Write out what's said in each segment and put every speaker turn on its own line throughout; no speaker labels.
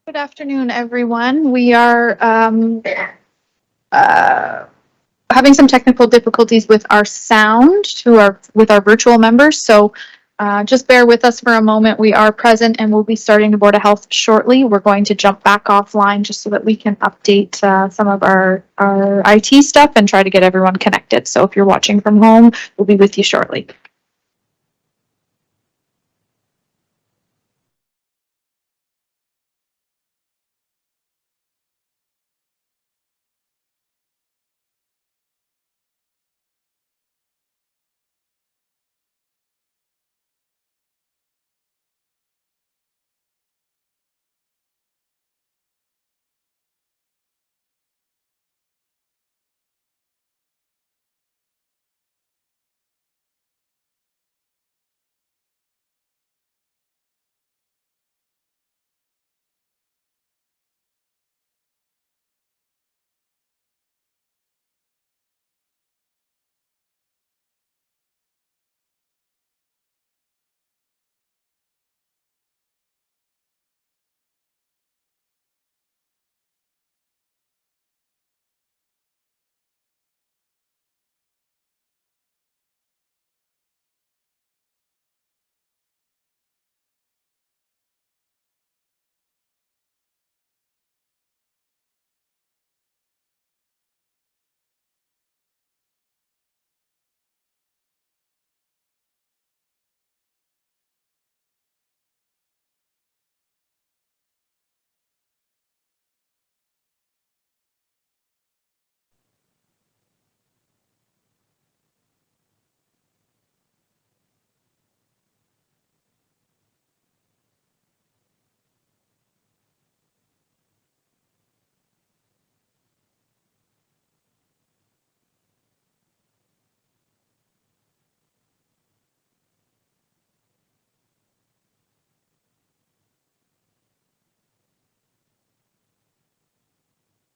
Good afternoon, everyone. We are uh, having some technical difficulties with our sound with our virtual members. So just bear with us for a moment. We are present and we'll be starting the Board of Health shortly. We're going to jump back offline just so that we can update some of our IT stuff and try to get everyone connected. So if you're watching from home, we'll be with you shortly.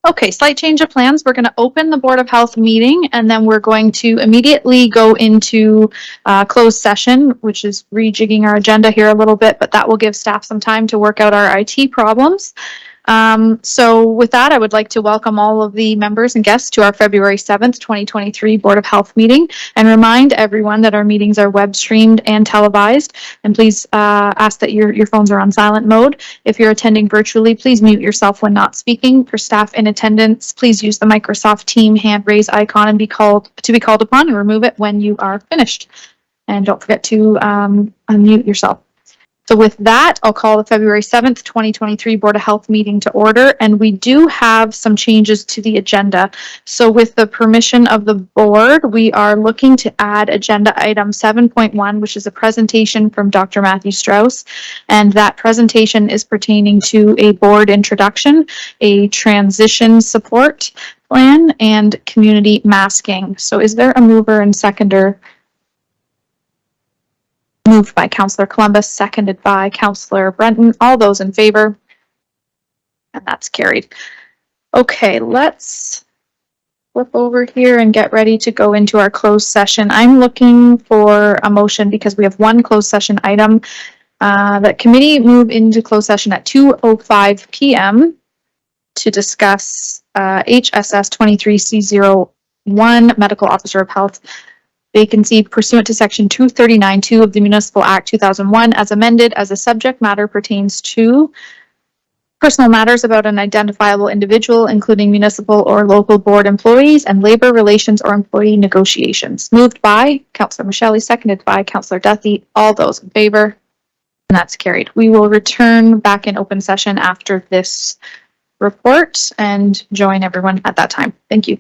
Okay, slight change of plans. We're going to open the Board of Health meeting and then we're going to immediately go into closed session, which is rejigging our agenda here a little bit, but that will give staff some time to work out our IT problems. So with that, I would like to welcome all of the members and guests to our February 7th, 2023 Board of Health meeting and remind everyone that our meetings are web streamed and televised. And please ask that your phones are on silent mode. If you're attending virtually, please mute yourself when not speaking. For staff in attendance, please use the Microsoft Team hand raise icon and be called upon, and remove it when you are finished. And don't forget to unmute yourself. So with that, I'll call the February 7th, 2023 Board of Health meeting to order, and we do have some changes to the agenda. So with the permission of the board, we are looking to add agenda item 7.1, which is a presentation from Dr. Matthew Strauss, and that presentation is pertaining to a board introduction, a transition support plan, and community masking. So is there a mover and seconder? Moved by Councillor Columbus, seconded by Councillor Brenton. All those in favor? And that's carried. Okay, let's flip over here and get ready to go into our closed session. I'm looking for a motion because we have one closed session item. That committee move into closed session at 2:05 p.m. to discuss HSS 23C01 Medical Officer of Health vacancy pursuant to Section 239(2) of the Municipal Act 2001 as amended, as the subject matter pertains to personal matters about an identifiable individual, including municipal or local board employees and labor relations or employee negotiations. Moved by Councillor Micheli, seconded by Councillor Duthie. All those in favor? And that's carried. We will return back in open session after this report and join everyone at that time. Thank you.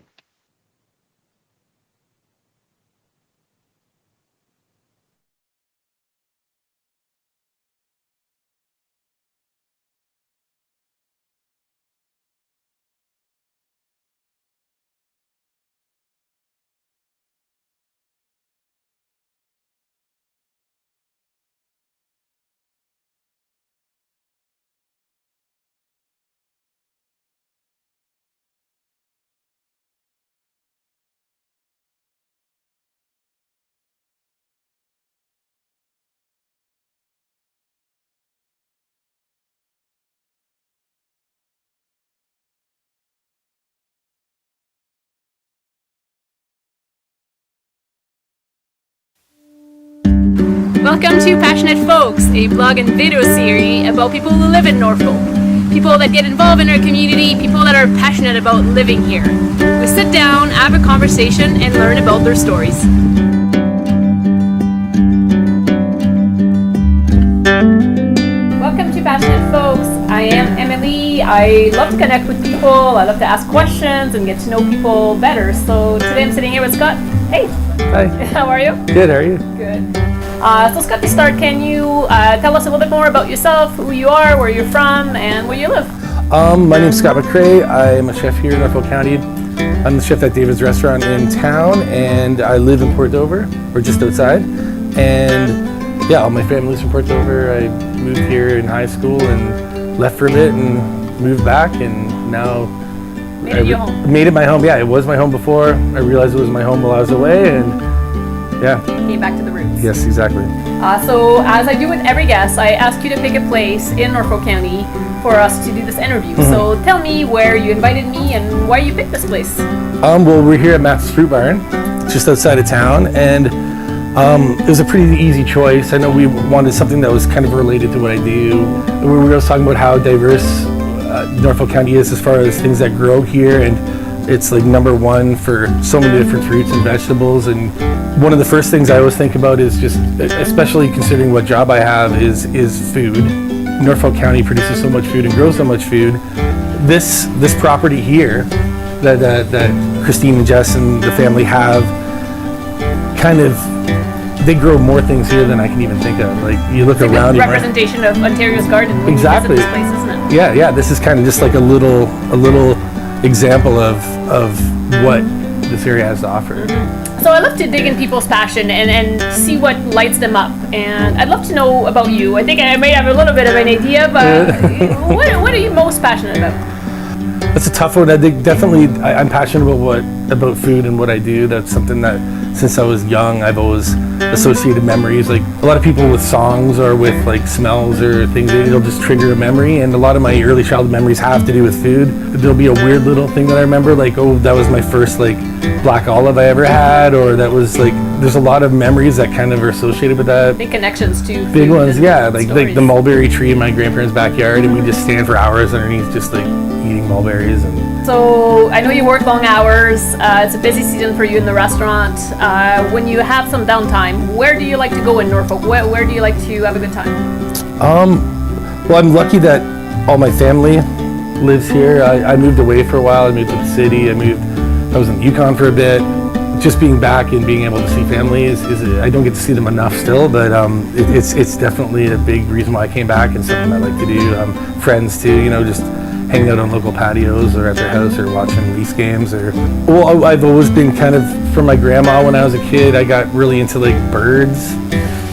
Welcome to Passionate Folks, a blog and video series about people who live in Norfolk. People that get involved in our community, people that are passionate about living here. We sit down, have a conversation, and learn about their stories. Welcome to Passionate Folks. I am Emily. I love to connect with people. I love to ask questions and get to know people better. So today I'm sitting here with Scott. Hey.
Hi.
How are you?
Good, how are you?
Good. So Scott, to start, can you tell us a little bit more about yourself, who you are, where you're from, and where you live?
My name's Scott McCrae. I'm a chef here in Norfolk County. I'm the chef at David's Restaurant in town, and I live in Port Dover, or just outside. And yeah, all my family's from Port Dover. I moved here in high school and left for a bit and moved back, and now
Made it your home.
Made it my home. Yeah, it was my home before. I realized it was my home while I was away, and yeah.
Came back to the roots.
Yes, exactly.
So as I do with every guest, I ask you to pick a place in Norfolk County for us to do this interview.
Mm-hmm.
So tell me where you invited me and why you picked this place.
Well, we're here at Matt's Fruit Barn, just outside of town, and it was a pretty easy choice. I know we wanted something that was kind of related to what I do. We were talking about how diverse Norfolk County is as far as things that grow here, and it's like number one for so many different fruits and vegetables. And one of the first things I always think about is just, especially considering what job I have, is food. Norfolk County produces so much food and grows so much food. This property here that Christine and Jess and the family have, kind of, they grow more things here than I can even think of. Like, you look around.
It's a representation of Ontario's garden when
exactly.
you visit this place, isn't it?
Yeah. This is kind of just like a little example of what this area has to offer.
So I love to dig in people's passion and see what lights them up. And I'd love to know about you. I think I may have a little bit of an idea, but what are you most passionate about?
That's a tough one. I think definitely I'm passionate about food and what I do. That's something that since I was young, I've always associated memories. Like a lot of people with songs or with like smells or things, it'll just trigger a memory. And a lot of my early childhood memories have to do with food. There'll be a weird little thing that I remember, like, oh, that was my first like black olive I ever had, or that was like, there's a lot of memories that kind of are associated with that.
Big connections to
big ones, yeah. Like the mulberry tree in my grandparents' backyard, and we just stand for hours underneath just like eating mulberries. And
so I know you work long hours. It's a busy season for you in the restaurant. When you have some downtime, where do you like to go in Norfolk? Where do you like to have a good time?
Well, I'm lucky that all my family lives here. I moved away for a while. I moved to the city. I was in Yukon for a bit. Just being back and being able to see family is I don't get to see them enough still, but it's definitely a big reason why I came back, and something I like to do. Friends too, just hanging out on local patios or at their house or watching Leafs games. I've always been kind of, from my grandma when I was a kid, I got really into like birds.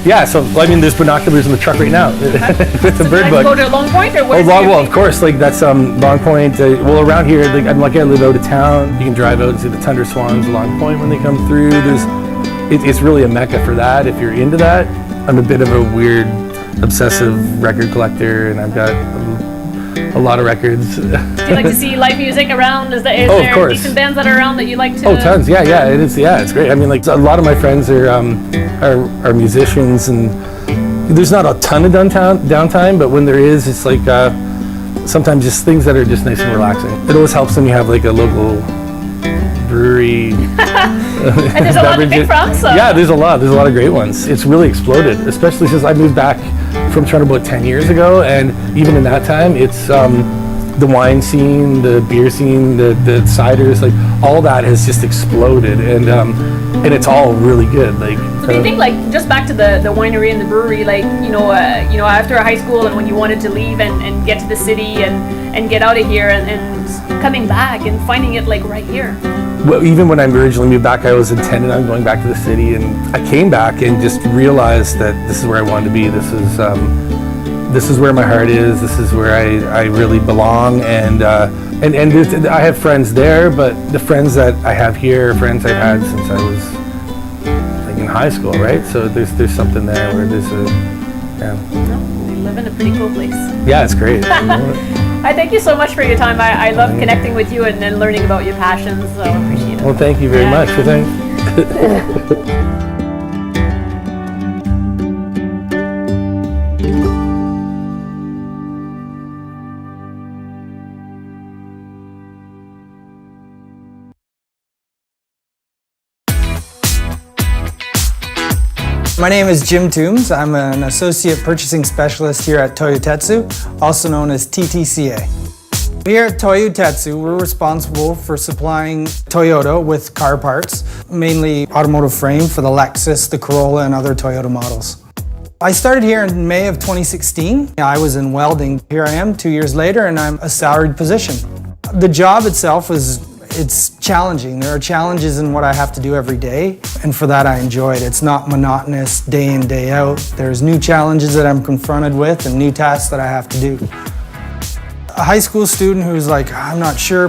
Yeah, so I mean, there's binoculars in the truck right now with the bird book.
Go to Long Point, or where's
well, of course, like that's Long Point. Around here, like I'm lucky I live out of town. You can drive out and see the tundra swans along Point when they come through. It's really a mecca for that if you're into that. I'm a bit of a weird, obsessive record collector, and I've got a lot of records.
Do you like to see live music around? Is there decent bands that are around that you like to?
Oh, tons. Yeah, it is. Yeah, it's great. I mean, like a lot of my friends are musicians, and there's not a ton of downtime, but when there is, it's like sometimes just things that are just nice and relaxing. It always helps when you have like a local brewery.
And there's a lot to pick from. So.
Yeah, there's a lot of great ones. It's really exploded, especially since I moved back from Toronto about 10 years ago, and even in that time, it's the wine scene, the beer scene, the ciders, like all that has just exploded, and it's all really good. Like,
so do you think, like, just back to the winery and the brewery, like, after high school and when you wanted to leave and get to the city and get out of here and coming back and finding it like right here?
Well, even when I originally moved back, I was intended on going back to the city, and I came back and just realized that this is where I wanted to be. This is where my heart is. This is where I really belong, and I have friends there, but the friends that I have here are friends I've had since I was like in high school, right? So there's something there where there's
you live in a pretty cool place.
Yeah, it's great.
I thank you so much for your time. I love connecting with you and learning about your passions, so I appreciate it.
Well, thank you very much. Well, thanks.
My name is Jim Toombs. I'm an Associate Purchasing Specialist here at Toyotetsu, also known as TTCA. Here at Toyotetsu, we're responsible for supplying Toyota with car parts, mainly automotive frame for the Lexus, the Corolla, and other Toyota models. I started here in May of 2016. I was in welding. Here I am 2 years later, and I'm a salaried position. The job itself it's challenging. There are challenges in what I have to do every day, and for that I enjoy it. It's not monotonous day in, day out. There's new challenges that I'm confronted with and new tasks that I have to do. A high school student who's like, I'm not sure,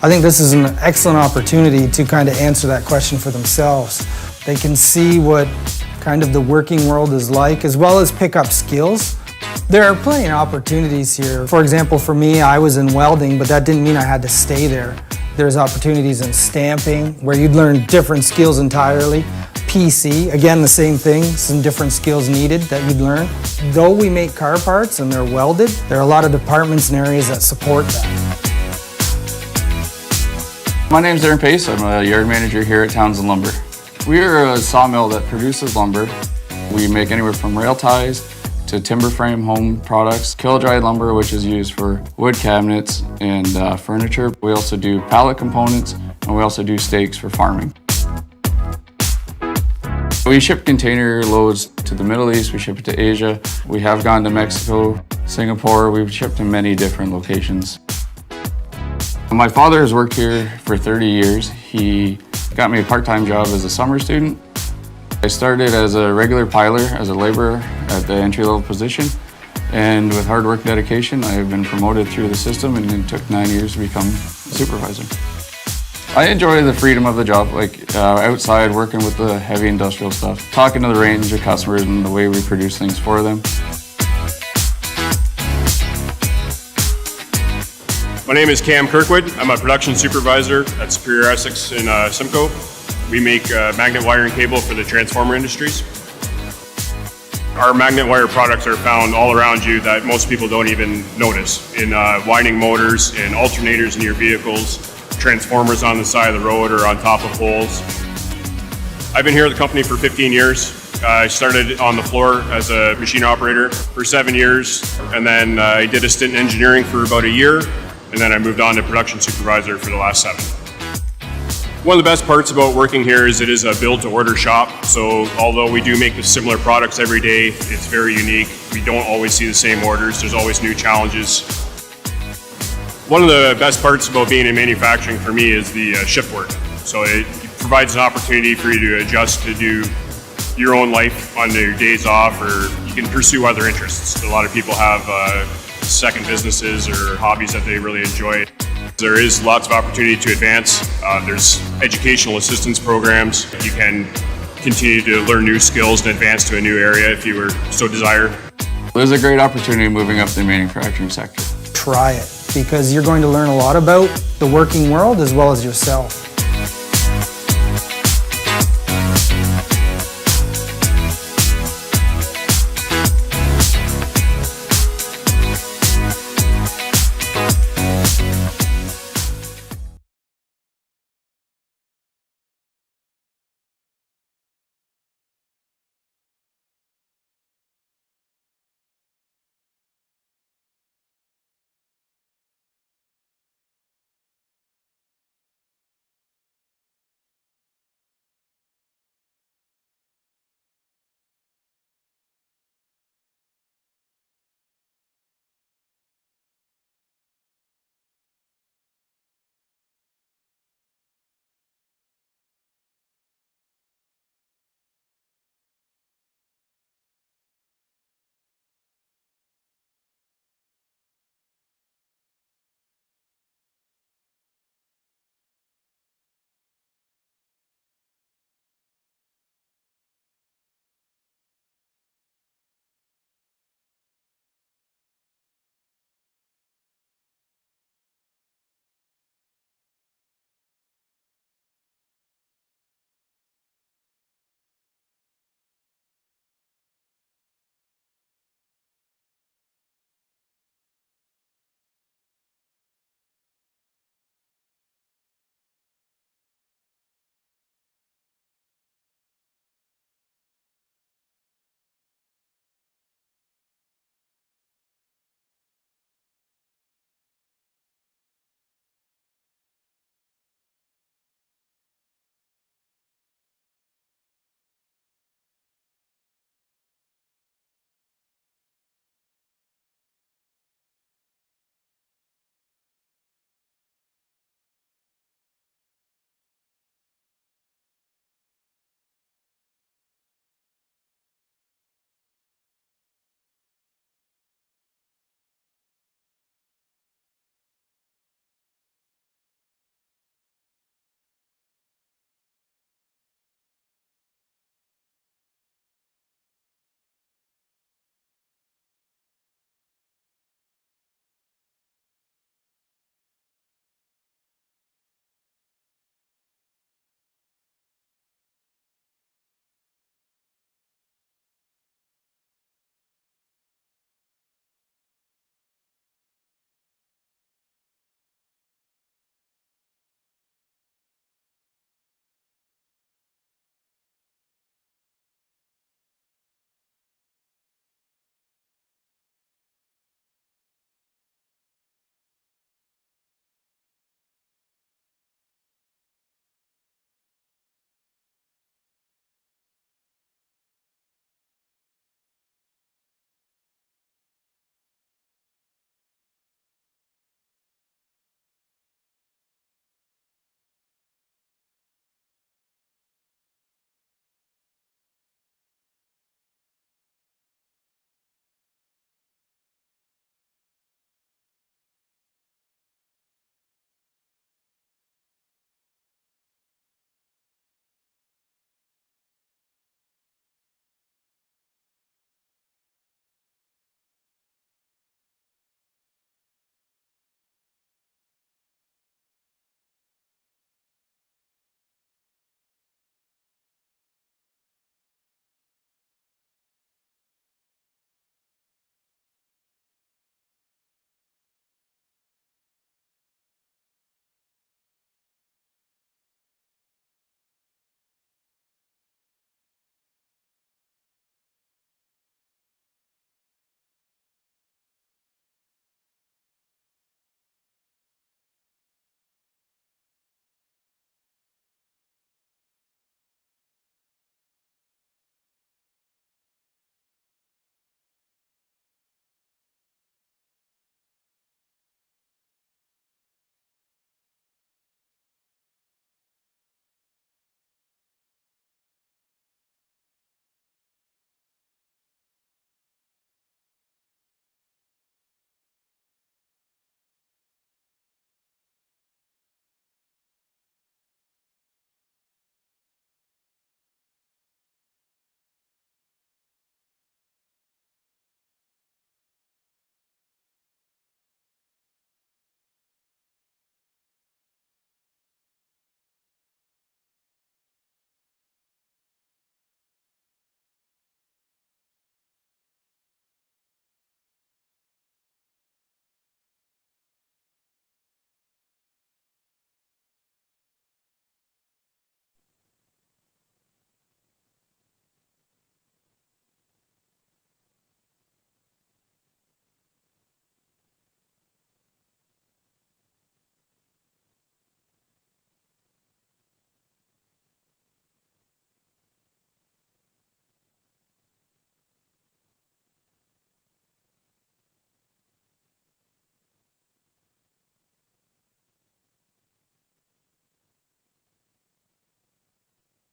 I think this is an excellent opportunity to kind of answer that question for themselves. They can see what kind of the working world is like, as well as pick up skills. There are plenty of opportunities here. For example, for me, I was in welding, but that didn't mean I had to stay there. There's opportunities in stamping, where you'd learn different skills entirely. PC, again, the same thing, some different skills needed that you'd learn. Though we make car parts and they're welded, there are a lot of departments and areas that support that.
My name is Darren Pace. I'm a yard manager here at Townsend Lumber. We are a sawmill that produces lumber. We make anywhere from rail ties to timber frame home products, kiln-dried lumber, which is used for wood cabinets and furniture. We also do pallet components, and we also do stakes for farming. We ship container loads to the Middle East, we ship it to Asia. We have gone to Mexico, Singapore. We've shipped to many different locations. My father has worked here for 30 years. He got me a part-time job as a summer student. I started as a regular piler, as a laborer at the entry-level position, and with hard work and dedication, I have been promoted through the system, and it took 9 years to become a supervisor. I enjoy the freedom of the job, like outside working with the heavy industrial stuff, talking to the range of customers and the way we produce things for them.
My name is Cam Kirkwood. I'm a production supervisor at Superior Essex in Simcoe. We make magnet wire and cable for the transformer industries. Our magnet wire products are found all around you that most people don't even notice. In winding motors, in alternators in your vehicles, transformers on the side of the road or on top of poles. I've been here at the company for 15 years. I started on the floor as a machine operator for 7 years, and then I did a stint in engineering for about a year, and then I moved on to production supervisor for the last 7. One of the best parts about working here is it is a build-to-order shop, so although we do make the similar products every day, it's very unique. We don't always see the same orders. There's always new challenges. One of the best parts about being in manufacturing for me is the shift work. So it provides an opportunity for you to adjust to do your own life on your days off, or you can pursue other interests. A lot of people have second businesses or hobbies that they really enjoy. There is lots of opportunity to advance. There's educational assistance programs. You can continue to learn new skills and advance to a new area if you were so desire.
There's a great opportunity moving up the manufacturing sector.
Try it, because you're going to learn a lot about the working world as well as yourself.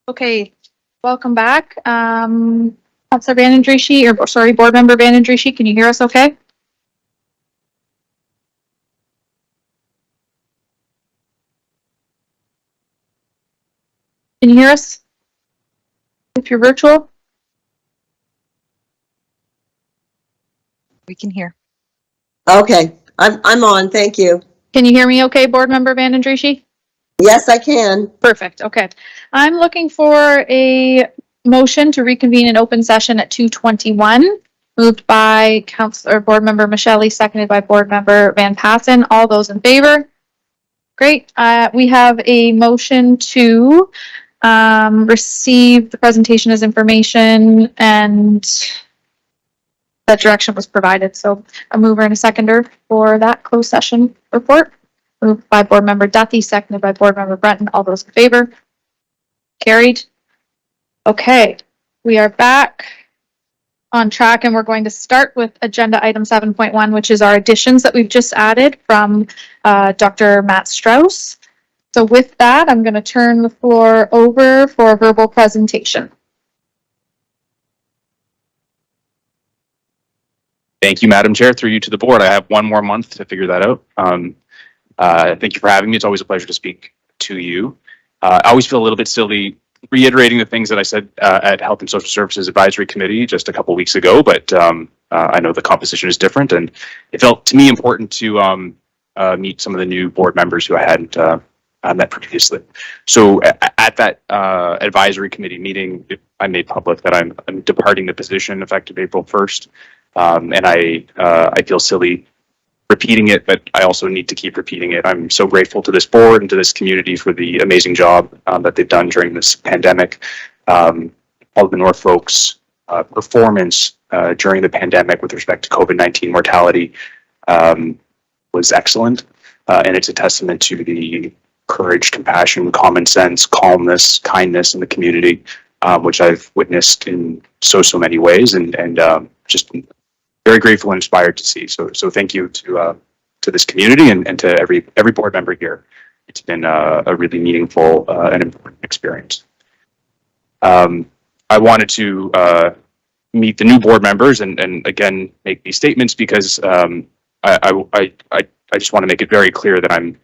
Okay, welcome back. Councilor Banandrishi, or sorry, Board Member Banandrishi, can you hear us okay? Can you hear us? If you're virtual?
We can hear.
Okay, I'm on. Thank you.
Can you hear me okay, Board Member Banandrishi?
Yes, I can.
Perfect, okay. I'm looking for a motion to reconvene an open session at 2:21, moved by Councilor Board Member Michele, seconded by Board Member Van Passen. All those in favor? Great. We have a motion to receive the presentation as information, and that direction was provided. So a mover and a seconder for that closed session report. Moved by Board Member Duthie, seconded by Board Member Brenton. All those in favor? Carried. Okay, we are back on track, and we're going to start with agenda item 7.1, which is our additions that we've just added from Dr. Matt Strauss. So with that, I'm going to turn the floor over for a verbal presentation.
Thank you, Madam Chair. Through you to the board. I have one more month to figure that out. Thank you for having me. It's always a pleasure to speak to you. I always feel a little bit silly reiterating the things that I said at Health and Social Services Advisory Committee just a couple of weeks ago, but I know the composition is different, and it felt to me important to meet some of the new board members who I hadn't met previously. So at that advisory committee meeting, I made public that I'm departing the position effective April 1st. And I feel silly repeating it, but I also need to keep repeating it. I'm so grateful to this board and to this community for the amazing job that they've done during this pandemic. All of the Norfolk's performance during the pandemic with respect to COVID-19 mortality was excellent. And it's a testament to the courage, compassion, common sense, calmness, kindness in the community, which I've witnessed in so many ways, and just very grateful and inspired to see. So thank you to this community and to every board member here. It's been a really meaningful and important experience. I wanted to meet the new board members and again make these statements because I just want to make it very clear that I'm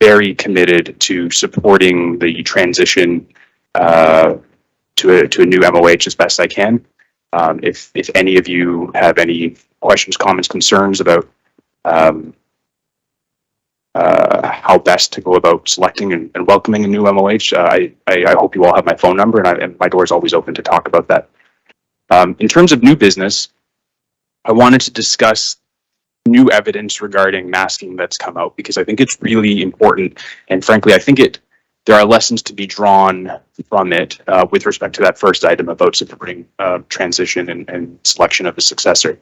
very committed to supporting the transition to a new MOH as best I can. If any of you have any questions, comments, concerns about how best to go about selecting and welcoming a new MOH, I hope you all have my phone number, and my door is always open to talk about that. In terms of new business, I wanted to discuss new evidence regarding masking that's come out because I think it's really important, and frankly, I think there are lessons to be drawn from it with respect to that first item about supporting transition and selection of a successor.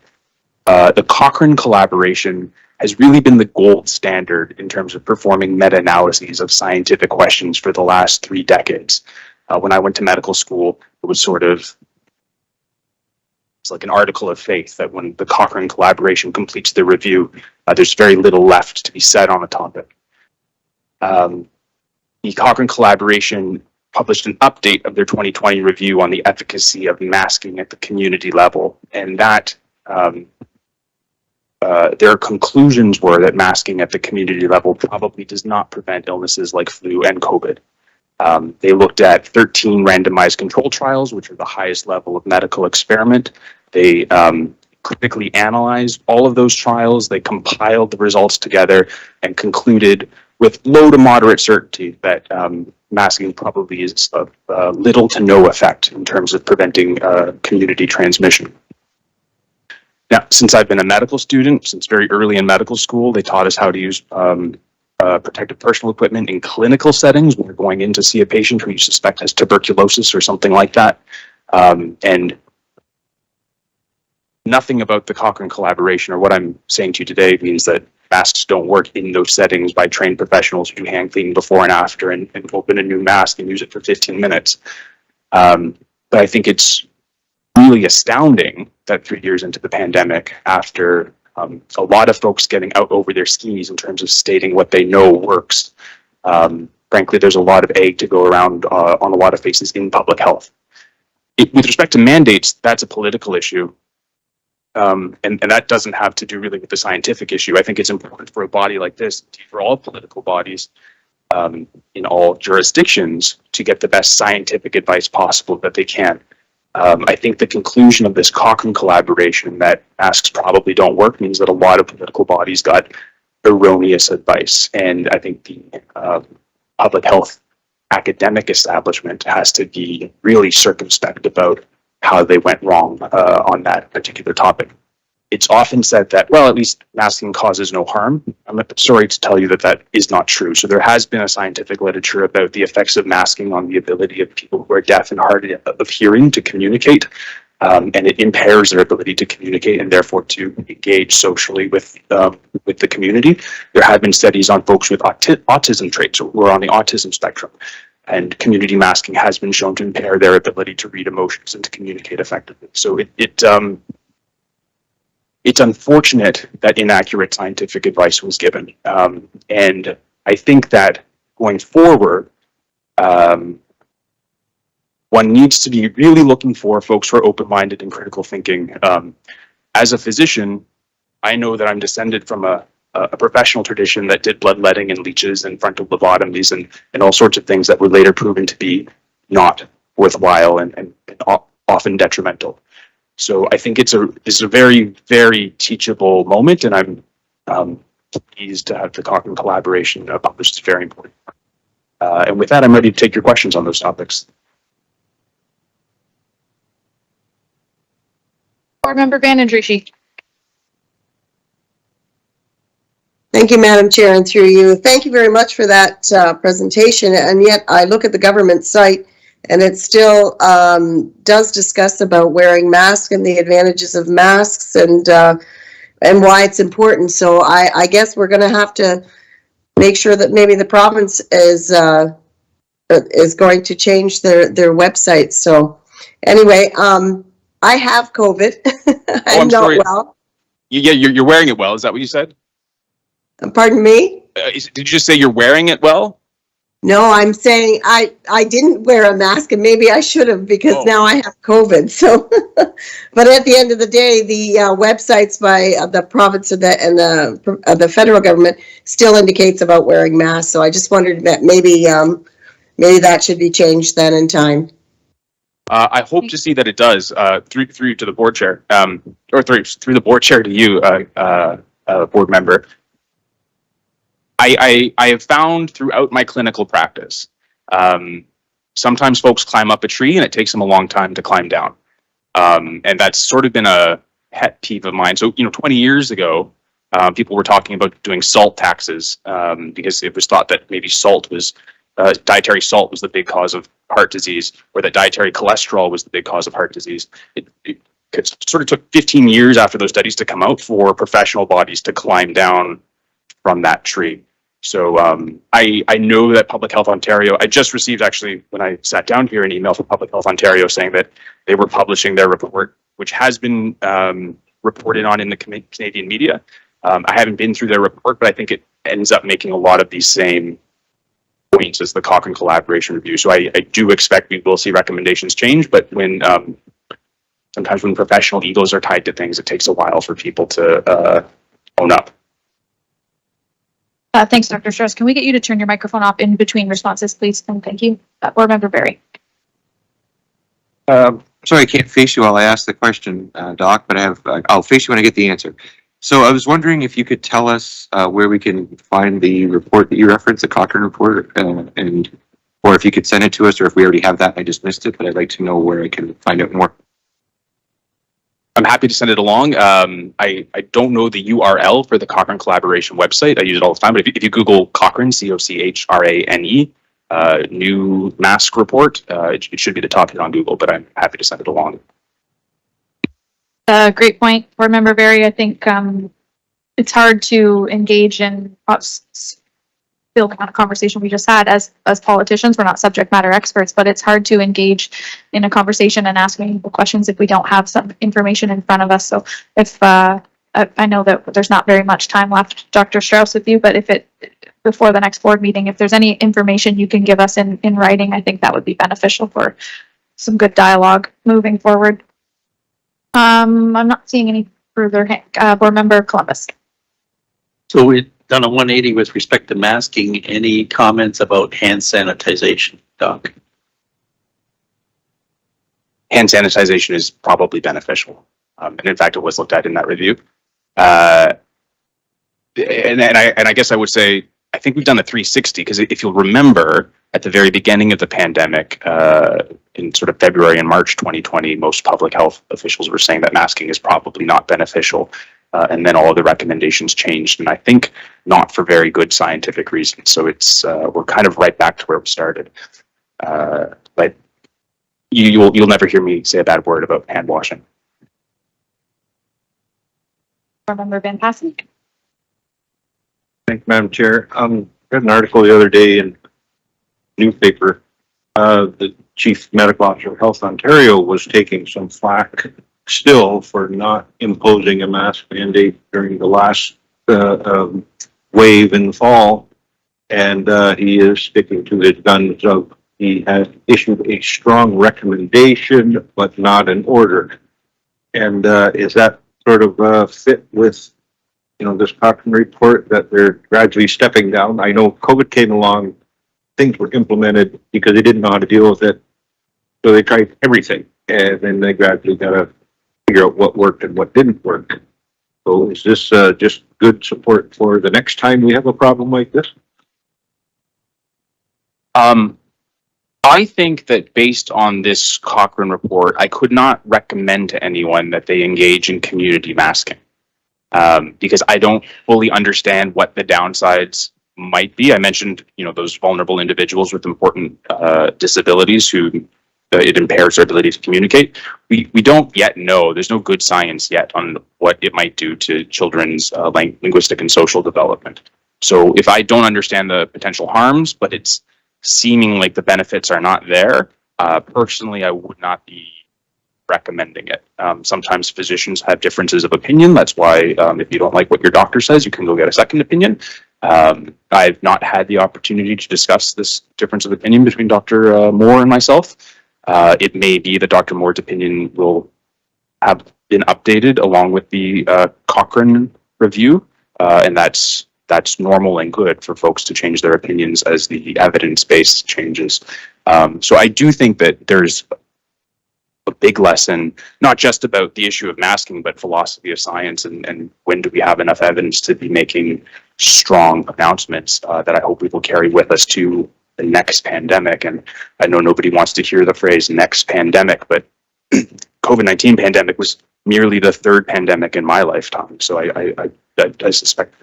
The Cochrane collaboration has really been the gold standard in terms of performing meta-analyses of scientific questions for the last 3 decades. When I went to medical school, it was it's like an article of faith that when the Cochrane collaboration completes the review, there's very little left to be said on the topic. The Cochrane collaboration published an update of their 2020 review on the efficacy of masking at the community level, and that their conclusions were that masking at the community level probably does not prevent illnesses like flu and COVID. They looked at 13 randomized control trials, which are the highest level of medical experiment. They critically analyzed all of those trials. They compiled the results together and concluded with low to moderate certainty that masking probably is of little to no effect in terms of preventing community transmission. Now, since I've been a medical student, since very early in medical school, they taught us how to use protective personal equipment in clinical settings when you're going in to see a patient who you suspect has tuberculosis or something like that. And nothing about the Cochrane collaboration or what I'm saying to you today means that masks don't work in those settings by trained professionals who do hand cleaning before and after and open a new mask and use it for 15 minutes. But I think it's really astounding that 3 years into the pandemic, after a lot of folks getting out over their skis in terms of stating what they know works, frankly, there's a lot of egg to go around on a lot of faces in public health. With respect to mandates, that's a political issue. And that doesn't have to do really with the scientific issue. I think it's important for a body like this, for all political bodies in all jurisdictions, to get the best scientific advice possible that they can. I think the conclusion of this Cochrane collaboration that masks probably don't work means that a lot of political bodies got erroneous advice. And I think the public health academic establishment has to be really circumspect about how they went wrong on that particular topic. It's often said that, well, at least masking causes no harm. I'm sorry to tell you that that is not true. So there has been a scientific literature about the effects of masking on the ability of people who are deaf and hard of hearing to communicate. And it impairs their ability to communicate and therefore to engage socially with the community. There have been studies on folks with autism traits who are on the autism spectrum. And community masking has been shown to impair their ability to read emotions and to communicate effectively. So it's unfortunate that inaccurate scientific advice was given. And I think that going forward, one needs to be really looking for folks who are open-minded and critical thinking. As a physician, I know that I'm descended from a professional tradition that did bloodletting and leeches and frontal lobotomies and all sorts of things that were later proven to be not worthwhile and often detrimental. So I think it's a very, very teachable moment, and I'm pleased to have the Cochrane collaboration published. It's very important. And with that, I'm ready to take your questions on those topics.
Board Member Banandrishi.
Thank you, Madam Chair, and through you. Thank you very much for that presentation. And yet I look at the government site and it still does discuss about wearing masks and the advantages of masks and why it's important. So I guess we're going to have to make sure that maybe the province is going to change their website. So anyway, I have COVID. I'm not
sorry.
well.
Yeah, you're wearing it well. Is that what you said?
Pardon me?
Did you just say you're wearing it well?
No, I'm saying I didn't wear a mask, and maybe I should have because now I have COVID. So, but at the end of the day, the websites by the province and the federal government still indicates about wearing masks. So I just wondered that maybe that should be changed then in time.
I hope to see that it does through to the board chair, or through the board chair to you, board member. I have found throughout my clinical practice, sometimes folks climb up a tree and it takes them a long time to climb down. And that's sort of been a pet peeve of mine. So, 20 years ago, people were talking about doing salt taxes because it was thought that maybe dietary salt was the big cause of heart disease, or that dietary cholesterol was the big cause of heart disease. It sort of took 15 years after those studies to come out for professional bodies to climb down from that tree. So I know that Public Health Ontario, I just received actually when I sat down here an email from Public Health Ontario saying that they were publishing their report, which has been reported on in the Canadian media. I haven't been through their report, but I think it ends up making a lot of these same points as the Cochrane collaboration review. So I do expect we will see recommendations change, but sometimes when professional egos are tied to things, it takes a while for people to own up.
Thanks, Dr. Strauss. Can we get you to turn your microphone off in between responses, please? And thank you. Board Member Barry.
Sorry, I can't face you while I ask the question, Doc, but I'll face you when I get the answer. So I was wondering if you could tell us where we can find the report that you referenced, the Cochrane report, or if you could send it to us, or if we already have that, I just missed it, but I'd like to know where I can find out more.
I'm happy to send it along. I don't know the URL for the Cochrane collaboration website. I use it all the time, but if you Google Cochrane, Cochrane, new mask report, it should be the top hit on Google, but I'm happy to send it along.
Great point, Board Member Barry. I think it's hard to engage in building on a conversation we just had as politicians. We're not subject matter experts, but it's hard to engage in a conversation and ask meaningful questions if we don't have some information in front of us. So if I know that there's not very much time left, Dr. Strauss, with you, but if before the next board meeting. If there's any information you can give us in writing, I think that would be beneficial for some good dialogue moving forward. I'm not seeing any further, board member Columbus.
So we've done a 180 with respect to masking. Any comments about hand sanitization, Doc?
Hand sanitization is probably beneficial. And in fact, it was looked at in that review. And I guess I would say, I think we've done a 360, because if you'll remember, at the very beginning of the pandemic, in sort of February and March 2020, most public health officials were saying that masking is probably not beneficial. And then all of the recommendations changed, and I think not for very good scientific reasons. So it's we're kind of right back to where we started. But you'll never hear me say a bad word about hand washing.
Board member Van Passen.
Thank you, Madam Chair. Read an article the other day in newspaper. The Chief Medical Officer of Health Ontario was taking some flack still for not imposing a mask mandate during the last wave in the fall, and he is sticking to his guns of he has issued a strong recommendation but not an order. And is that sort of fit with this Cochrane report that they're gradually stepping down? I know COVID came along, things were implemented because they didn't know how to deal with it, so they tried everything, and then they gradually got to figure out what worked and what didn't work. So is this just good support for the next time we have a problem like this?
I think that based on this Cochrane report, I could not recommend to anyone that they engage in community masking, because I don't fully understand what the downsides might be. I mentioned, those vulnerable individuals with important disabilities who it impairs their ability to communicate. We don't yet know. There's no good science yet on what it might do to children's linguistic and social development. So if I don't understand the potential harms, but it's seeming like the benefits are not there, personally, I would not be recommending it. Sometimes physicians have differences of opinion. That's why if you don't like what your doctor says, you can go get a second opinion. I've not had the opportunity to discuss this difference of opinion between Dr. Moore and myself. It may be that Dr. Moore's opinion will have been updated along with the Cochrane review, and that's normal and good for folks to change their opinions as the evidence base changes. So I do think that there's a big lesson, not just about the issue of masking, but philosophy of science and when do we have enough evidence to be making strong announcements that I hope we will carry with us to the next pandemic. And I know nobody wants to hear the phrase next pandemic, but COVID-19 pandemic was merely the third pandemic in my lifetime. So I suspect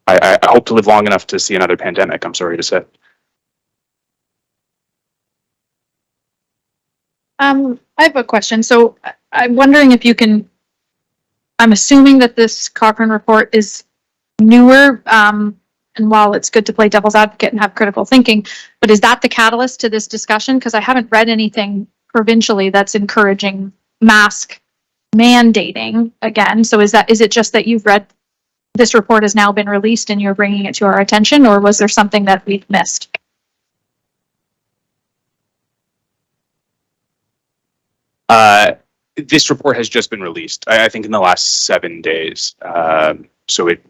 I hope to live long enough to see another pandemic, I'm sorry to say.
I have a question. So I'm wondering if you can, I'm assuming that this Cochrane report is newer, and while it's good to play devil's advocate and have critical thinking, but is that the catalyst to this discussion? Because I haven't read anything provincially that's encouraging mask mandating again. So is it just that you've read this report has now been released and you're bringing it to our attention, or was there something that we've missed?
This report has just been released, I think in the last 7 days. So it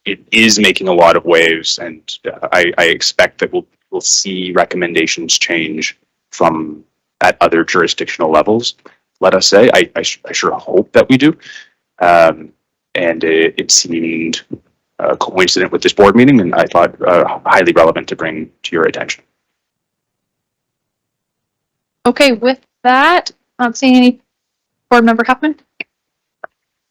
is making a lot of waves, and I expect that we'll see recommendations change from at other jurisdictional levels. Let us say, I sure hope that we do. And it seemed coincident with this board meeting, and I thought highly relevant to bring to your attention.
Okay, with that, not seeing any. Board member Huffman.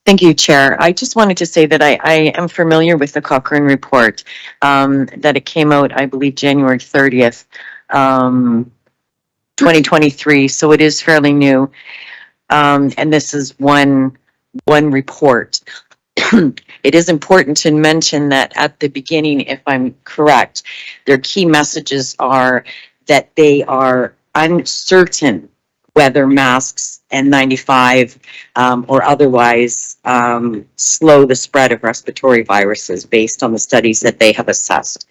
Thank you, Chair. I just wanted to say that I am familiar with the Cochrane report, that it came out, I believe, January 30th, 2023. So it is fairly new. And this is one report. It is important to mention that at the beginning, if I'm correct, their key messages are that they are uncertain whether masks N95 or otherwise slow the spread of respiratory viruses based on the studies that they have assessed.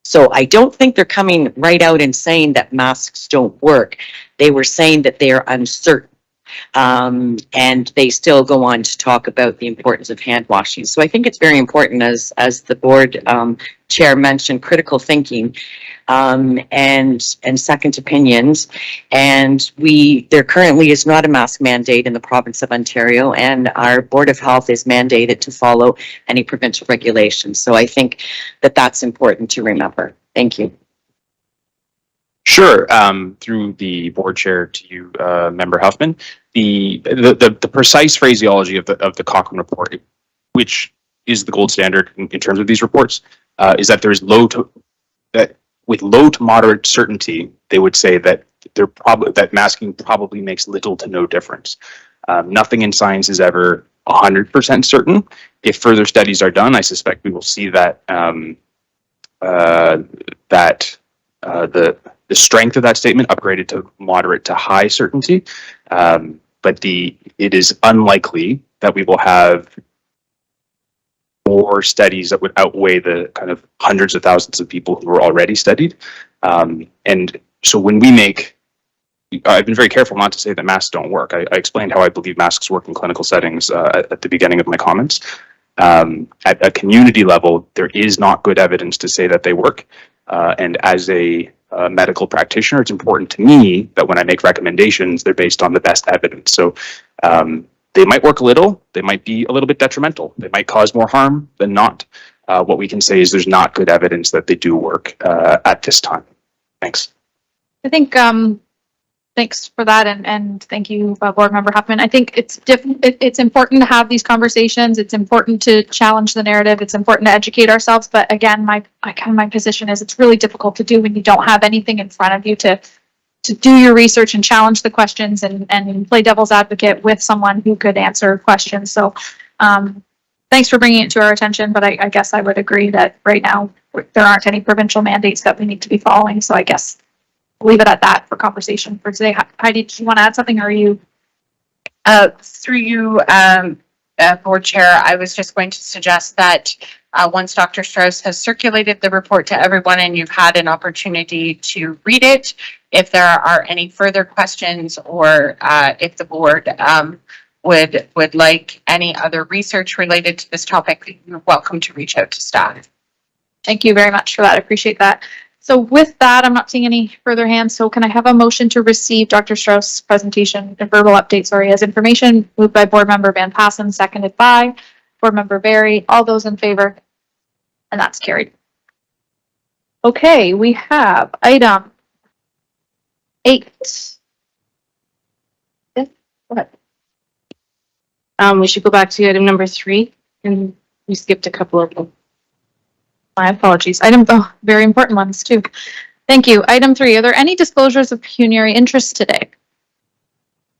So I don't think they're coming right out and saying that masks don't work. They were saying that they are uncertain. And they still go on to talk about the importance of hand washing. So I think it's very important, as the board chair mentioned, critical thinking and second opinions. And there currently is not a mask mandate in the province of Ontario, and our Board of Health is mandated to follow any provincial regulations. So I think that that's important to remember. Thank you.
Sure. Through the board chair to you, Member Huffman, the precise phraseology of the Cochrane report, which is the gold standard in terms of these reports, is that there is with low to moderate certainty, they would say that that masking probably makes little to no difference. Nothing in science is ever 100% certain. If further studies are done, I suspect we will see that the strength of that statement upgraded to moderate to high certainty. But it is unlikely that we will have more studies that would outweigh the kind of hundreds of thousands of people who were already studied. And so when we I've been very careful not to say that masks don't work. I explained how I believe masks work in clinical settings at the beginning of my comments. At a community level, there is not good evidence to say that they work. And as a medical practitioner, it's important to me that when I make recommendations, they're based on the best evidence. So they might work a little, they might be a little bit detrimental, they might cause more harm than not. What we can say is there's not good evidence that they do work at this time. Thanks.
I think, thanks for that, and thank you, Board Member Huffman. I think it's important to have these conversations. It's important to challenge the narrative. It's important to educate ourselves. But again, my position is it's really difficult to do when you don't have anything in front of you to do your research and challenge the questions and play devil's advocate with someone who could answer questions. So thanks for bringing it to our attention. But I guess I would agree that right now there aren't any provincial mandates that we need to be following. So I guess leave it at that for conversation for today. Heidi, do you want to add something, or are you?
Through you, Board Chair, I was just going to suggest that once Dr. Strauss has circulated the report to everyone and you've had an opportunity to read it, if there are any further questions or if the board would like any other research related to this topic, you're welcome to reach out to staff.
Thank you very much for that. I appreciate that. So with that, I'm not seeing any further hands. So can I have a motion to receive Dr. Strauss' presentation, a verbal update, as information, moved by Board Member Van Passen, seconded by Board Member Barry. All those in favor? And that's carried. Okay, we have item 8. Yeah, go ahead.
We should go back to item number 3, and we skipped a couple of them.
My apologies. Very important ones too. Thank you. Item 3, are there any disclosures of pecuniary interest today?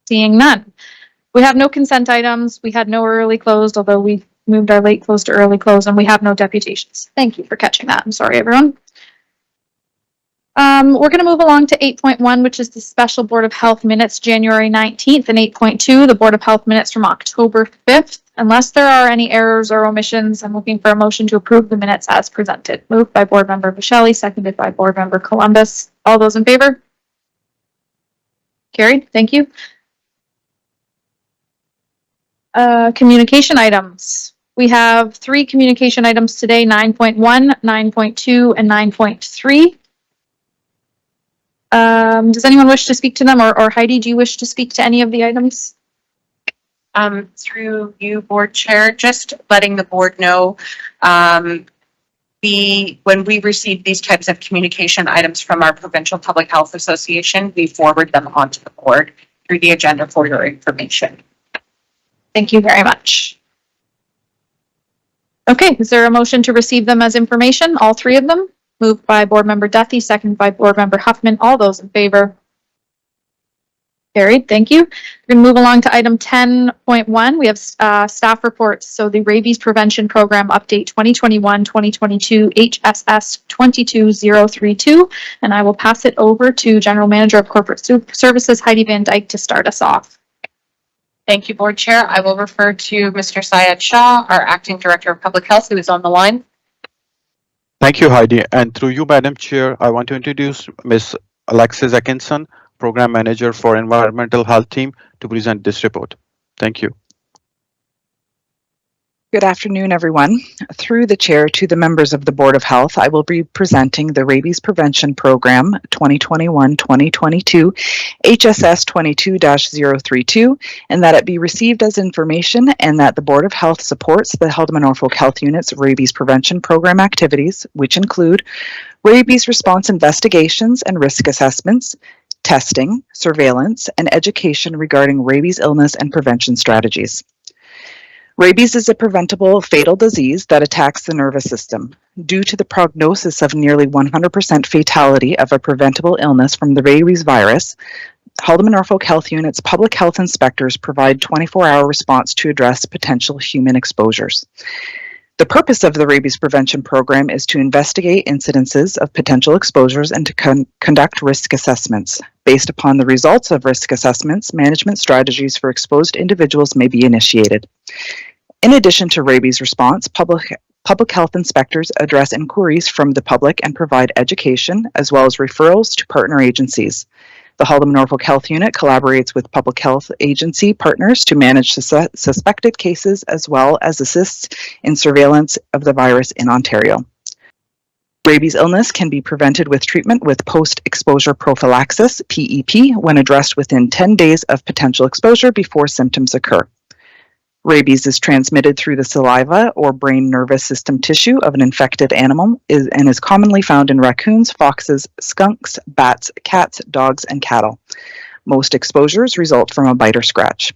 Seeing none. We have no consent items. We had no early closed, although we moved our late close to early close, and we have no deputations. Thank you for catching that. I'm sorry, everyone. We're going to move along to 8.1, which is the special Board of Health minutes, January 19th, and 8.2, the Board of Health minutes from October 5th. Unless there are any errors or omissions, I'm looking for a motion to approve the minutes as presented. Moved by Board Member Micheli, seconded by Board Member Columbus. All those in favor? Carried. Thank you. Communication items. We have 3 communication items today, 9.1, 9.2, and 9.3. Does anyone wish to speak to them, or Heidi, do you wish to speak to any of the items?
Through you, Board Chair, just letting the board know, when we receive these types of communication items from our Provincial Public Health Association, we forward them onto the board through the agenda for your information.
Thank you very much. Okay, is there a motion to receive them as information, all 3 of them? Moved by Board Member Duthie, seconded by Board Member Huffman. All those in favor? Carried. Thank you. We're going to move along to item 10.1. We have staff reports. So the Rabies Prevention Program Update 2021-2022 HSS 22032. And I will pass it over to General Manager of Corporate Services, Heidi Van Dyke, to start us off.
Thank you, Board Chair. I will refer to Mr. Syed Shah, our Acting Director of Public Health, who is on the line.
Thank you, Heidi. And through you, Madam Chair, I want to introduce Ms. Alexis Atkinson, Program Manager for Environmental Health Team, to present this report. Thank you.
Good afternoon, everyone. Through the chair to the members of the Board of Health, I will be presenting the Rabies Prevention Program 2021-2022 HSS 22-032, and that it be received as information and that the Board of Health supports the Haldimand Norfolk Health Unit's Rabies Prevention Program activities, which include rabies response investigations and risk assessments, testing, surveillance, and education regarding rabies illness and prevention strategies. Rabies is a preventable fatal disease that attacks the nervous system. Due to the prognosis of nearly 100% fatality of a preventable illness from the rabies virus, Haldimand Norfolk Health Unit's public health inspectors provide 24-hour response to address potential human exposures. The purpose of the Rabies Prevention Program is to investigate incidences of potential exposures and to conduct risk assessments. Based upon the results of risk assessments, management strategies for exposed individuals may be initiated. In addition to rabies response, public health inspectors address inquiries from the public and provide education, as well as referrals to partner agencies. The Haldimand Norfolk Health Unit collaborates with public health agency partners to manage suspected cases, as well as assists in surveillance of the virus in Ontario. Rabies illness can be prevented with treatment with post-exposure prophylaxis, PEP, when addressed within 10 days of potential exposure before symptoms occur. Rabies is transmitted through the saliva or brain nervous system tissue of an infected animal and is commonly found in raccoons, foxes, skunks, bats, cats, dogs, and cattle. Most exposures result from a bite or scratch.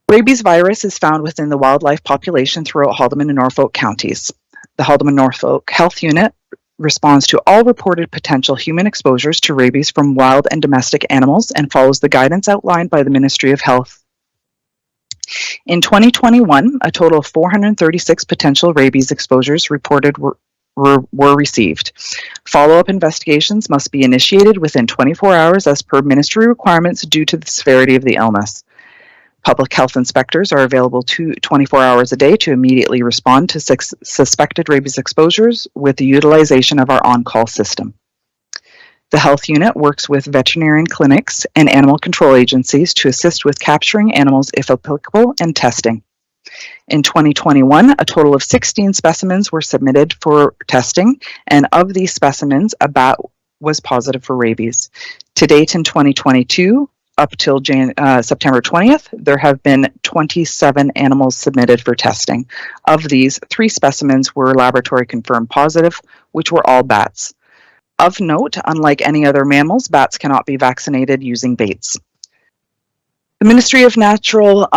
Rabies virus is found within the wildlife population throughout Haldimand and Norfolk counties. The Haldimand Norfolk Health Unit responds to all reported potential human exposures to rabies from wild and domestic animals and follows the guidance outlined by the Ministry of Health. In 2021, a total of 436 potential rabies exposures reported were received. Follow-up investigations must be initiated within 24 hours as per ministry requirements due to the severity of the illness. Public health inspectors are available 24 hours a day to immediately respond to suspected rabies exposures with the utilization of our on-call system. The health unit works with veterinarian clinics and animal control agencies to assist with capturing animals if applicable and testing. In 2021, a total of 16 specimens were submitted for testing, and of these specimens, a bat was positive for rabies. To date in 2022, up till September 20th, there have been 27 animals submitted for testing. Of these, 3 specimens were laboratory confirmed positive, which were all bats. Of note, unlike any other mammals, bats cannot be vaccinated using baits. The Ministry of Natural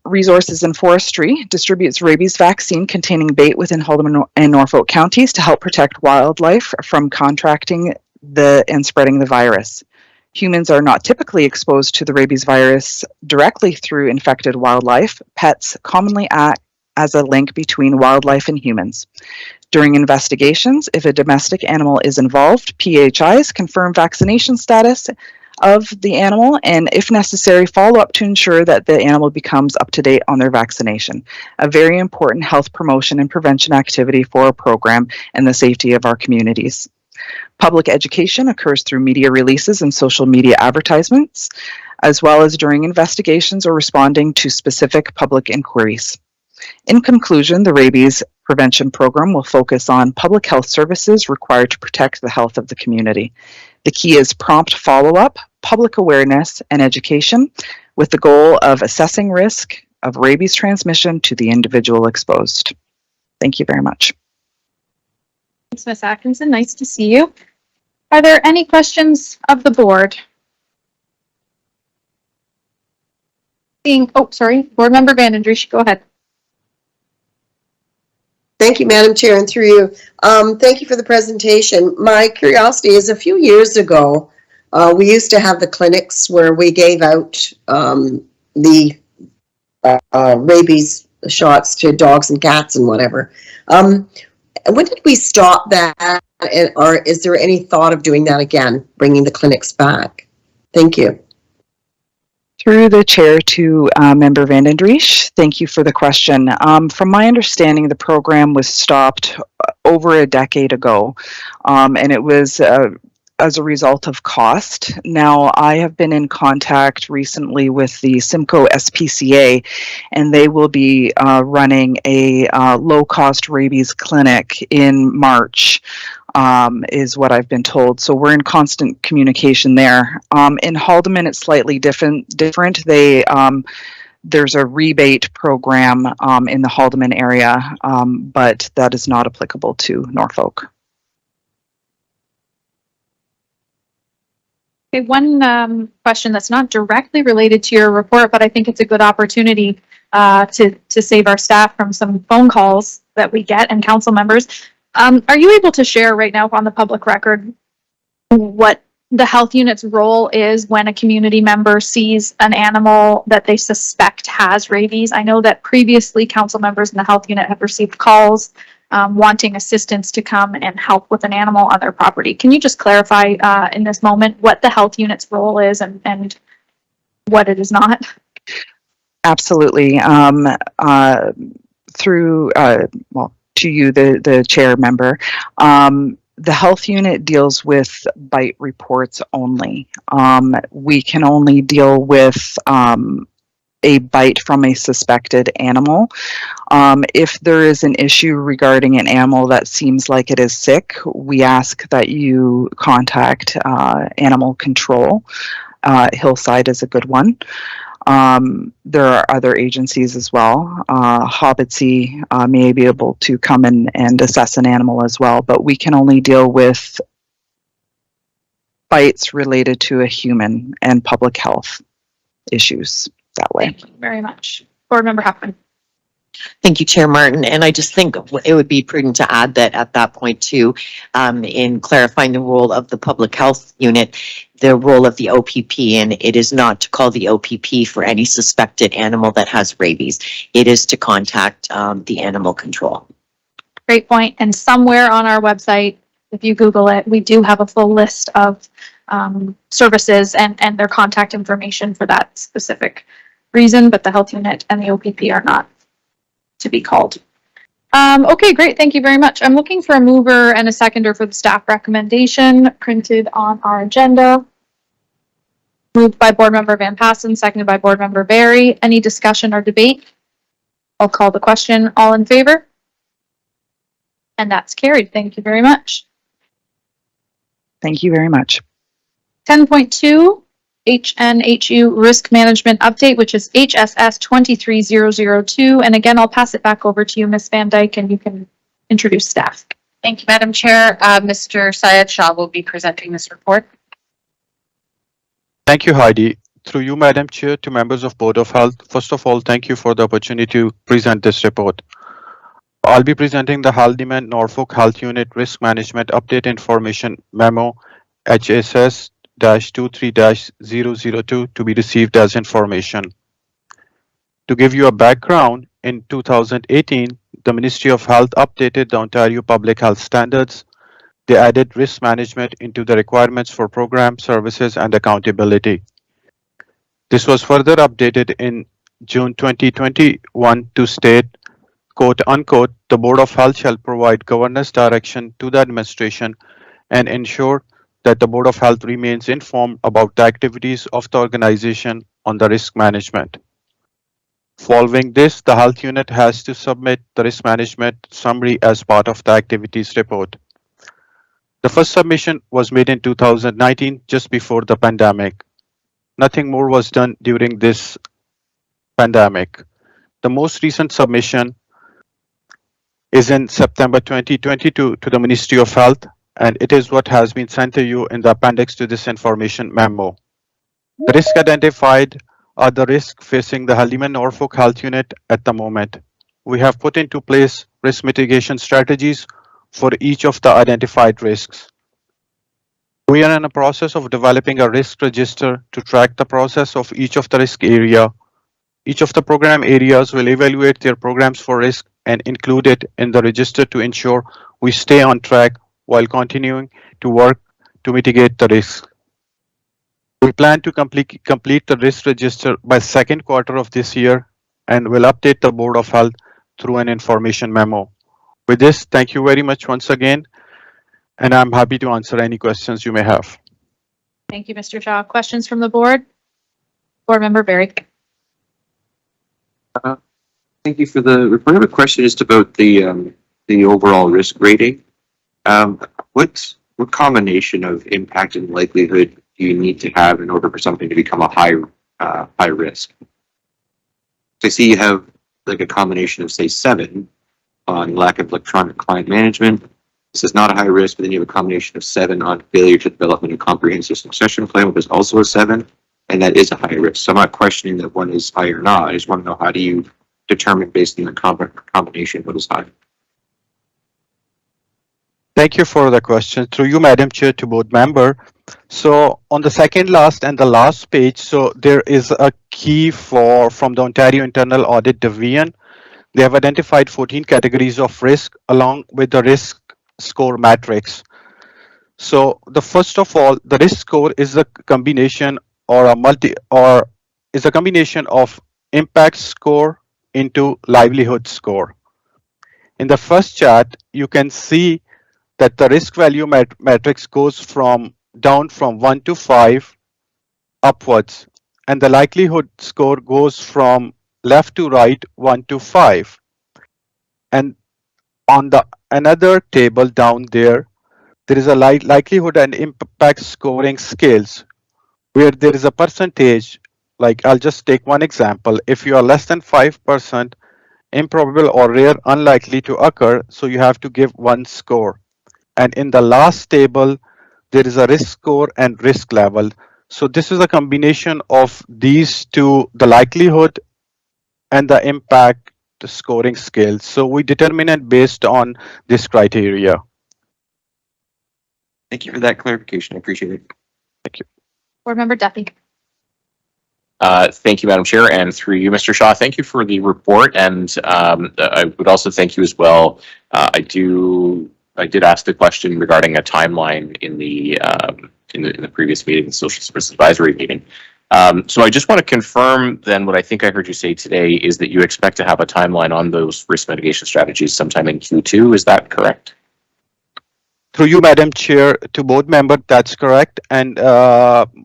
Resources and Forestry distributes rabies vaccine containing bait within Haldimand and Norfolk counties to help protect wildlife from contracting and spreading the virus. Humans are not typically exposed to the rabies virus directly through infected wildlife. Pets commonly act as a link between wildlife and humans. During investigations, if a domestic animal is involved, PHIs confirm vaccination status of the animal and, if necessary, follow up to ensure that the animal becomes up to date on their vaccination. A very important health promotion and prevention activity for our program and the safety of our communities. Public education occurs through media releases and social media advertisements, as well as during investigations or responding to specific public inquiries. In conclusion, the Rabies Prevention Program will focus on public health services required to protect the health of the community. The key is prompt follow-up, public awareness, and education, with the goal of assessing risk of rabies transmission to the individual exposed. Thank you very much.
Thanks, Ms. Atkinson. Nice to see you. Are there any questions of the board? Board Member Vandendriessche, go ahead.
Thank you, Madam Chair, and through you. Thank you for the presentation. My curiosity is, a few years ago, we used to have the clinics where we gave out the rabies shots to dogs and cats and whatever. When did we stop that, or is there any thought of doing that again, bringing the clinics back? Thank you.
Through the chair to Member Van den Driesch, thank you for the question. From my understanding, the program was stopped over a decade ago, and it was as a result of cost. Now, I have been in contact recently with the Simcoe SPCA, and they will be running a low-cost rabies clinic in March. Is what I've been told. So we're in constant communication there. In Haldeman, it's slightly different. They there's a rebate program in the Haldeman area, but that is not applicable to Norfolk.
Okay, one question that's not directly related to your report, but I think it's a good opportunity to save our staff from some phone calls that we get and council members. Are you able to share right now on the public record what the health unit's role is when a community member sees an animal that they suspect has rabies? I know that previously council members in the health unit have received calls wanting assistance to come and help with an animal on their property. Can you just clarify in this moment what the health unit's role is and what it is not?
Absolutely. Through, well, to you, the chair member, the health unit deals with bite reports only. We can only deal with a bite from a suspected animal. If there is an issue regarding an animal that seems like it is sick, we ask that you contact animal control. Hillside is a good one. There are other agencies as well. Hobbitsy may be able to come and assess an animal as well, but we can only deal with bites related to a human and public health issues that way.
Thank you very much. Board Member Huffman.
Thank you, Chair Martin. And I just think it would be prudent to add that at that point too, in clarifying the role of the public health unit, the role of the OPP, and it is not to call the OPP for any suspected animal that has rabies. It is to contact the animal control.
Great point. And somewhere on our website, if you Google it, we do have a full list of services and their contact information for that specific reason, but the health unit and the OPP are not to be called. Okay, great. Thank you very much. I'm looking for a mover and a seconder for the staff recommendation printed on our agenda. Moved by Board Member Van Passen, seconded by Board Member Barry. Any discussion or debate? I'll call the question. All in favor? And that's carried. Thank you very much.
Thank you very much.
10.2 HNHU Risk Management Update, which is HSS 23002. And again, I'll pass it back over to you, Ms. Van Dyke, and you can introduce staff.
Thank you, Madam Chair. Mr. Syed Shah will be presenting this report.
Thank you, Heidi. Through you, Madam Chair, to members of Board of Health, first of all, thank you for the opportunity to present this report. I'll be presenting the Haldeman Norfolk Health Unit Risk Management Update Information Memo, HSS-23-002, to be received as information. To give you a background, in 2018, the Ministry of Health updated the Ontario Public Health Standards. They added risk management into the requirements for program services and accountability. This was further updated in June 2021 to state, quote unquote, the Board of Health shall provide governance direction to the administration and ensure that the Board of Health remains informed about the activities of the organization on the risk management. Following this, the health unit has to submit the risk management summary as part of the activities report. The first submission was made in 2019, just before the pandemic. Nothing more was done during this pandemic. The most recent submission is in September 2022 to the Ministry of Health, and it is what has been sent to you in the appendix to this information memo. The risk identified are the risks facing the Haldeman Norfolk Health Unit at the moment. We have put into place risk mitigation strategies for each of the identified risks. We are in a process of developing a risk register to track the process of each of the risk area. Each of the program areas will evaluate their programs for risk and include it in the register to ensure we stay on track while continuing to work to mitigate the risk. We plan to complete the risk register by second quarter of this year and will update the Board of Health through an information memo. With this, thank you very much once again, and I'm happy to answer any questions you may have.
Thank you, Mr. Shaw. Questions from the board? Board Member Barry.
Thank you for the report. I have a question just about the overall risk rating. What combination of impact and likelihood do you need to have in order for something to become a high risk? So I see you have like a combination of say 7 on lack of electronic client management. This is not a high risk, but then you have a combination of 7 on failure to development and comprehensive succession plan, which is also a 7, and that is a high risk. So I'm not questioning that one is high or not. I just want to know, how do you determine based on the combination what is high?
Thank you for the question. Through you, Madam Chair, to board member. So on the second last and the last page, so there is a key from the Ontario Internal Audit Division. They have identified 14 categories of risk along with the risk score matrix. So the first of all, the risk score is a combination is a combination of impact score into livelihood score. In the first chart, you can see that the risk value matrix goes down from 1 to 5 upwards, and the likelihood score goes from left to right 1 to 5. And on the another table down there is a likelihood and impact scoring scales where there is a percentage. Like, I'll just take one example. If you are less than 5% improbable or rare unlikely to occur, so you have to give 1 score. And in the last table, there is a risk score and risk level. So this is a combination of these two, the likelihood and the impact scoring scale. So we determine it based on this criteria.
Thank you for that clarification. I appreciate it.
Thank you.
Board Member Duffy.
Thank you, Madam Chair, and through you, Mr. Shaw, thank you for the report, and I would also thank you as well. I did ask the question regarding a timeline in the previous meeting, the Social Service Advisory meeting. So I just want to confirm then what I think I heard you say today is that you expect to have a timeline on those risk mitigation strategies sometime in Q2. Is that correct?
Through you, Madam Chair, to board member, that's correct. And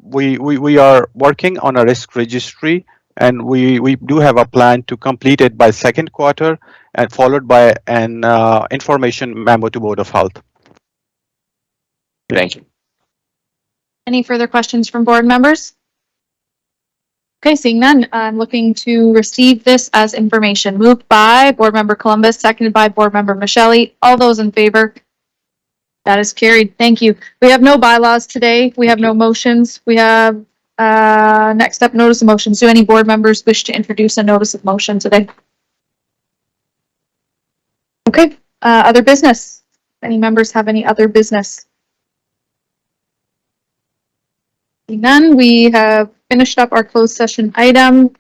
we are working on a risk registry, and we do have a plan to complete it by second quarter, and followed by an information memo to Board of Health.
Thank you.
Any further questions from board members? Okay, seeing none, I'm looking to receive this as information. Moved by Board Member Columbus, seconded by Board Member Michelli. All those in favor? That is carried. Thank you. We have no bylaws today. We have no motions. We have next up, notice of motions. Do any board members wish to introduce a notice of motion today? Okay, other business. Any members have any other business? Seeing none, we have finished up our closed session item.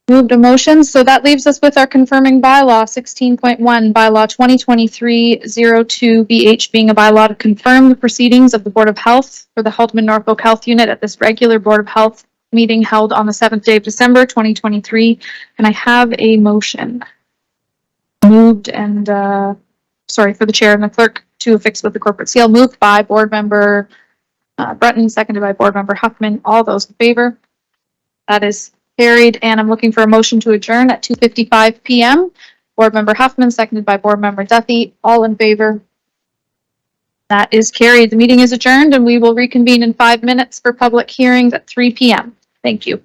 Moved a motion, so that leaves us with our confirming bylaw 16.1, bylaw 2023-02 BH being a bylaw to confirm the proceedings of the Board of Health for the Haldeman Norfolk Health Unit at this regular Board of Health meeting held on the 7th day of December 2023. And I have a motion. Moved and, sorry, for the chair and the clerk to affix with the corporate seal. Moved by Board Member Breton, seconded by Board Member Huffman. All those in favor? That is carried, and I'm looking for a motion to adjourn at 2:55 p.m. Board Member Huffman, seconded by Board Member Duffy. All in favor? That is carried. The meeting is adjourned, and we will reconvene in 5 minutes for public hearings at 3 p.m. Thank you.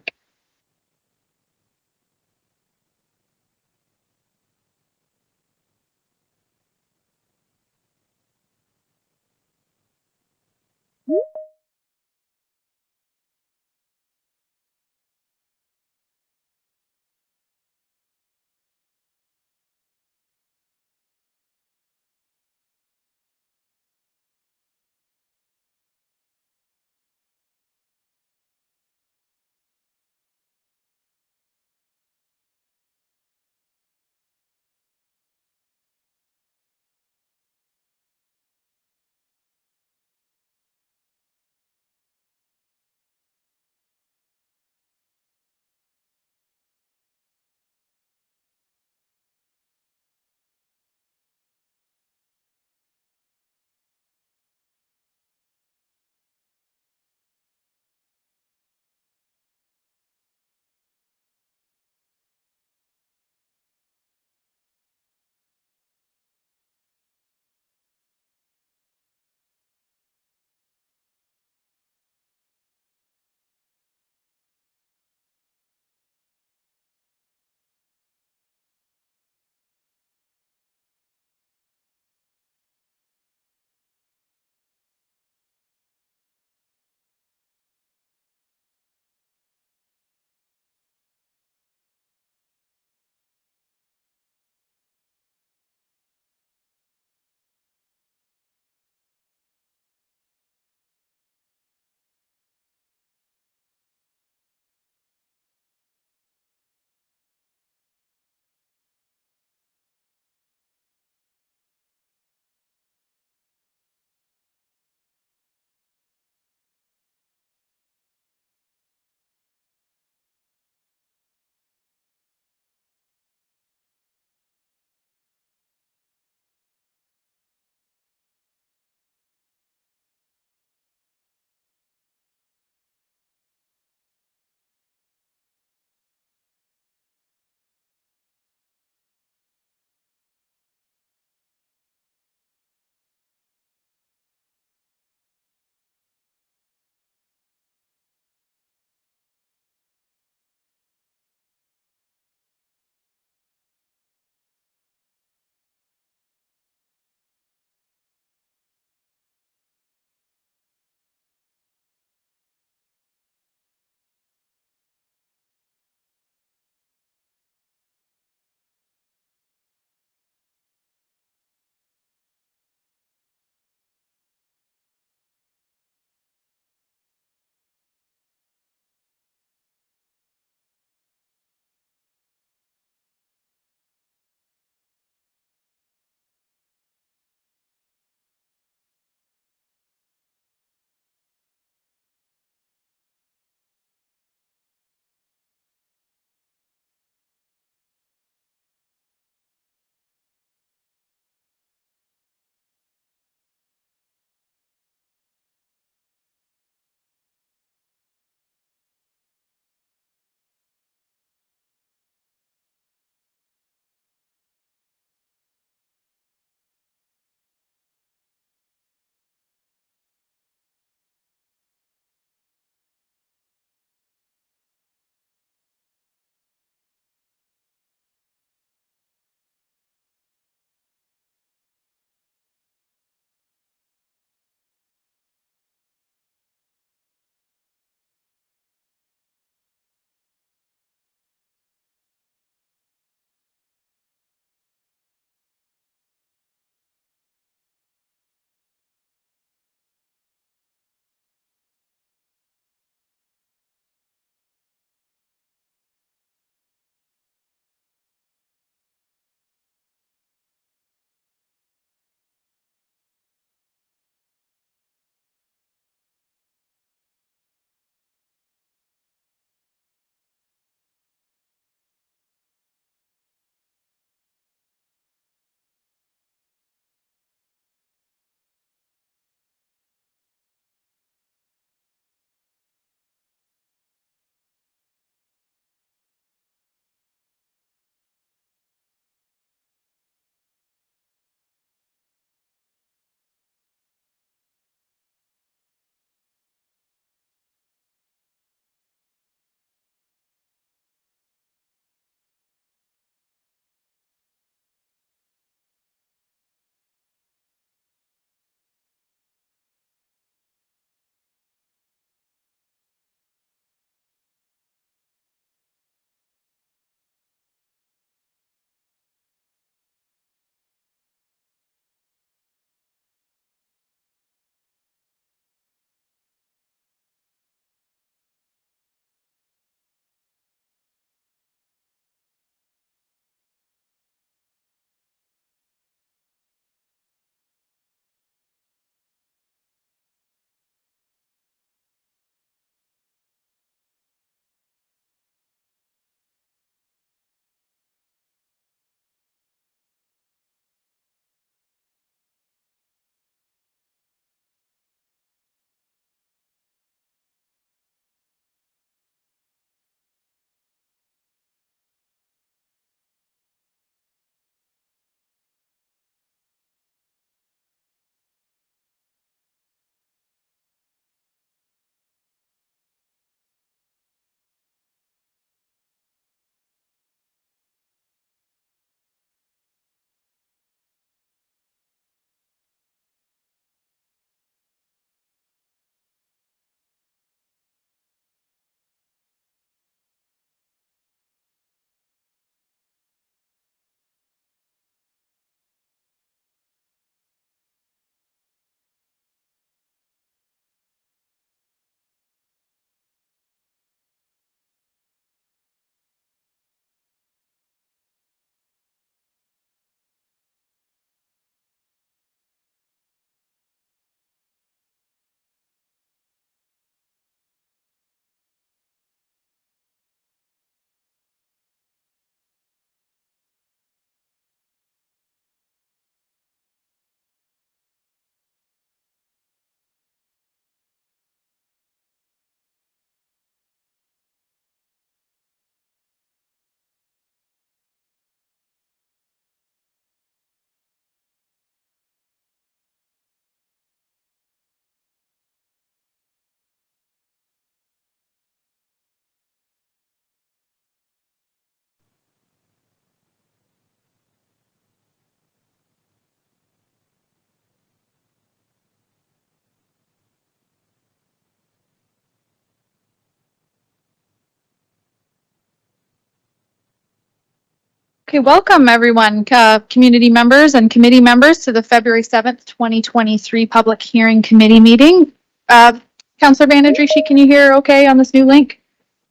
Okay, welcome everyone, community members and committee members to the February 7th, 2023 Public Hearing Committee meeting. Councillor Banadrishi, can you hear okay on this new link?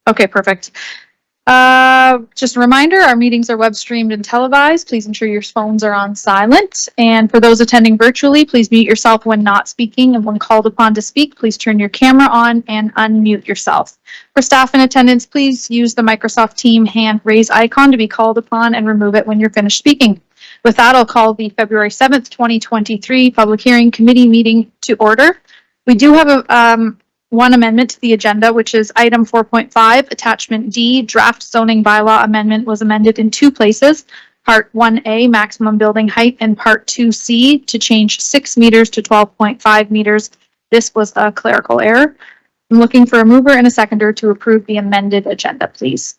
Okay, perfect. Just a reminder, our meetings are web streamed and televised. Please ensure your phones are on silent. And for those attending virtually, please mute yourself when not speaking. And when called upon to speak, please turn your camera on and unmute yourself. For staff in attendance, please use the Microsoft Team hand raise icon to be called upon and remove it when you're finished speaking. With that, I'll call the February 7th, 2023 Public Hearing Committee meeting to order. We do have a one amendment to the agenda, which is item 4.5, attachment D, draft zoning bylaw amendment was amended in two places. Part 1A, maximum building height, and Part 2C to change 6 meters to 12.5 meters. This was a clerical error. I'm looking for a mover and a seconder to approve the amended agenda, please.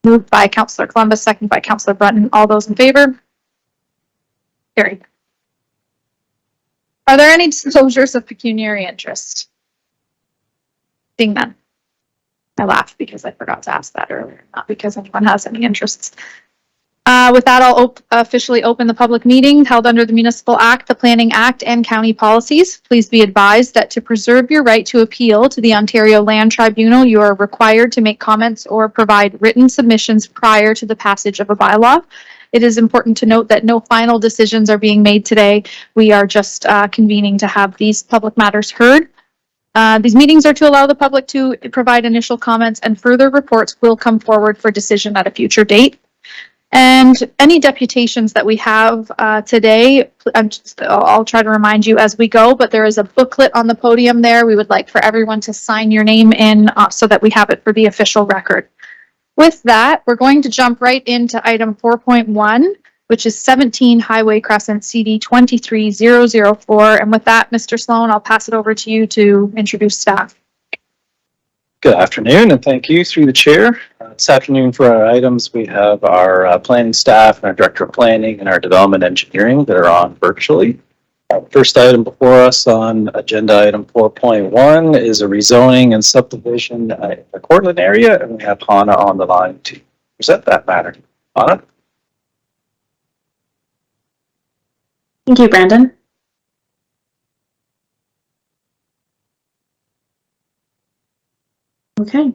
Moved by Councillor Columbus, second by Councillor Brunton. All those in favor? Carried. Are there any disclosures of pecuniary interest? Seeing none. I laughed because I forgot to ask that earlier, not because anyone has any interests. With that, I'll officially open the public meeting held under the Municipal Act, the Planning Act, and county policies. Please be advised that to preserve your right to appeal to the Ontario Land Tribunal, you are required to make comments or provide written submissions prior to the passage of a bylaw. It is important to note that no final decisions are being made today. We are just convening to have these public matters heard. These meetings are to allow the public to provide initial comments, and further reports will come forward for decision at a future date. And any deputations that we have today, I'll try to remind you as we go, but there is a booklet on the podium there. We would like for everyone to sign your name in so that we have it for the official record. With that, we're going to jump right into item 4.1, which is 17 Highway Crescent CD 23004. And with that, Mr. Sloan, I'll pass it over to you to introduce staff.
Good afternoon, and thank you through the chair. This afternoon for our items, we have our planning staff and our director of planning and our development engineering that are on virtually. First item before us on agenda item 4.1 is a rezoning and subdivision in the Cortland area, and we have Hannah on the line to present that matter. Hannah?
Thank you, Brandon. Okay.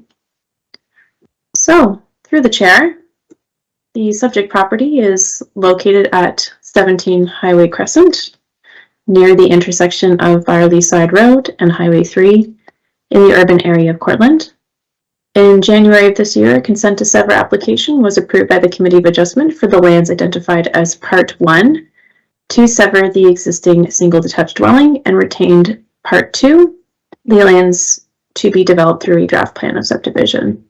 So, through the chair, the subject property is located at 17 Highway Crescent, near the intersection of Barley Side Road and Highway 3 in the urban area of Cortland. In January of this year, a consent to sever application was approved by the Committee of Adjustment for the lands identified as Part 1 to sever the existing single detached dwelling and retained Part 2, the lands to be developed through a draft plan of subdivision.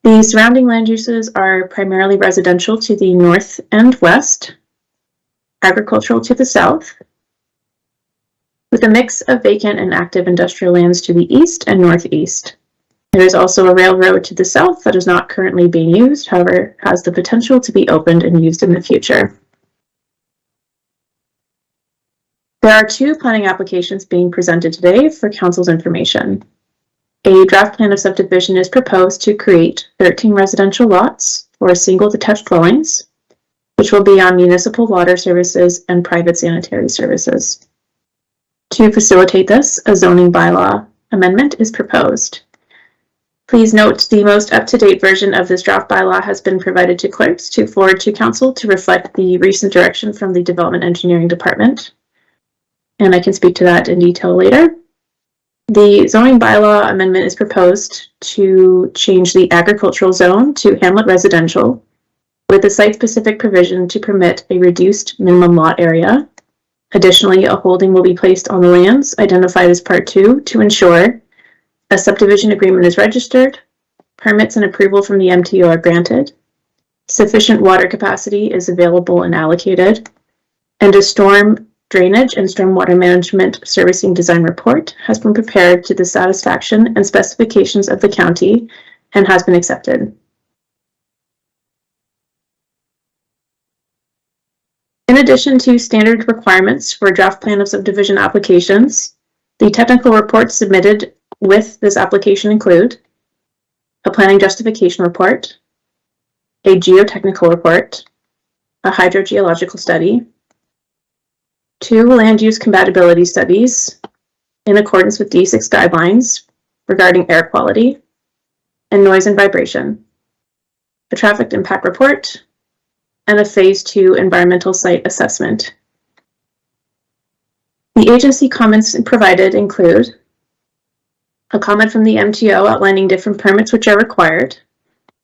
The surrounding land uses are primarily residential to the north and west, agricultural to the south, with a mix of vacant and active industrial lands to the east and northeast. There is also a railroad to the south that is not currently being used, however, has the potential to be opened and used in the future. There are two planning applications being presented today for Council's information. A draft plan of subdivision is proposed to create 13 residential lots for single detached dwellings, which will be on municipal water services and private sanitary services. To facilitate this, a zoning bylaw amendment is proposed. Please note the most up-to-date version of this draft bylaw has been provided to clerks to forward to Council to reflect the recent direction from the Development Engineering Department. And I can speak to that in detail later. The zoning bylaw amendment is proposed to change the agricultural zone to hamlet residential, with a site-specific provision to permit a reduced minimum lot area. Additionally, a holding will be placed on the lands identified as Part 2 to ensure a subdivision agreement is registered, permits and approval from the MTO are granted, sufficient water capacity is available and allocated, and a storm drainage and stormwater management servicing design report has been prepared to the satisfaction and specifications of the county and has been accepted. In addition to standard requirements for a draft plan of subdivision applications, the technical reports submitted with this application include a planning justification report, a geotechnical report, a hydrogeological study, 2 land use compatibility studies in accordance with D6 guidelines regarding air quality and noise and vibration, a traffic impact report, and a Phase 2 environmental site assessment. The agency comments provided include a comment from the MTO outlining different permits which are required,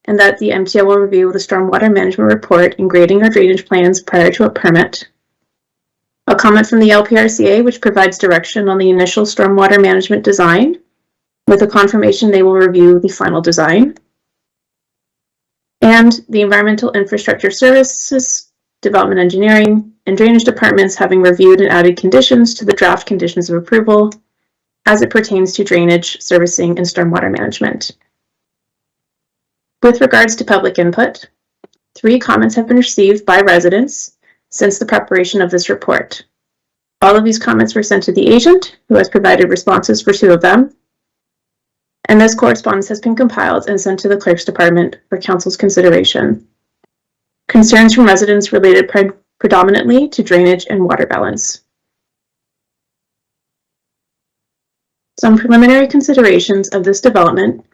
and that the MTO will review the stormwater management report and grading or drainage plans prior to a permit. A comment from the LPRCA which provides direction on the initial stormwater management design, with a confirmation they will review the final design. And the Environmental Infrastructure Services, Development Engineering, and Drainage Departments having reviewed and added conditions to the draft conditions of approval as it pertains to drainage, servicing, and stormwater management. With regards to public input, 3 comments have been received by residents since the preparation of this report. All of these comments were sent to the agent, who has provided responses for 2 of them, and this correspondence has been compiled and sent to the Clerk's Department for Council's consideration. Concerns from residents related predominantly to drainage and water balance. Some preliminary considerations of this development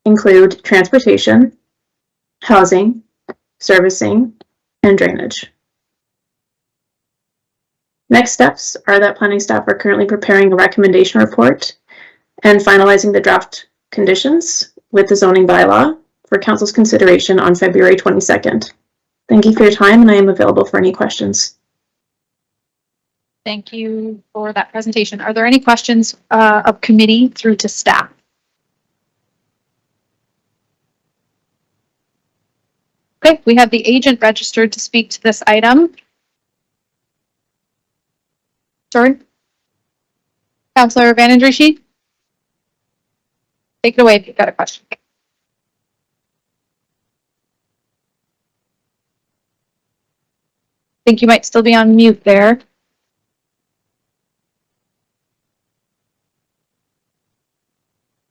include transportation, housing, servicing, and drainage. Next steps are that planning staff are currently preparing a recommendation report and finalizing the draft conditions with the zoning bylaw for Council's consideration on February 22nd. Thank you for your time, and I am available for any questions.
Thank you for that presentation. Are there any questions of committee through to staff? Okay, we have the agent registered to speak to this item. Sorry. Councillor Vanendrishi? Take it away if you've got a question. I think you might still be on mute there.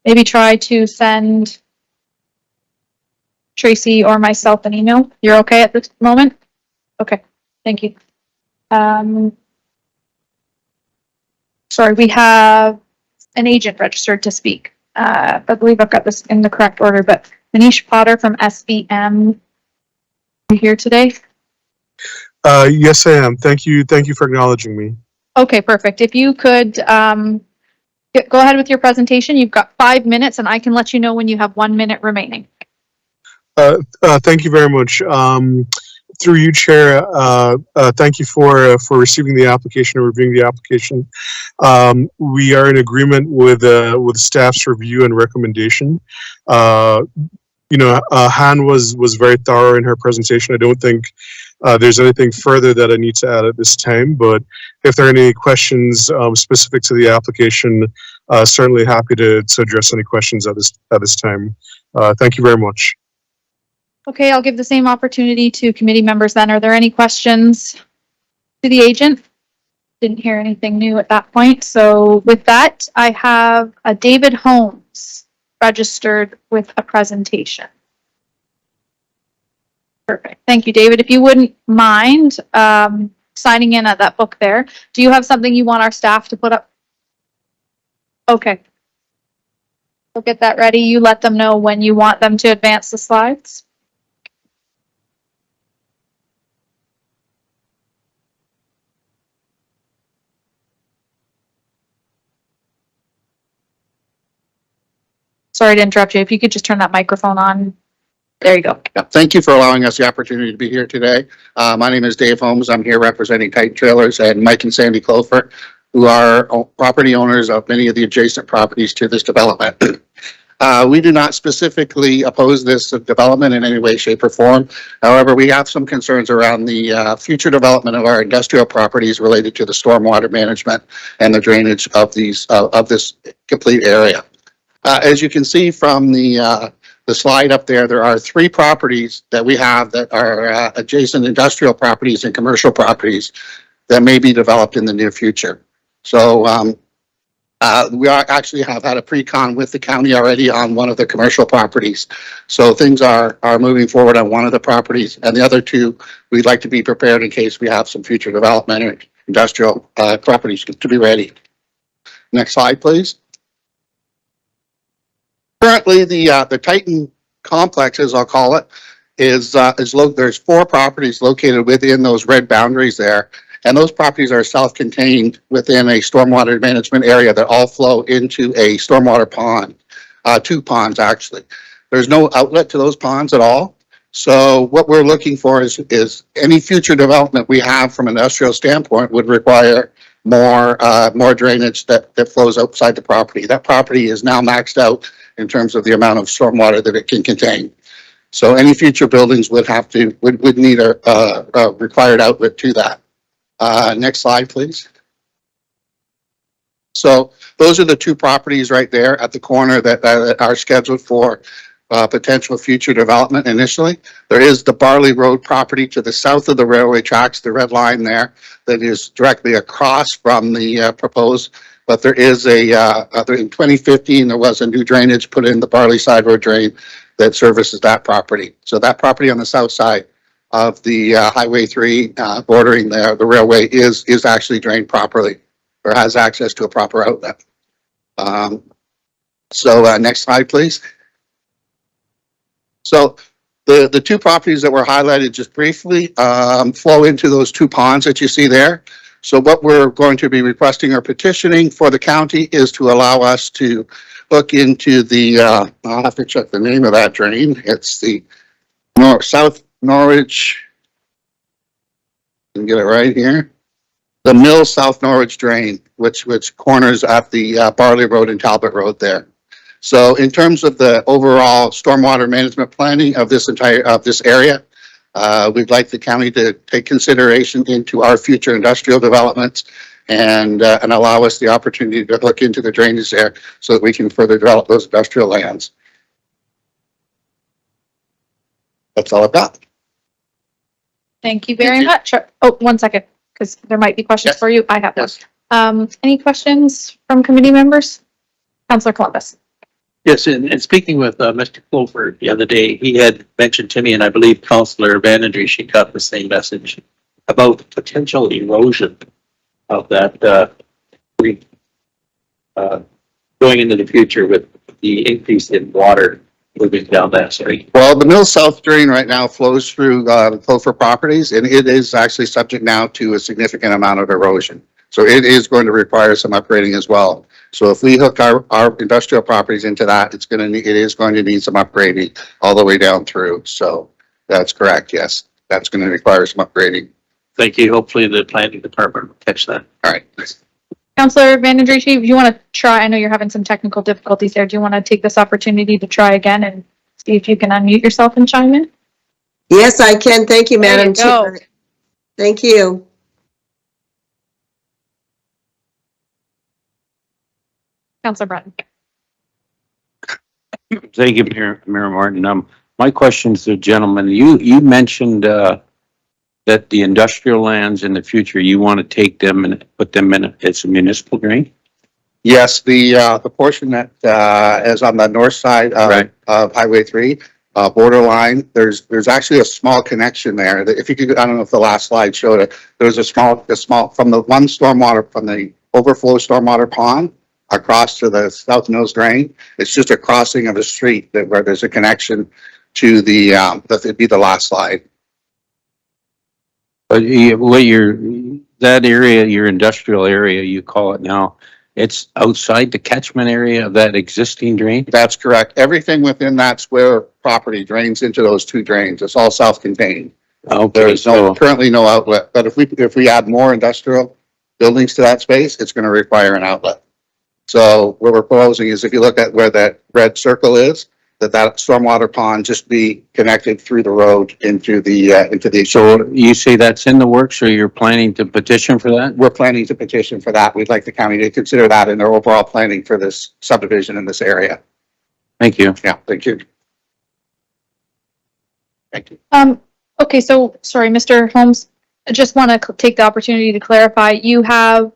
Maybe try to send Tracy or myself an email. You're okay at this moment? Okay, thank you. Sorry, we have an agent registered to speak. I believe I've got this in the correct order, but Manish Potter from SBM, are you here today?
Yes, I am. Thank you. Thank you for acknowledging me.
Okay, perfect. If you could go ahead with your presentation. You've got 5 minutes, and I can let you know when you have 1 minute remaining.
Thank you very much. Through you, Chair, thank you for receiving the application and reviewing the application. We are in agreement with staff's review and recommendation. Han was very thorough in her presentation. I don't think there's anything further that I need to add at this time, but if there are any questions specific to the application, certainly happy to address any questions at this time. Thank you very much.
Okay, I'll give the same opportunity to committee members then. Are there any questions to the agent? Didn't hear anything new at that point. So with that, I have a David Holmes registered with a presentation. Perfect. Thank you, David. If you wouldn't mind signing in at that book there. Do you have something you want our staff to put up? Okay. We'll get that ready. You let them know when you want them to advance the slides. Sorry to interrupt you. If you could just turn that microphone on. There you go.
Thank you for allowing us the opportunity to be here today. My name is Dave Holmes. I'm here representing Titan Trailers and Mike and Sandy Clover, who are property owners of many of the adjacent properties to this development. We do not specifically oppose this development in any way, shape, or form. However, we have some concerns around the future development of our industrial properties related to the stormwater management and the drainage of this complete area. As you can see from the slide up there, there are 3 properties that we have that are adjacent industrial properties and commercial properties that may be developed in the near future. So We actually have had a pre-con with the county already on one of the commercial properties. So things are moving forward on one of the properties, and the other two, we'd like to be prepared in case we have some future development or industrial properties to be ready. Next slide, please. Currently, the Titan complex, as I'll call it, there's 4 properties located within those red boundaries there. And those properties are self-contained within a stormwater management area that all flow into a stormwater pond, 2 ponds actually. There's no outlet to those ponds at all. So what we're looking for is any future development we have from an industrial standpoint would require more drainage that flows outside the property. That property is now maxed out in terms of the amount of stormwater that it can contain. So any future buildings would need a required outlet to that. Next slide, please. So those are the 2 properties right there at the corner that are scheduled for potential future development initially. There is the Barley Road property to the south of the railway tracks, the red line there, that is directly across from the proposed. But there is in 2015, there was a new drainage put in the Barley Side Road drain that services that property. So that property on the south side of the Highway 3 bordering the railway is actually drained properly or has access to a proper outlet. Next slide, please. So the 2 properties that were highlighted just briefly flow into those 2 ponds that you see there. So what we're going to be requesting or petitioning for the county is to allow us to look into the, I'll have to check the name of that drain. It's the South Norwich, get it right here. The Mill South Norwich drain, which corners at the Barley Road and Talbot Road there. So in terms of the overall stormwater management planning of this area, we'd like the county to take consideration into our future industrial developments and allow us the opportunity to look into the drainage there so that we can further develop those industrial lands. That's all I've got.
Thank you very much. Oh, 1 second, because there might be questions for you. I have one. Any questions from committee members? Councillor Columbus.
Yes, and speaking with Mr. Clover the other day, he had mentioned to me, and I believe Councillor Vanendry, she got the same message about potential erosion of that going into the future with the increase in water moving down that street.
Well, the Mill South drain right now flows through the Clover properties, and it is actually subject now to a significant amount of erosion. So it is going to require some upgrading as well. So if we hook our industrial properties into that, it is going to need some upgrading all the way down through. So that's correct. Yes, that's going to require some upgrading.
Thank you. Hopefully the planning department will catch that.
All right.
Councillor Vanendry, do you want to try? I know you're having some technical difficulties there. Do you want to take this opportunity to try again and see if you can unmute yourself and chime in?
Yes, I can. Thank you, Madam Chair. Thank you.
Councillor Breton.
Thank you, Mayor Martin. My question to the gentleman, you mentioned that the industrial lands in the future, you want to take them and put them in as a municipal drain?
Yes, the portion that is on the north side of Highway 3, borderline, there's actually a small connection there. If you could, I don't know if the last slide showed it, there's a small from the one stormwater, from the overflow stormwater pond across to the South Mills drain. It's just a crossing of a street where there's a connection to that'd be the last slide.
But that area, your industrial area, you call it now, it's outside the catchment area of that existing drain?
That's correct. Everything within that square property drains into those 2 drains. It's all self-contained.
Okay,
There's currently no outlet, but if we add more industrial buildings to that space, it's going to require an outlet. So what we're proposing is, if you look at where that red circle is, that stormwater pond just be connected through the road into the.
So you say that's in the works, or you're planning to petition for that?
We're planning to petition for that. We'd like the county to consider that in their overall planning for this subdivision in this area.
Thank you.
Yeah, thank you. Thank you.
Okay, so sorry, Mr. Holmes, I just want to take the opportunity to clarify. You have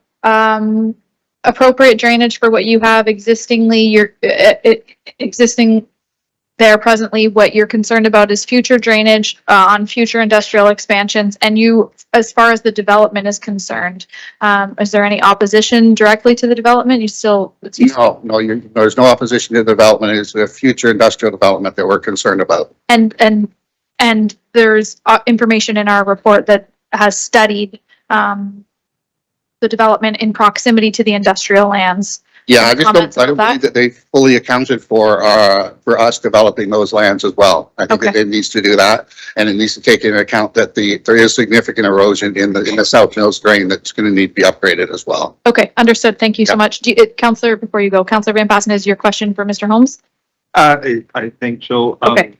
appropriate drainage for what you have existingly, existing there presently. What you're concerned about is future drainage on future industrial expansions. And you, as far as the development is concerned, is there any opposition directly to the development?
No, there's no opposition to development. It's the future industrial development that we're concerned about.
And there's information in our report that has studied the development in proximity to the industrial lands.
Yeah, I don't believe that they fully accounted for us developing those lands as well. I think that it needs to do that, and it needs to take into account that there is significant erosion in the South Mills drain that's going to need to be upgraded as well.
Okay, understood. Thank you so much. Councillor, before you go, Councillor Van Passen, is your question for Mr. Holmes?
I think so.
Okay.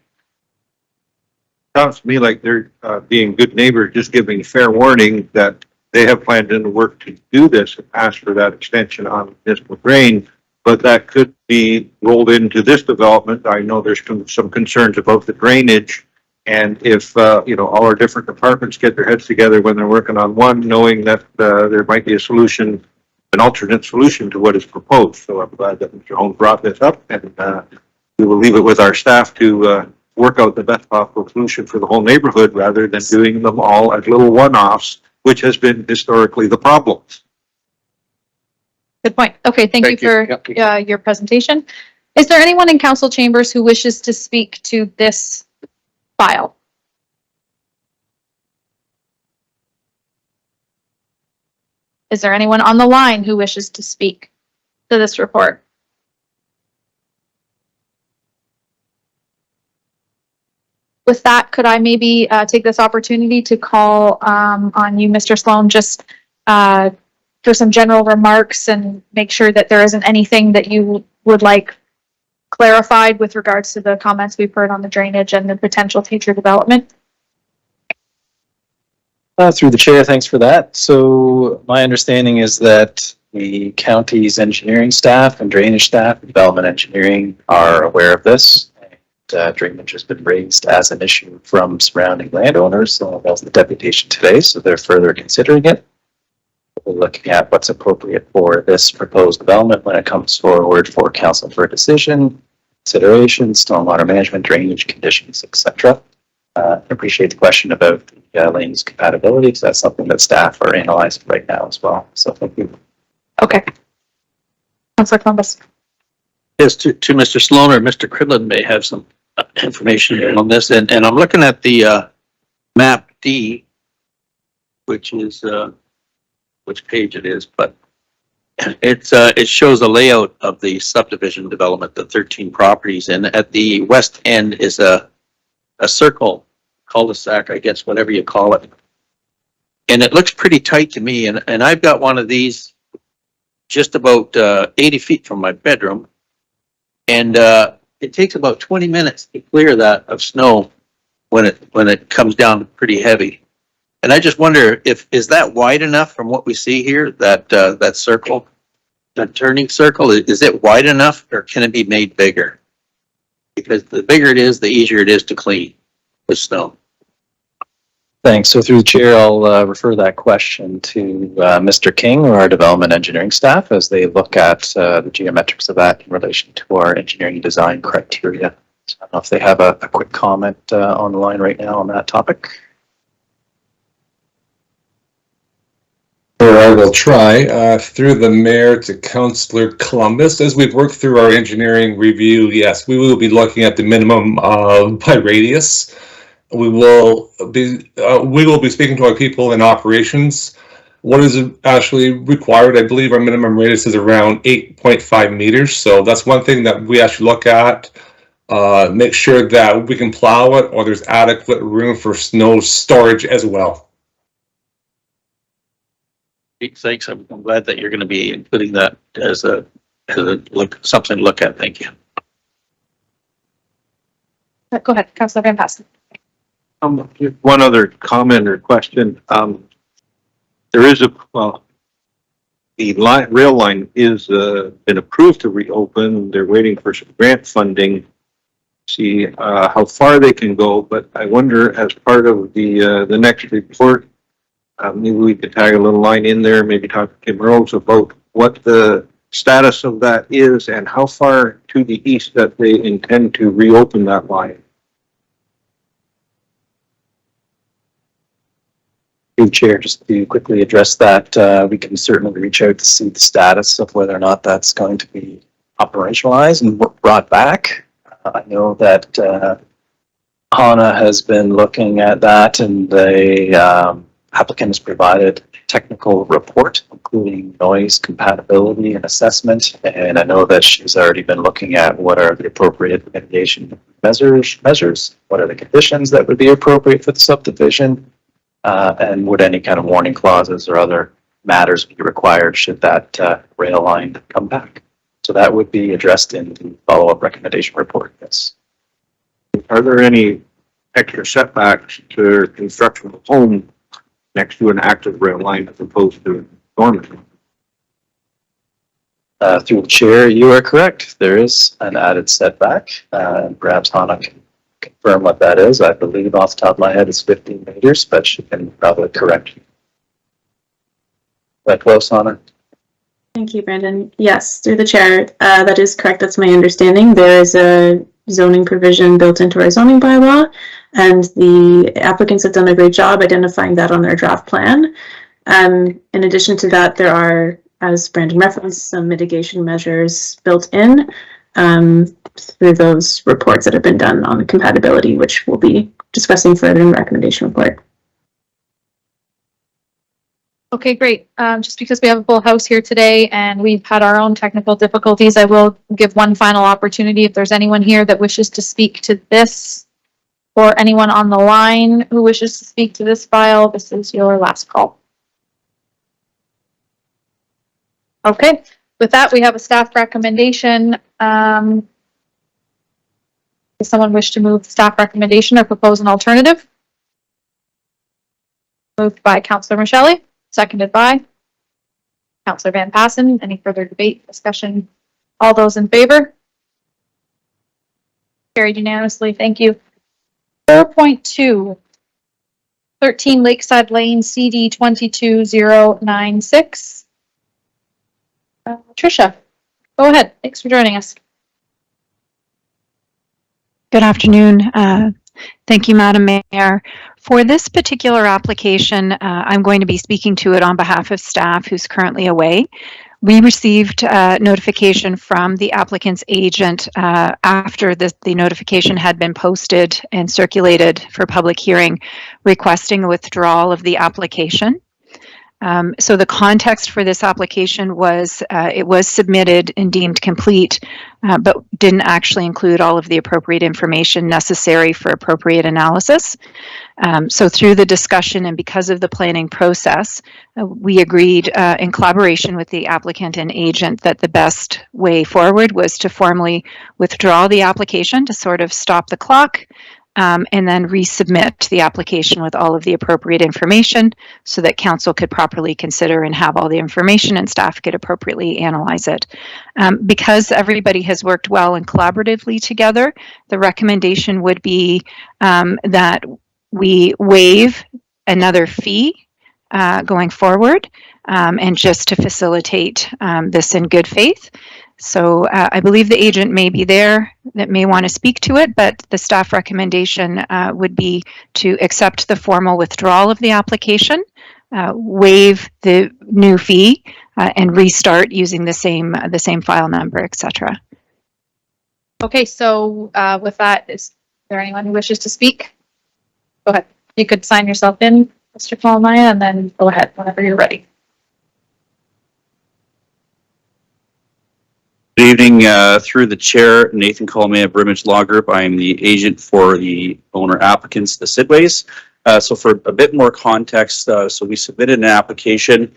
Sounds to me like they're being good neighbors, just giving fair warning that they have planned in the work to do this and ask for that extension on municipal drain, but that could be rolled into this development. I know there's some concerns about the drainage, and if all our different departments get their heads together when they're working on one, knowing that there might be a solution, an alternate solution to what is proposed. So I'm glad that Mr. Holmes brought this up, and we will leave it with our staff to work out the best possible solution for the whole neighborhood rather than doing them all as little one-offs, which has been historically the problem.
Good point. Okay, thank you for your presentation. Is there anyone in council chambers who wishes to speak to this file? Is there anyone on the line who wishes to speak to this report? With that, could I maybe take this opportunity to call on you, Mr. Sloan, just for some general remarks and make sure that there isn't anything that you would like clarified with regards to the comments we've heard on the drainage and the potential future development?
Through the chair, thanks for that. So my understanding is that the county's engineering staff and drainage staff, development engineering are aware of this. Drainage has been raised as an issue from surrounding landowners. So that was the deputation today, so they're further considering it. We're looking at what's appropriate for this proposed development when it comes forward for council for a decision, consideration, stormwater management, drainage conditions, etc. Appreciate the question about the lanes compatibility, because that's something that staff are analyzing right now as well. So thank you.
Okay. Councilor Columbus.
Yes, to Mr. Sloan or Mr. Cridland may have some information on this, and I'm looking at the map D, which is which page it is, but it shows a layout of the subdivision development, the 13 properties, and at the west end is a circle, cul-de-sac, I guess, whatever you call it, and it looks pretty tight to me. And I've got one of these just about 80 feet from my bedroom. And it takes about 20 minutes to clear that of snow when it comes down pretty heavy. And I just wonder is that wide enough from what we see here, that circle, that turning circle, is it wide enough, or can it be made bigger? Because the bigger it is, the easier it is to clean with snow.
Thanks. So through the chair, I'll refer that question to Mr. King or our development engineering staff as they look at the geometrics of that in relation to our engineering design criteria. So I don't know if they have a quick comment on the line right now on that topic.
Or I will try. Through the mayor to Councillor Columbus, as we've worked through our engineering review, yes, we will be looking at the minimum by radius. We will be speaking to our people in operations. What is actually required? I believe our minimum radius is around 8.5 meters. So that's one thing that we actually look at. Make sure that we can plow it, or there's adequate room for snow storage as well.
Thanks. I'm glad that you're going to be including that as a something to look at. Thank you.
Go ahead, Councilor Van Passen.
One other comment or question. There is the rail line is been approved to reopen. They're waiting for some grant funding. See how far they can go, but I wonder, as part of the next report, maybe we could tag a little line in there. Maybe talk to Kim Rose about what the status of that is and how far to the east that they intend to reopen that line?
Through Chair, just to quickly address that, we can certainly reach out to see the status of whether or not that's going to be operationalized and brought back. I know that HANA has been looking at that, and the applicant has provided a technical report, including noise compatibility and assessment. And I know that she's already been looking at what are the appropriate mitigation measures, what are the conditions that would be appropriate for the subdivision, and would any kind of warning clauses or other matters be required should that rail line come back. So that would be addressed in the follow-up recommendation report, yes.
Are there any extra setbacks to construction of a home next to an active rail line as opposed to dormant?
Through the chair, you are correct. There is an added setback, and perhaps Hannah can confirm what that is. I believe off the top of my head it's 15 meters, but she can probably correct you. That close, Hannah?
Thank you, Brandon. Yes, through the chair, that is correct. That's my understanding. There is a zoning provision built into our zoning bylaw, and the applicants have done a great job identifying that on their draft plan. In addition to that, there are, as Brandon referenced, some mitigation measures built in through those reports that have been done on compatibility, which we'll be discussing further in the recommendation report.
Okay, great. Just because we have a full house here today and we've had our own technical difficulties, I will give one final opportunity. If there's anyone here that wishes to speak to this, or anyone on the line who wishes to speak to this file, this is your last call. Okay, with that, we have a staff recommendation. Does someone wish to move the staff recommendation or propose an alternative? Moved by Councillor Michele, seconded by Councillor Van Passen. Any further debate, discussion? All those in favor? Carried unanimously. Thank you. 4.2, 13 Lakeside Lane, CD 22096. Tricia, go ahead. Thanks for joining us.
Good afternoon. Thank you, Madam Mayor. For this particular application, I'm going to be speaking to it on behalf of staff who's currently away. We received notification from the applicant's agent after the notification had been posted and circulated for public hearing, requesting a withdrawal of the application. So the context for this application was it was submitted and deemed complete, but didn't actually include all of the appropriate information necessary for appropriate analysis. So through the discussion and because of the planning process, we agreed in collaboration with the applicant and agent that the best way forward was to formally withdraw the application to sort of stop the clock, and then resubmit the application with all of the appropriate information so that council could properly consider and have all the information and staff could appropriately analyze it. Because everybody has worked well and collaboratively together, the recommendation would be that we waive another fee going forward, and just to facilitate this in good faith. So I believe the agent may be there that may want to speak to it, but the staff recommendation would be to accept the formal withdrawal of the application, waive the new fee, and restart using the same file number, etc.
Okay, so with that, is there anyone who wishes to speak? Go ahead. You could sign yourself in, Mr. Colmaya, and then go ahead whenever you're ready.
Good evening, through the chair, Nathan Colmay of Brimage Law Group. I am the agent for the owner applicants, the Sidways. So for a bit more context, so we submitted an application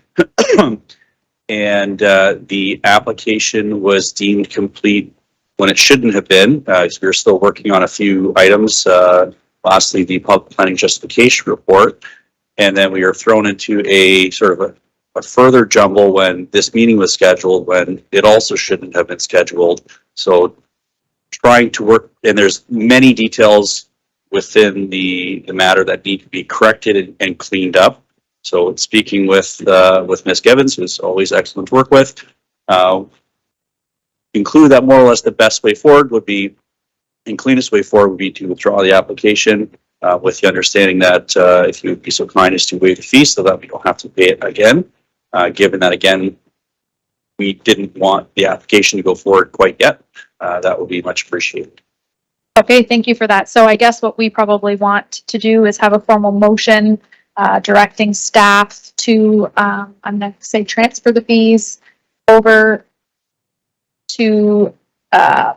and the application was deemed complete when it shouldn't have been. We're still working on a few items. Lastly, the public planning justification report. And then we are thrown into a sort of a further jumble when this meeting was scheduled, when it also shouldn't have been scheduled. So trying to work, and there's many details within the matter that need to be corrected and cleaned up. So speaking with Ms. Gibbons, who's always excellent to work with, conclude that more or less the best way forward would be, and cleanest way forward would be to withdraw the application with the understanding that if you would be so kind as to waive the fee so that we don't have to pay it again, given that again, we didn't want the application to go forward quite yet. That would be much appreciated.
Okay, thank you for that. So I guess what we probably want to do is have a formal motion directing staff to, I'm going to say, transfer the fees over to a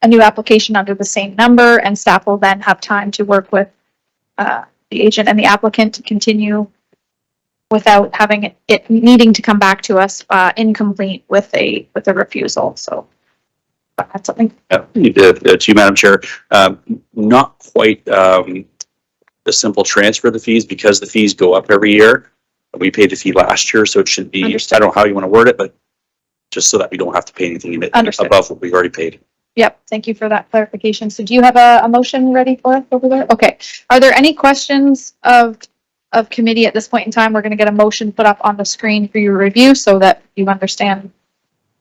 new application under the same number, and staff will then have time to work with the agent and the applicant to continue without having it needing to come back to us incomplete with a refusal. So that's something.
Yeah, you did. To you, Madam Chair. Not quite the simple transfer of the fees, because the fees go up every year. We paid the fee last year, so it should be,
Understood.
I don't know how you want to word it, but just so that we don't have to pay anything
Understood.
above what we already paid.
Yep, thank you for that clarification. So do you have a motion ready for us over there? Okay. Are there any questions of committee at this point in time? We're going to get a motion put up on the screen for your review so that you understand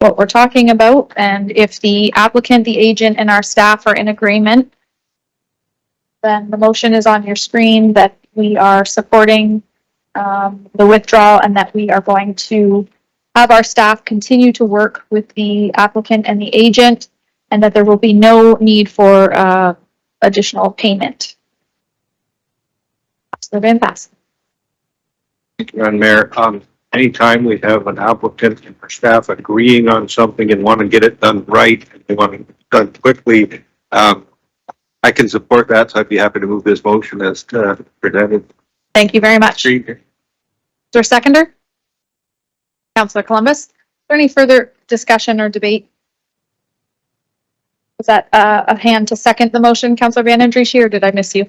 what we're talking about. And if the applicant, the agent, and our staff are in agreement, then the motion is on your screen that we are supporting the withdrawal and that we are going to have our staff continue to work with the applicant and the agent, and that there will be no need for additional payment. So Van Bass.
Thank you, Madam Mayor. Anytime we have an applicant and our staff agreeing on something and want to get it done right, and they want it done quickly, I can support that, so I'd be happy to move this motion as presented.
Thank you very much. Is there a seconder? Councillor Columbus. Is there any further discussion or debate? Was that a hand to second the motion, Councillor Van Andriesch, or did I miss you?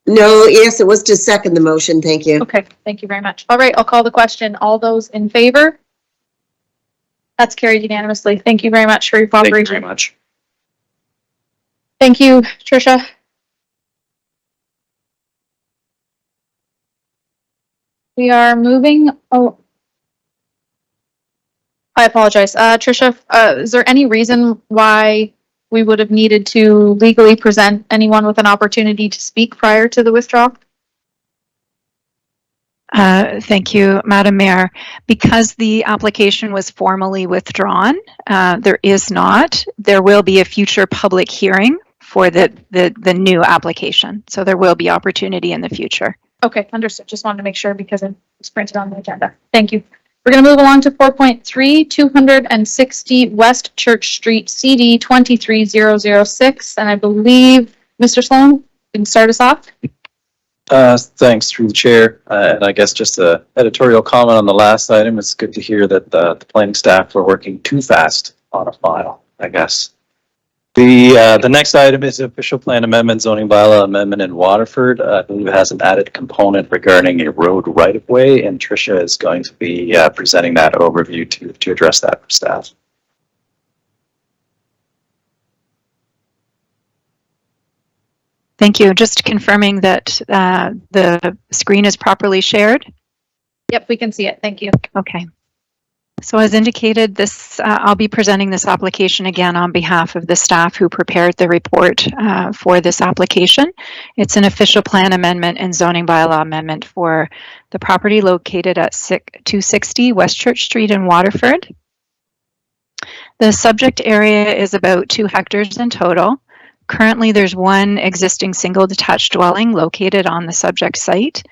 No, yes, it was to second the motion. Thank you.
Okay, thank you very much. All right, I'll call the question. All those in favor? That's carried unanimously. Thank you very much for your cooperation.
Thank you very much.
Thank you, Tricia. We are moving. Oh, I apologize. Tricia, is there any reason why we would have needed to legally present anyone with an opportunity to speak prior to the withdrawal?
Thank you, Madam Mayor. Because the application was formally withdrawn, there is not. There will be a future public hearing for the new application. So there will be opportunity in the future.
Okay, understood. Just wanted to make sure because it's printed on the agenda. Thank you. We're going to move along to 4.3, 260 West Church Street, CD 23006. And I believe, Mr. Sloan, you can start us off.
Thanks, through the chair. And I guess just an editorial comment on the last item. It's good to hear that the planning staff were working too fast on a file, I guess. The next item is official plan amendment, zoning bylaw amendment in Waterford. I believe it has an added component regarding a road right of way, and Tricia is going to be presenting that overview to address that for staff.
Thank you. Just confirming that the screen is properly shared.
Yep, we can see it. Thank you.
Okay. So as indicated, this I'll be presenting this application again on behalf of the staff who prepared the report for this application. It's an official plan amendment and zoning bylaw amendment for the property located at 260 West Church Street in Waterford. The subject area is about 2 hectares in total. Currently, there's one existing single detached dwelling located on the subject site.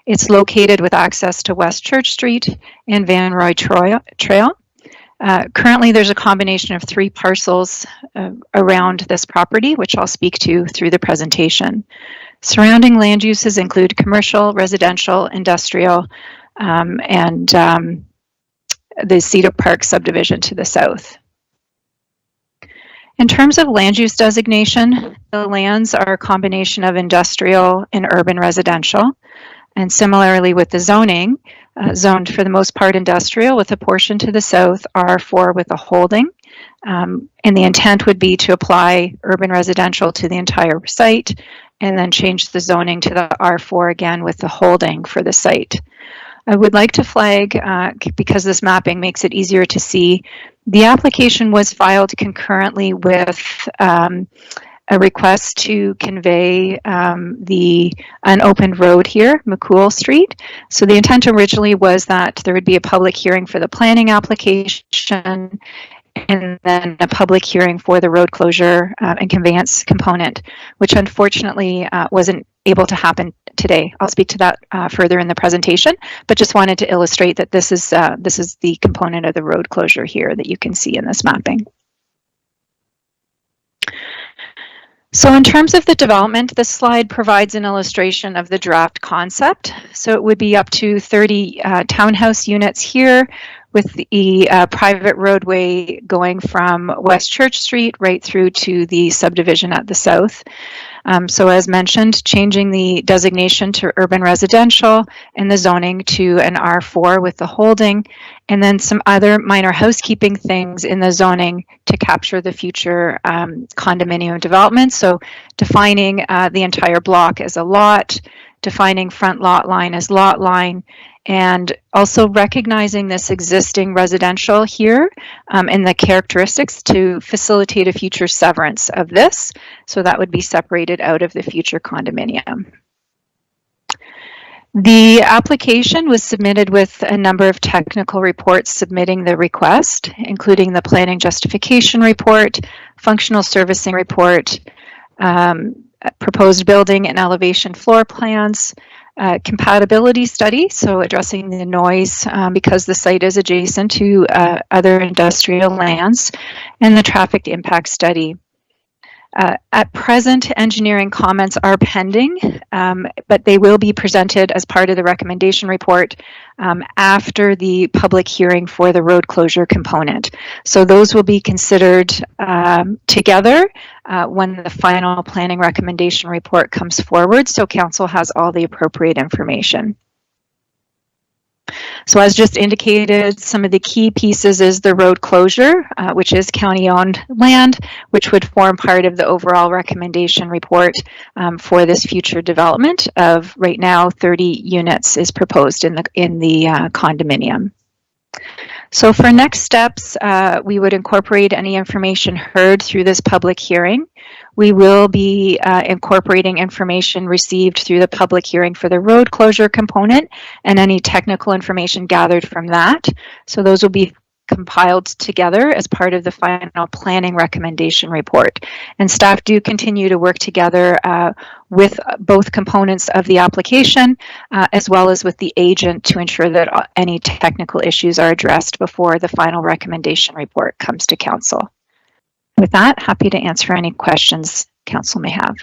It's located with access to West Church Street and Van Roy Trail. Currently, there's a combination of 3 parcels around this property, which I'll speak to through the presentation. Surrounding land uses include commercial, residential, industrial, and the Cedar Park subdivision to the south. In terms of land use designation, the lands are a combination of industrial and urban residential. And similarly with the zoning, zoned for the most part industrial with a portion to the south, R4 with a holding. And the intent would be to apply urban residential to the entire site and then change the zoning to the R4 again with the holding for the site. I would like to flag, because this mapping makes it easier to see, the application was filed concurrently with a request to convey the unopened road here, McCool Street. So the intent originally was that there would be a public hearing for the planning application and then a public hearing for the road closure and conveyance component, which unfortunately wasn't able to happen today. I'll speak to that further in the presentation, but just wanted to illustrate that this is the component of the road closure here that you can see in this mapping. So in terms of the development, this slide provides an illustration of the draft concept. So it would be up to 30 townhouse units here, with the private roadway going from West Church Street right through to the subdivision at the south. So as mentioned, changing the designation to urban residential and the zoning to an R4 with the holding, and then some other minor housekeeping things in the zoning to capture the future condominium development. So defining the entire block as a lot, defining front lot line as lot line, and also recognizing this existing residential here and the characteristics to facilitate a future severance of this. So that would be separated out of the future condominium. The application was submitted with a number of technical reports submitting the request, including the planning justification report, functional servicing report, proposed building and elevation floor plans, compatibility study, so addressing the noise because the site is adjacent to other industrial lands, and the traffic impact study. At present, engineering comments are pending, but they will be presented as part of the recommendation report after the public hearing for the road closure component. So those will be considered together when the final planning recommendation report comes forward, so council has all the appropriate information. So as just indicated, some of the key pieces is the road closure, which is county-owned land, which would form part of the overall recommendation report for this future development of right now 30 units is proposed in the condominium. So for next steps, we would incorporate any information heard through this public hearing. We will be incorporating information received through the public hearing for the road closure component and any technical information gathered from that. So those will be compiled together as part of the final planning recommendation report. And staff do continue to work together with both components of the application as well as with the agent to ensure that any technical issues are addressed before the final recommendation report comes to council. With that, happy to answer any questions council may have.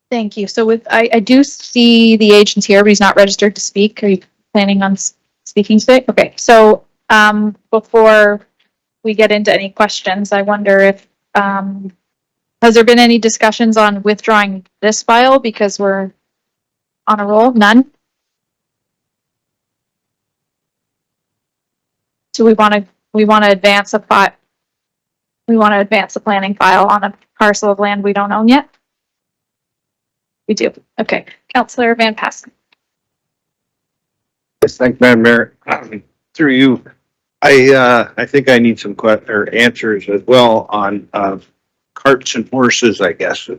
Thank you. So with, I do see the agent here, but he's not registered to speak. Are you planning on speaking today? Okay, so before we get into any questions, I wonder if, has there been any discussions on withdrawing this file because we're on a roll? None? So we want to advance a file. We want to advance the planning file on a parcel of land we don't own yet? We do. Okay. Councillor Van Passen.
Yes, thank you, Madam Mayor. Through you, I think I need some answers as well on carts and horses, I guess.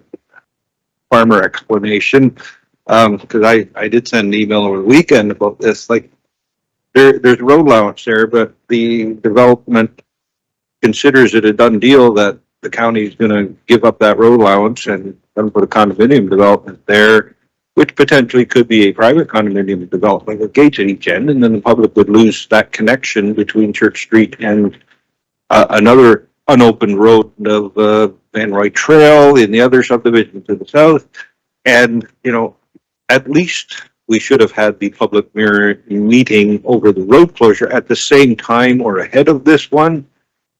Farmer explanation. Because I did send an email over the weekend about this. Like there's road allowance there, but the development considers it a done deal that the county is going to give up that road allowance and put a condominium development there, which potentially could be a private condominium development with gates at each end, and then the public would lose that connection between Church Street and another unopened road of Van Roy Trail in the other subdivision to the south. And, you know, at least we should have had the public meeting over the road closure at the same time or ahead of this one.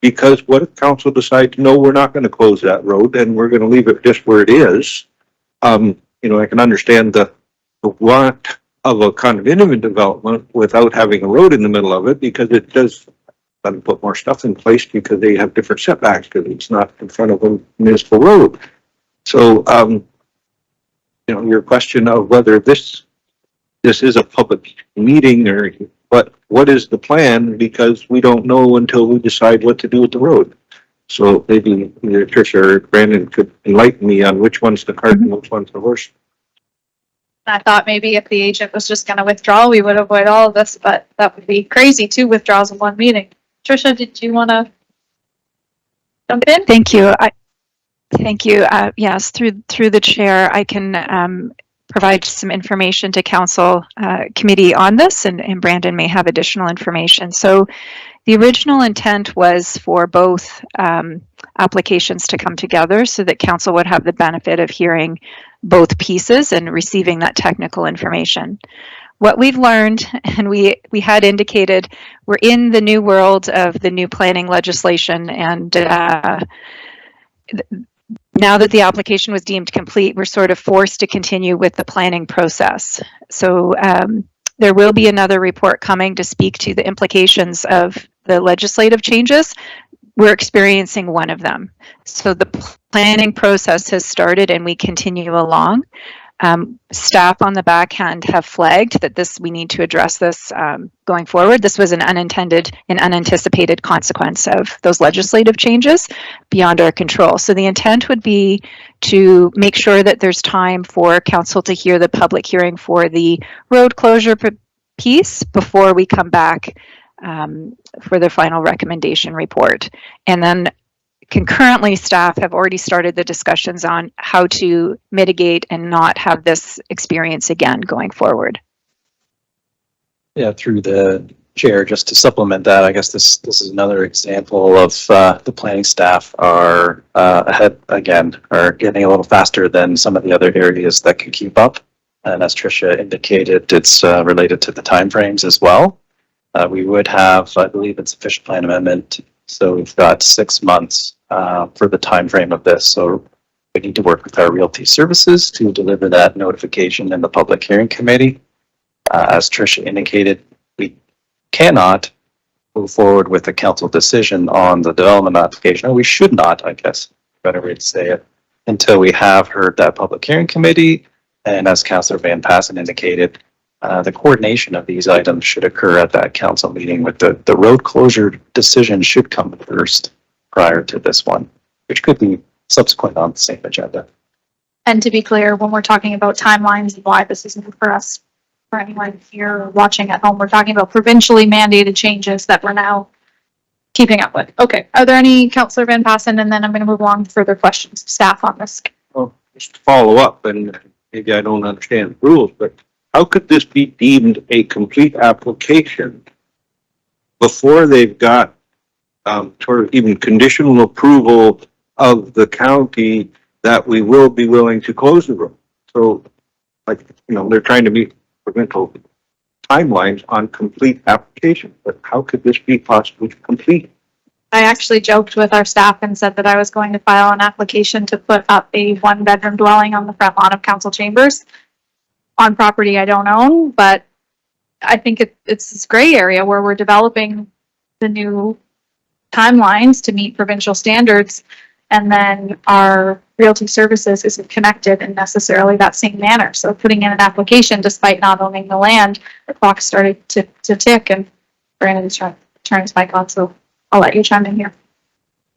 Because what if council decides, no, we're not going to close that road and we're going to leave it just where it is? You know, I can understand the want of a condominium development without having a road in the middle of it, because it does let them put more stuff in place because they have different setbacks because it's not in front of a municipal road. So you know, your question of whether this is a public meeting or what is the plan, because we don't know until we decide what to do with the road. So maybe either Tricia or Brandon could enlighten me on which one's the cart and which one's the horse.
I thought maybe if the agent was just gonna withdraw, we would avoid all of this, but that would be crazy, 2 withdrawals in one meeting. Tricia, did you wanna jump in?
Thank you. Thank you. Yes, through the chair, I can provide some information to council committee on this, and Brandon may have additional information. So the original intent was for both applications to come together so that council would have the benefit of hearing both pieces and receiving that technical information. What we've learned, and we had indicated, we're in the new world of the new planning legislation, and now that the application was deemed complete, we're sort of forced to continue with the planning process. So there will be another report coming to speak to the implications of the legislative changes. We're experiencing one of them. So the planning process has started and we continue along. Staff on the backhand have flagged that we need to address this going forward. This was an unintended and unanticipated consequence of those legislative changes beyond our control. So the intent would be to make sure that there's time for council to hear the public hearing for the road closure piece before we come back for the final recommendation report. And then concurrently, staff have already started the discussions on how to mitigate and not have this experience again going forward.
Yeah, through the chair, just to supplement that, I guess this is another example of the planning staff are ahead again, are getting a little faster than some of the other areas that can keep up. And as Tricia indicated, it's related to the timeframes as well. We would have, I believe it's official plan amendment. So we've got 6 months for the time frame of this. So we need to work with our realty services to deliver that notification in the public hearing committee. As Tricia indicated, we cannot move forward with a council decision on the development application, or we should not, I guess, better way to say it, until we have heard that public hearing committee. And as Councillor Van Passen indicated, the coordination of these items should occur at that council meeting, with the road closure decision should come first prior to this one, which could be subsequent on the same agenda.
And to be clear, when we're talking about timelines and why this is new for us, for anyone here or watching at home, we're talking about provincially mandated changes that we're now keeping up with. Okay, are there any, Councillor Van Passen, and then I'm going to move along to further questions of staff on this.
Well, just to follow up, and maybe I don't understand the rules, but how could this be deemed a complete application before they've got sort of even conditional approval of the county that we will be willing to close the road? So, like, you know, they're trying to meet provincial timelines on complete application, but how could this be possibly complete?
I actually joked with our staff and said that I was going to file an application to put up a 1-bedroom dwelling on the front lawn of council chambers on property I don't own, but I think it's this gray area where we're developing the new timelines to meet provincial standards, and then our realty services isn't connected in necessarily that same manner. So putting in an application despite not owning the land, the clock started to tick, and Brandon's trying to turn his mic on, so I'll let you chime in here.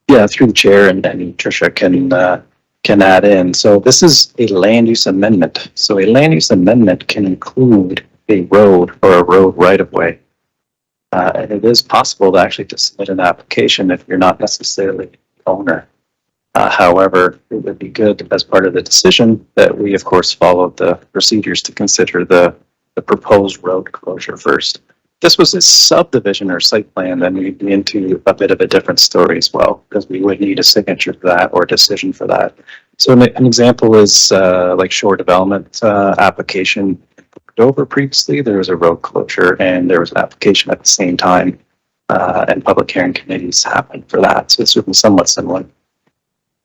Yeah, through the chair, and Tricia can add in. So this is a land use amendment. So a land use amendment can include a road or a road right of way. And it is possible to actually to submit an application if you're not necessarily the owner. However, it would be good as part of the decision that we, of course, follow the procedures to consider the proposed road closure first. If this was a subdivision or site plan, then we'd be into a bit of a different story as well, because we would need a signature for that or a decision for that. So an example is like shore development application over previously. There was a road closure and there was an application at the same time, and public hearing committees happened for that. So it's somewhat similar.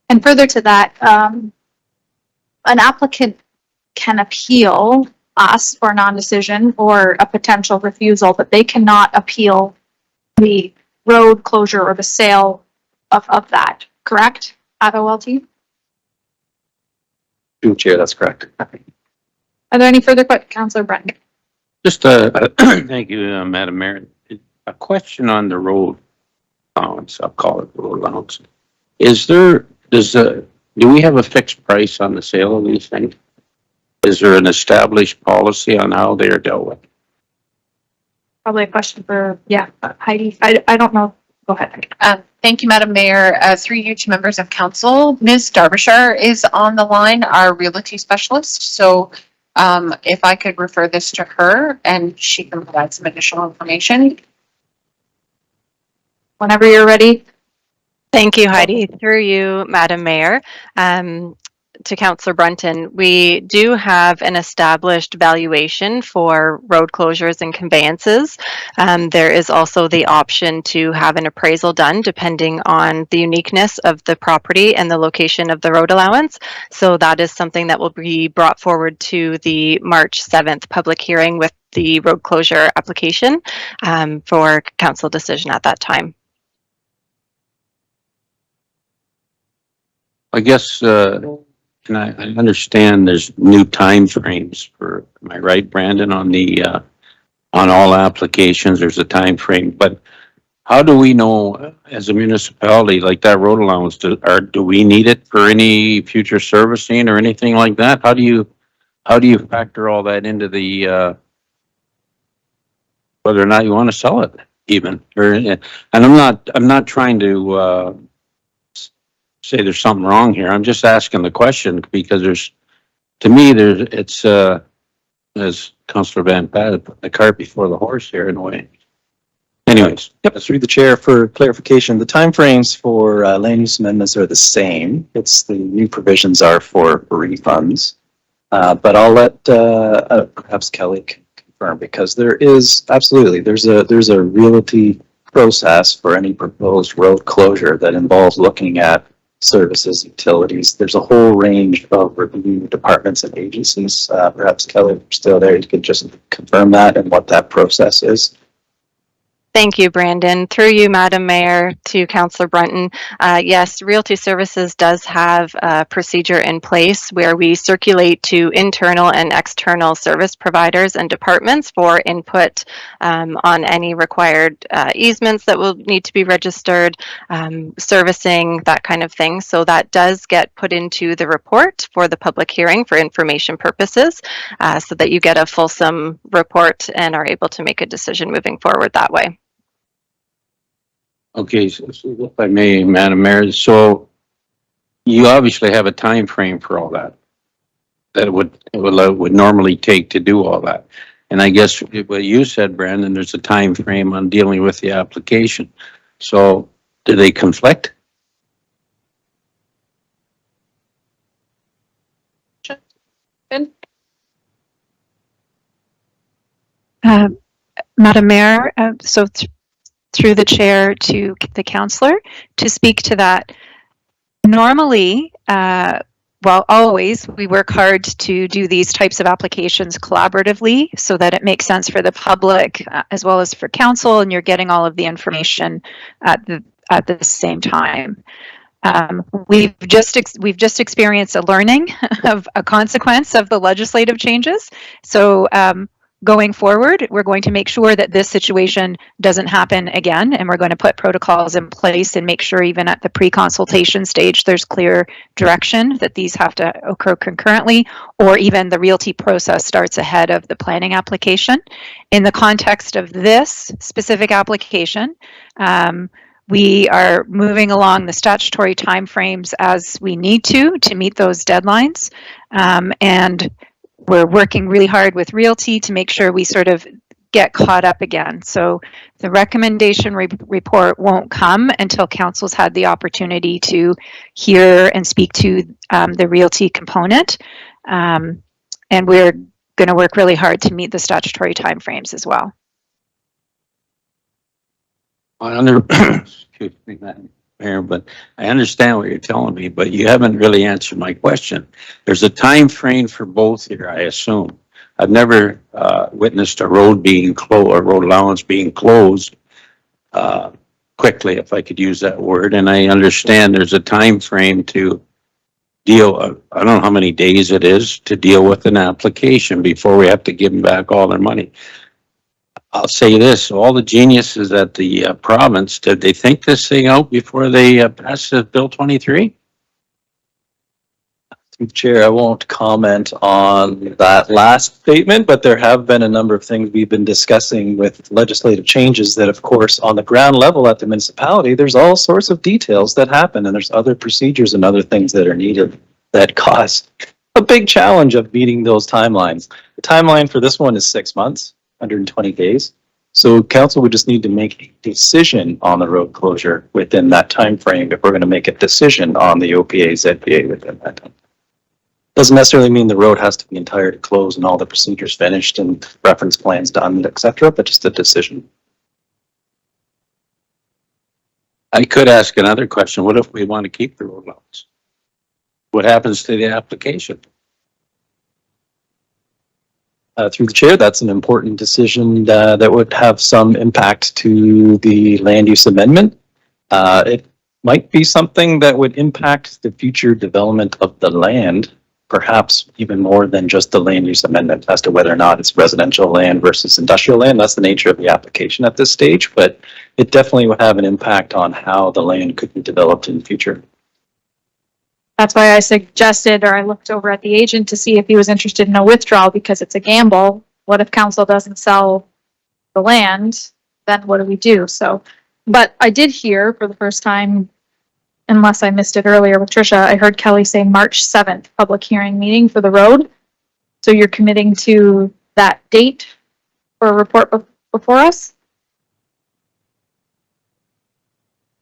And further to that, an applicant can appeal us for non-decision or a potential refusal, but they cannot appeal the road closure or the sale of that, correct? At OLT?
Through the chair, that's correct.
Are there any further questions? Councillor Breton.
Just thank you, Madam Mayor. A question on the road allowance, I'll call it road allowance. Do we have a fixed price on the sale of these things? Is there an established policy on how they are dealt with?
Probably a question for, Heidi. I don't know. Go ahead.
Thank you, Madam Mayor. Through you to members of council, Ms. Derbyshire is on the line, our realty specialist. So if I could refer this to her and she can provide some additional information.
Whenever you're ready.
Thank you, Heidi. Through you, Madam Mayor, to Councillor Brunton, we do have an established valuation for road closures and conveyances. There is also the option to have an appraisal done depending on the uniqueness of the property and the location of the road allowance. So that is something that will be brought forward to the March 7th public hearing with the road closure application for council decision at that time.
I guess, and I understand there's new time frames for, am I right, Brandon, on on all applications, there's a time frame, but how do we know as a municipality, like that road allowance, do we need it for any future servicing or anything like that? How do you factor all that into the, whether or not you want to sell it even? And I'm not trying to, say there's something wrong here. I'm just asking the question because it's as Councillor Van Pat put the cart before the horse here in a way. Anyways.
Yep, through the chair for clarification, the timeframes for land use amendments are the same. It's the new provisions are for refunds. But I'll let perhaps Kelly can confirm because there's a realty process for any proposed road closure that involves looking at services, utilities. There's a whole range of review departments and agencies. Perhaps Kelly, if you're still there, you could just confirm that and what that process is.
Thank you, Brandon. Through you, Madam Mayor, to Councillor Brunton. Yes, Realty Services does have a procedure in place where we circulate to internal and external service providers and departments for input on any required easements that will need to be registered, servicing, that kind of thing. So that does get put into the report for the public hearing for information purposes so that you get a fulsome report and are able to make a decision moving forward that way.
Okay, so if I may, Madam Mayor, so you obviously have a time frame for all that it would normally take to do all that. And I guess what you said, Brandon, there's a time frame on dealing with the application. So do they conflict?
Ben?
Madam Mayor, through the chair to the councillor to speak to that. Normally, always, we work hard to do these types of applications collaboratively so that it makes sense for the public as well as for council, and you're getting all of the information at the same time. We've just experienced a learning of a consequence of the legislative changes. So going forward, we're going to make sure that this situation doesn't happen again, and we're going to put protocols in place and make sure even at the pre-consultation stage there's clear direction that these have to occur concurrently, or even the realty process starts ahead of the planning application. In the context of this specific application, we are moving along the statutory timeframes as we need to meet those deadlines, and we're working really hard with Realty to make sure we sort of get caught up again. So the recommendation report won't come until council's had the opportunity to hear and speak to the Realty component. And we're going to work really hard to meet the statutory timeframes as well.
Excuse me, Madam Mayor, but I understand what you're telling me, but you haven't really answered my question. There's a time frame for both here, I assume. I've never witnessed a road being closed, or road allowance being closed quickly, if I could use that word. And I understand there's a time frame to deal, I don't know how many days it is to deal with an application before we have to give them back all their money. I'll say this, all the geniuses at the province, did they think this thing out before they passed Bill 23?
Chair, I won't comment on that last statement, but there have been a number of things we've been discussing with legislative changes that, of course, on the ground level at the municipality, there's all sorts of details that happen, and there's other procedures and other things that are needed that cause a big challenge of meeting those timelines. The timeline for this one is 6 months, 120 days. So council would just need to make a decision on the road closure within that time frame if we're going to make a decision on the OPA, ZPA within that time. Doesn't necessarily mean the road has to be entirely closed and all the procedures finished and reference plans done, etc., but just a decision.
I could ask another question. What if we want to keep the road lots? What happens to the application?
Through the chair, that's an important decision that would have some impact to the land use amendment. It might be something that would impact the future development of the land, perhaps even more than just the land use amendment as to whether or not it's residential land versus industrial land. That's the nature of the application at this stage, but it definitely would have an impact on how the land could be developed in the future.
That's why I suggested, or I looked over at the agent to see if he was interested in a withdrawal, because it's a gamble. What if council doesn't sell the land? Then what do we do? So, but I did hear for the first time, unless I missed it earlier with Tricia, I heard Kelly say March 7th, public hearing meeting for the road. So you're committing to that date for a report before us?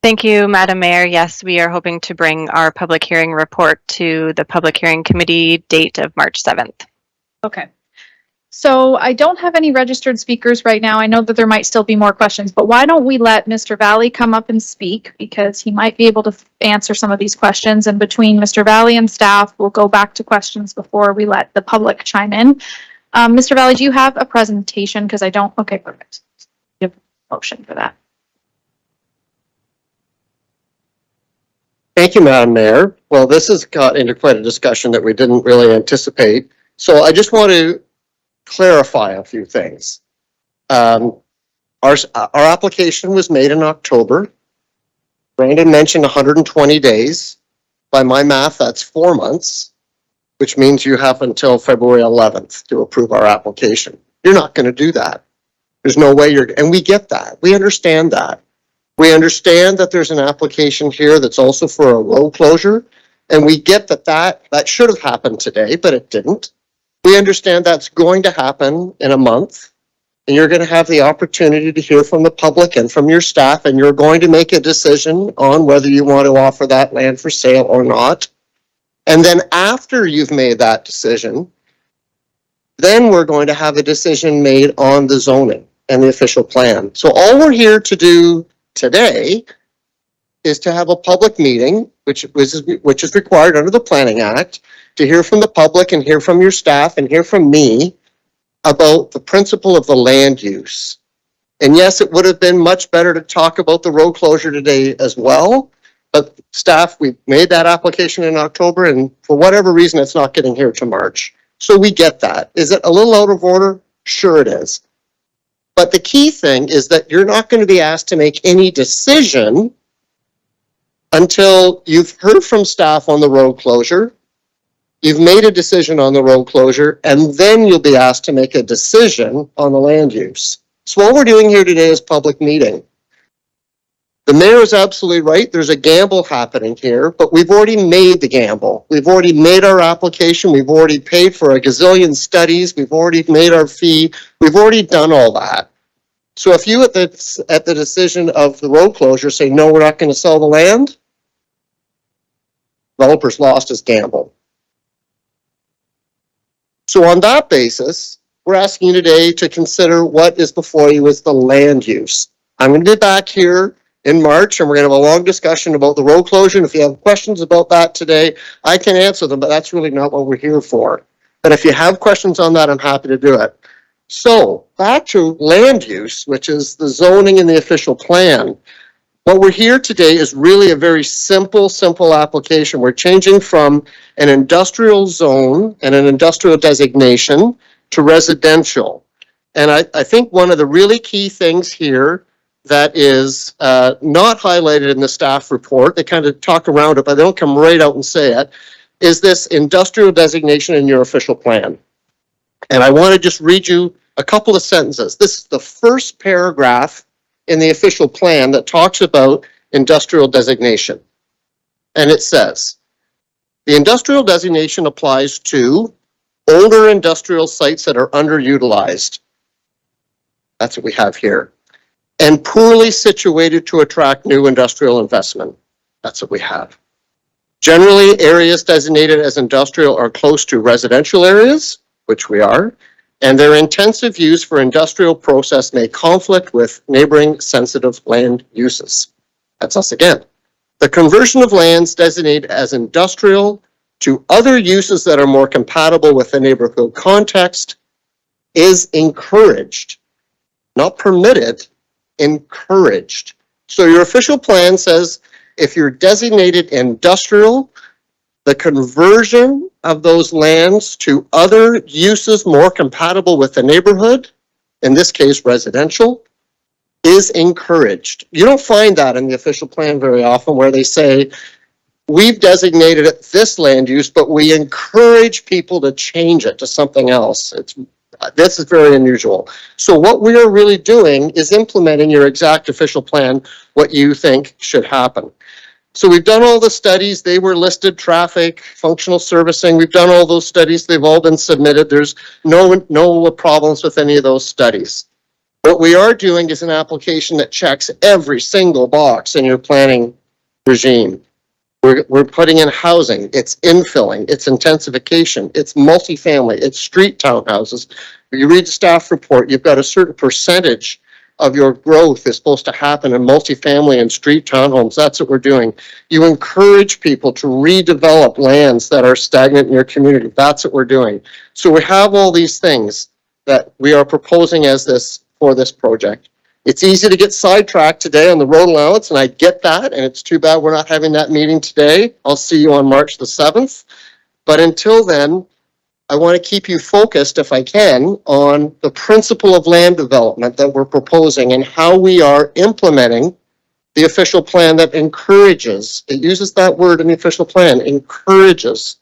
Thank you, Madam Mayor. Yes, we are hoping to bring our public hearing report to the public hearing committee date of March 7th.
Okay. So I don't have any registered speakers right now. I know that there might still be more questions, but why don't we let Mr. Valley come up and speak, because he might be able to answer some of these questions. And between Mr. Valley and staff, we'll go back to questions before we let the public chime in. Mr. Valley, do you have a presentation? Because I don't. Okay, perfect. You have a motion for that.
Thank you, Madam Mayor. Well, this has got into quite a discussion that we didn't really anticipate. So I just want to clarify a few things. Our application was made in October. Brandon mentioned 120 days. By my math, that's 4 months, which means you have until February 11th to approve our application. You're not going to do that. There's no way and we get that. We understand that. We understand that there's an application here that's also for a road closure, and we get that should have happened today, but it didn't. We understand that's going to happen in a month, and you're going to have the opportunity to hear from the public and from your staff, and you're going to make a decision on whether you want to offer that land for sale or not. And then after you've made that decision, then we're going to have a decision made on the zoning and the official plan. So all we're here to do today is to have a public meeting, which is required under the Planning Act, to hear from the public and hear from your staff and hear from me about the principle of the land use. And yes, it would have been much better to talk about the road closure today as well, but staff, we made that application in October, and for whatever reason, it's not getting here to March. So we get that. Is it a little out of order? Sure it is. But the key thing is that you're not going to be asked to make any decision until you've heard from staff on the road closure, you've made a decision on the road closure, and then you'll be asked to make a decision on the land use. So what we're doing here today is public meeting. The mayor is absolutely right. There's a gamble happening here, but we've already made the gamble. We've already made our application. We've already paid for a gazillion studies. We've already made our fee. We've already done all that. So if you at the decision of the road closure say, no, we're not going to sell the land, developer's lost his gamble. So on that basis, we're asking you today to consider what is before you as the land use. I'm going to be back here in March, and we're going to have a long discussion about the road closure. And if you have questions about that today, I can answer them, but that's really not what we're here for. But if you have questions on that, I'm happy to do it. So back to land use, which is the zoning and the official plan.
What we're here today is really a very simple application. We're changing from an industrial zone and an industrial designation to residential. And I think one of the really key things here that is not highlighted in the staff report, they kind of talk around it, but they don't come right out and say it, is this industrial designation in your official plan. And I want to just read you a couple of sentences. This is the first paragraph in the official plan that talks about industrial designation. And it says, the industrial designation applies to older industrial sites that are underutilized. That's what we have here. And poorly situated to attract new industrial investment. That's what we have. Generally, areas designated as industrial are close to residential areas, which we are, and their intensive use for industrial process may conflict with neighboring sensitive land uses. That's us again. The conversion of lands designated as industrial to other uses that are more compatible with the neighborhood context is encouraged, not permitted, encouraged. So your official plan says if you're designated industrial, the conversion of those lands to other uses more compatible with the neighborhood, in this case residential, is encouraged. You don't find that in the official plan very often where they say, we've designated it this land use, but we encourage people to change it to something else. This is very unusual. So what we are really doing is implementing your exact official plan, what you think should happen. So we've done all the studies. They were listed, traffic, functional servicing. We've done all those studies. They've all been submitted. There's no problems with any of those studies. What we are doing is an application that checks every single box in your planning regime. We're putting in housing, it's infilling, it's intensification, it's multifamily, it's street townhouses. When you read the staff report, you've got a certain percentage of your growth is supposed to happen in multifamily and street townhomes. That's what we're doing. You encourage people to redevelop lands that are stagnant in your community. That's what we're doing. So we have all these things that we are proposing as this for this project. It's easy to get sidetracked today on the road allowance, and I get that, and it's too bad we're not having that meeting today. I'll see you on March the 7th. But until then, I want to keep you focused, if I can, on the principle of land development that we're proposing and how we are implementing the official plan that encourages, it uses that word in the official plan, encourages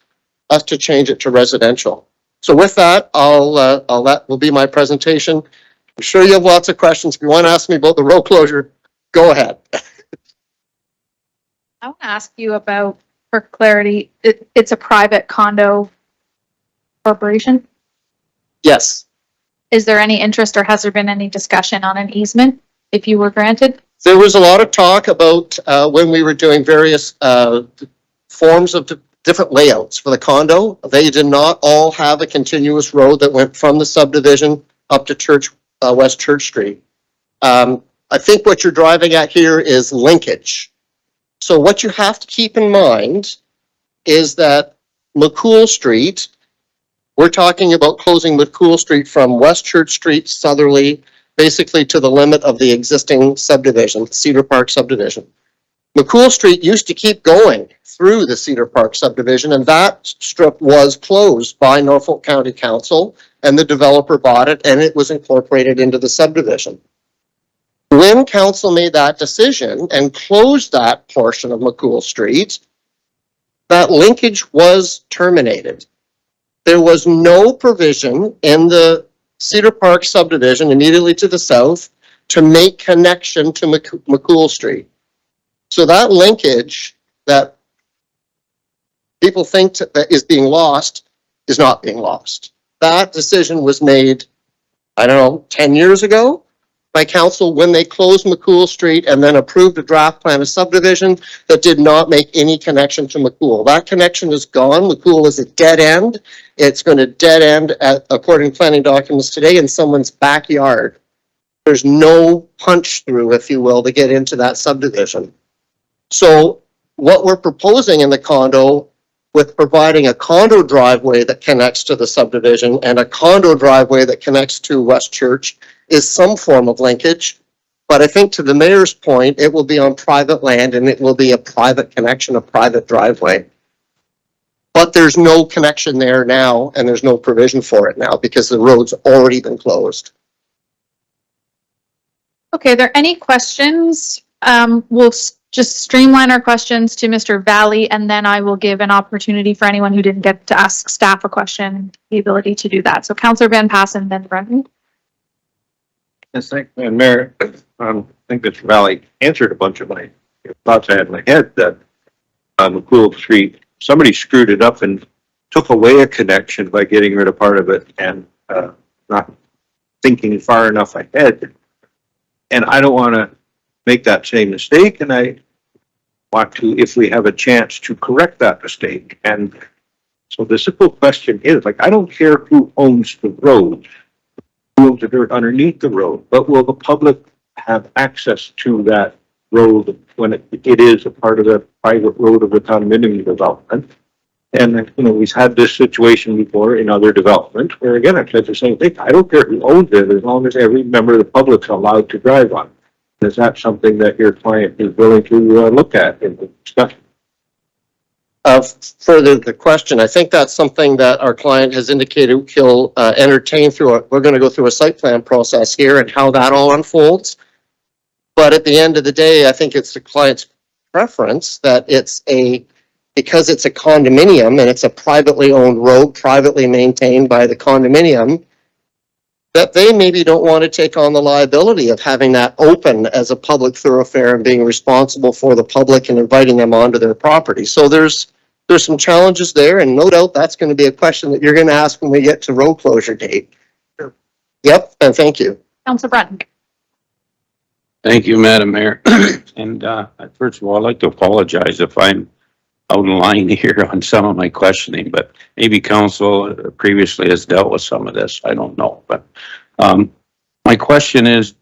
us to change it to residential. So with that, that will be my presentation. I'm sure you have lots of questions. If you want to ask me about the road closure, go ahead.
I want to ask you about, for clarity, it's a private condo corporation?
Yes.
Is there any interest or has there been any discussion on an easement if you were granted?
There was a lot of talk about when we were doing various forms of different layouts for the condo. They did not all have a continuous road that went from the subdivision up to West Church Street. I think what you're driving at here is linkage. So what you have to keep in mind is that McCool Street, we're talking about closing McCool Street from West Church Street southerly, basically to the limit of the existing subdivision, Cedar Park subdivision. McCool Street used to keep going through the Cedar Park subdivision, and that strip was closed by Norfolk County Council, and the developer bought it, and it was incorporated into the subdivision. When council made that decision and closed that portion of McCool Street, that linkage was terminated. There was no provision in the Cedar Park subdivision immediately to the south to make connection to McCool Street. So that linkage that people think that is being lost is not being lost. That decision was made, I don't know, 10 years ago by council when they closed McCool Street and then approved a draft plan of subdivision that did not make any connection to McCool. That connection is gone. McCool is a dead end. It's going to dead end, according to planning documents today, in someone's backyard. There's no punch through, if you will, to get into that subdivision. So what we're proposing in the condo, with providing a condo driveway that connects to the subdivision and a condo driveway that connects to West Church, is some form of linkage.
But I think to the mayor's point, it will be on private land and it will be a private connection, a private driveway. But there's no connection there now and there's no provision for it now because the road's already been closed.
Okay, are there any questions? We'll just streamline our questions to Mr. Valley, and then I will give an opportunity for anyone who didn't get to ask staff a question, the ability to do that. So Councillor Van Passen, then Brendan.
Yes, thank you, and Mayor. I think Mr. Valley answered a bunch of my thoughts I had in my head that on McCool Street, somebody screwed it up and took away a connection by getting rid of part of it and not thinking far enough ahead. And I don't want to make that same mistake, and I want to, if we have a chance, to correct that mistake. And so the simple question is, like, I don't care who owns the road, who owns the dirt underneath the road, but will the public have access to that road when it is a part of the private road of the condominium development? And, you know, we've had this situation before in other developments where, again, I've said the same thing. I don't care who owns it as long as every member of the public's allowed to drive on it. Is that something that your client is willing to look at in the discussion?
Further the question, I think that's something that our client has indicated he'll entertain through we're going to go through a site plan process here and how that all unfolds. But at the end of the day, I think it's the client's preference that because it's a condominium and it's a privately owned road, privately maintained by the condominium, that they maybe don't want to take on the liability of having that open as a public thoroughfare and being responsible for the public and inviting them onto their property. So there's some challenges there, and no doubt that's going to be a question that you're going to ask when we get to road closure date. Yep, and thank you.
Councillor Breton.
Thank you, Madam Mayor. And first of all, I'd like to apologize if I'm out of line here on some of my questioning, but maybe council previously has dealt with some of this. I don't know, but my question is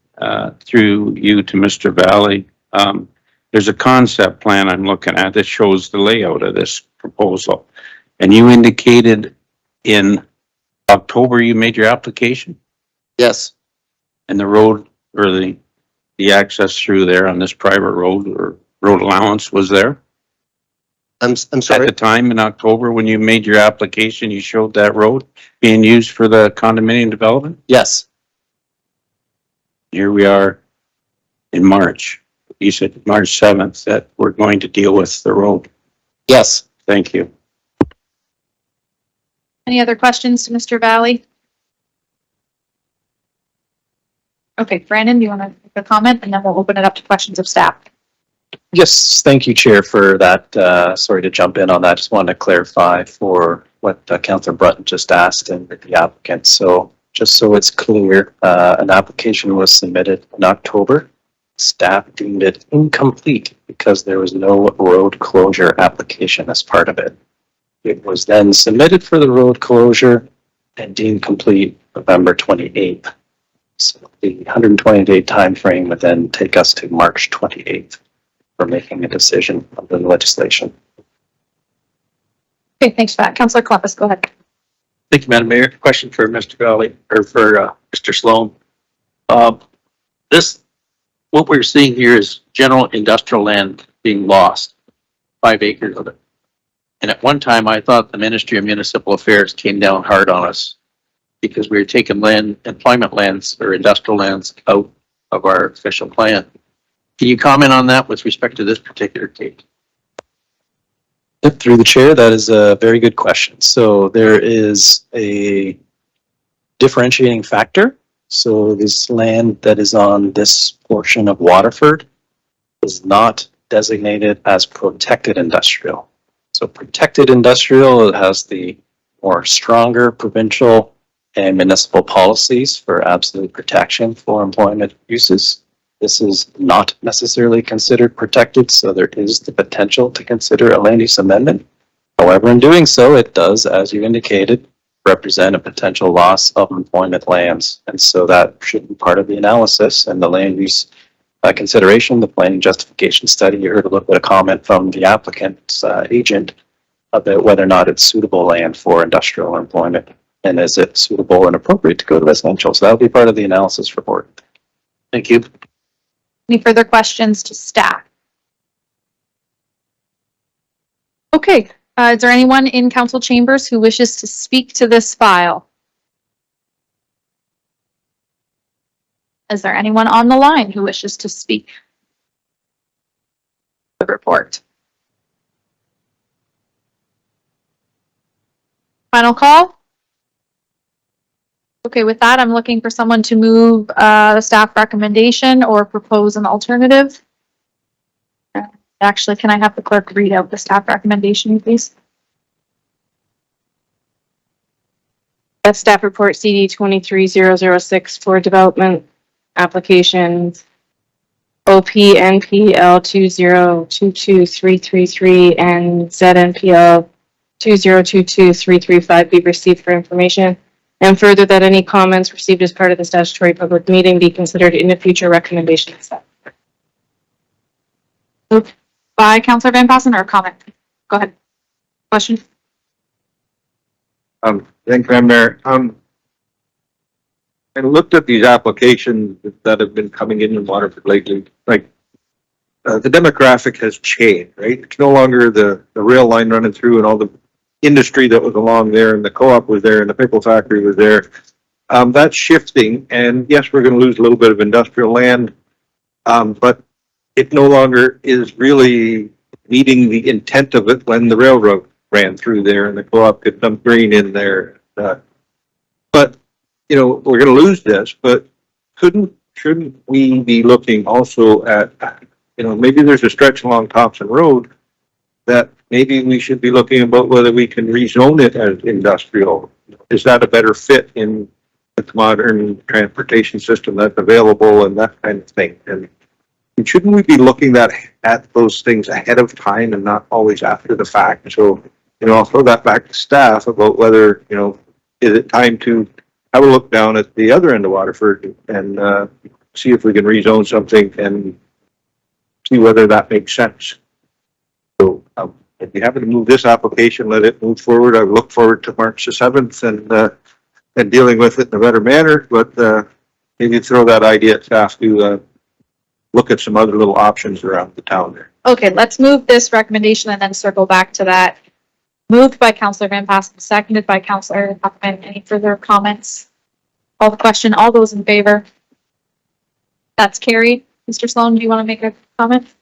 through you to Mr. Valley. There's a concept plan I'm looking at that shows the layout of this proposal, and you indicated in October you made your application?
Yes.
And the road or the access through there on this private road or road allowance was there?
I'm sorry?
At the time in October when you made your application, you showed that road being used for the condominium development?
Yes.
Here we are in March. You said March 7th that we're going to deal with the road.
Yes.
Thank you.
Any other questions to Mr. Valley? Okay, Brandon, do you want to make a comment, and then we'll open it up to questions of staff.
Yes, thank you, Chair, for that. Sorry to jump in on that. Just wanted to clarify for what Councillor Breton just asked and the applicant. So just so it's clear, an application was submitted in October. Staff deemed it incomplete because there was no road closure application as part of it. It was then submitted for the road closure and deemed complete November 28th. So the 120-day time frame would then take us to March 28th for making a decision on the legislation.
Okay, thanks for that. Councillor Klappus, go ahead.
Thank you, Madam Mayor. Question for Mr. Valley or for Mr. Sloan. What we're seeing here is general industrial land being lost, 5 acres of it. And at one time, I thought the Ministry of Municipal Affairs came down hard on us because we were taking land, employment lands or industrial lands out of our official plan. Can you comment on that with respect to this particular case?
Through the chair, that is a very good question. So there is a differentiating factor. So this land that is on this portion of Waterford is not designated as protected industrial. So protected industrial has the more stronger provincial and municipal policies for absolute protection for employment uses. This is not necessarily considered protected, so there is the potential to consider a land use amendment. However, in doing so, it does, as you indicated, represent a potential loss of employment lands. And so that should be part of the analysis and the land use consideration, the planning justification study. You heard a little bit of comment from the applicant's agent about whether or not it's suitable land for industrial employment. And is it suitable and appropriate to go to residential? So that will be part of the analysis report.
Thank you.
Any further questions to staff? Okay, is there anyone in council chambers who wishes to speak to this file? Is there anyone on the line who wishes to speak? The report. Final call? Okay, with that, I'm looking for someone to move the staff recommendation or propose an alternative. Actually, can I have the clerk read out the staff recommendation, please?
Staff report CD 23006 for development applications OPNPL 2022333 and ZNPL 2022335 be received for information. And further, that any comments received as part of the statutory public meeting be considered in a future recommendation.
Moved by Councillor Van Passen, or comment? Go ahead. Question?
Thank you, Madam Mayor. I looked at these applications that have been coming in Waterford lately, like, the demographic has changed, right? It's no longer the rail line running through and all the industry that was along there, and the co-op was there, and the pickle factory was there. That's shifting, and yes, we're gonna lose a little bit of industrial land, but it no longer is really meeting the intent of it when the railroad ran through there and the co-op could dump grain in there. But, you know, we're gonna lose this, but shouldn't we be looking also at, you know, maybe there's a stretch along Thompson Road that maybe we should be looking about whether we can rezone it as industrial. Is that a better fit in the modern transportation system that's available and that kind of thing? And shouldn't we be looking at those things ahead of time and not always after the fact? So, you know, I'll throw that back to staff about whether, you know, is it time to have a look down at the other end of Waterford and see if we can rezone something and see whether that makes sense. So if you happen to move this application, let it move forward. I look forward to March the 7th and dealing with it in a better manner, but maybe throw that idea at staff to look at some other little options around the town there.
Okay, let's move this recommendation and then circle back to that. Moved by Councillor Van Passen, seconded by Councillor Huffman. Any further comments? Call the question. All those in favor? That's carried. Mr. Sloan, do you want to make a comment?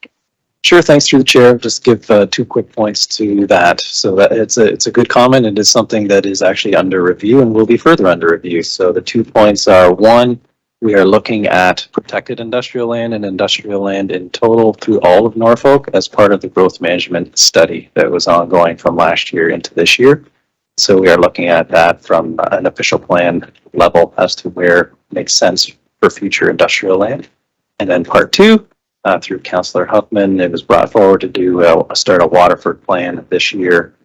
Sure, thanks through the chair. Just give 2 quick points to that. So that it's a good comment. It is something that is actually under review and will be further under review. So the 2 points are, one, we are looking at protected industrial land and industrial land in total through all of Norfolk as part of the growth management study that was ongoing from last year into this year. So we are looking at that from an official plan level as to where it makes sense for future industrial land. And then part 2, through Councillor Huffman, it was brought forward to start a Waterford plan this year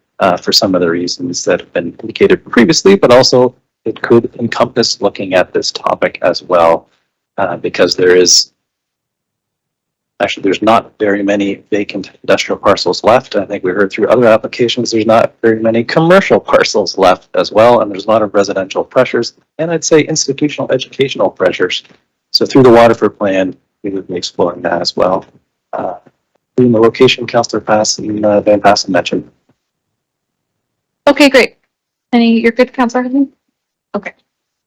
for some of the reasons that have been indicated previously, but also it could encompass looking at this topic as well, because there's not very many vacant industrial parcels left. I think we heard through other applications, there's not very many commercial parcels left as well, and there's a lot of residential pressures, and I'd say institutional educational pressures. So through the Waterford plan, we would be exploring that as well. In the location Councillor Van Passen mentioned.
Okay, great. You're good, Councillor Huffman? Okay.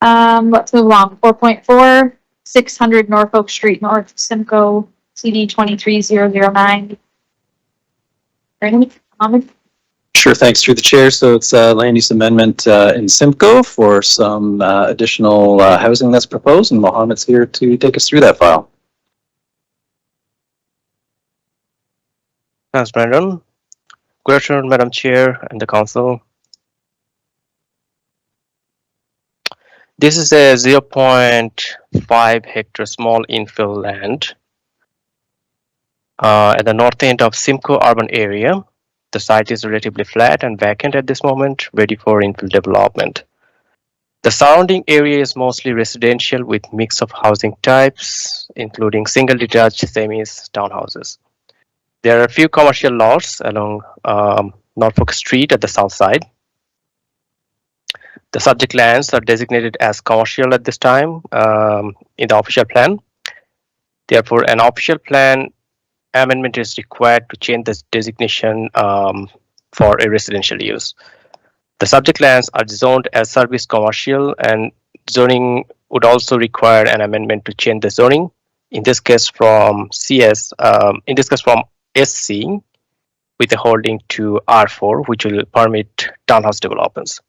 Let's move along. 4.4, 600 Norfolk Street North, Simcoe, CD 23009. Any comment?
Sure, thanks through the chair. So it's a land use amendment in Simcoe for some additional housing that's proposed, and Mohammed's here to take us through that file.
Thanks, Brandon. Good afternoon, Madam Chair and the Council. This is a 0.5 hectare small infill land at the north end of Simcoe urban area. The site is relatively flat and vacant at this moment, ready for infill development. The surrounding area is mostly residential with mix of housing types, including single detached semis, townhouses. There are a few commercial lots along Norfolk Street at the south side. The subject lands are designated as commercial at this time in the official plan. Therefore, an official plan amendment is required to change the designation for a residential use. The subject lands are zoned as service commercial, and zoning would also require an amendment to change the zoning. In this case, from from SC with a holding to R4, which will permit townhouse developments.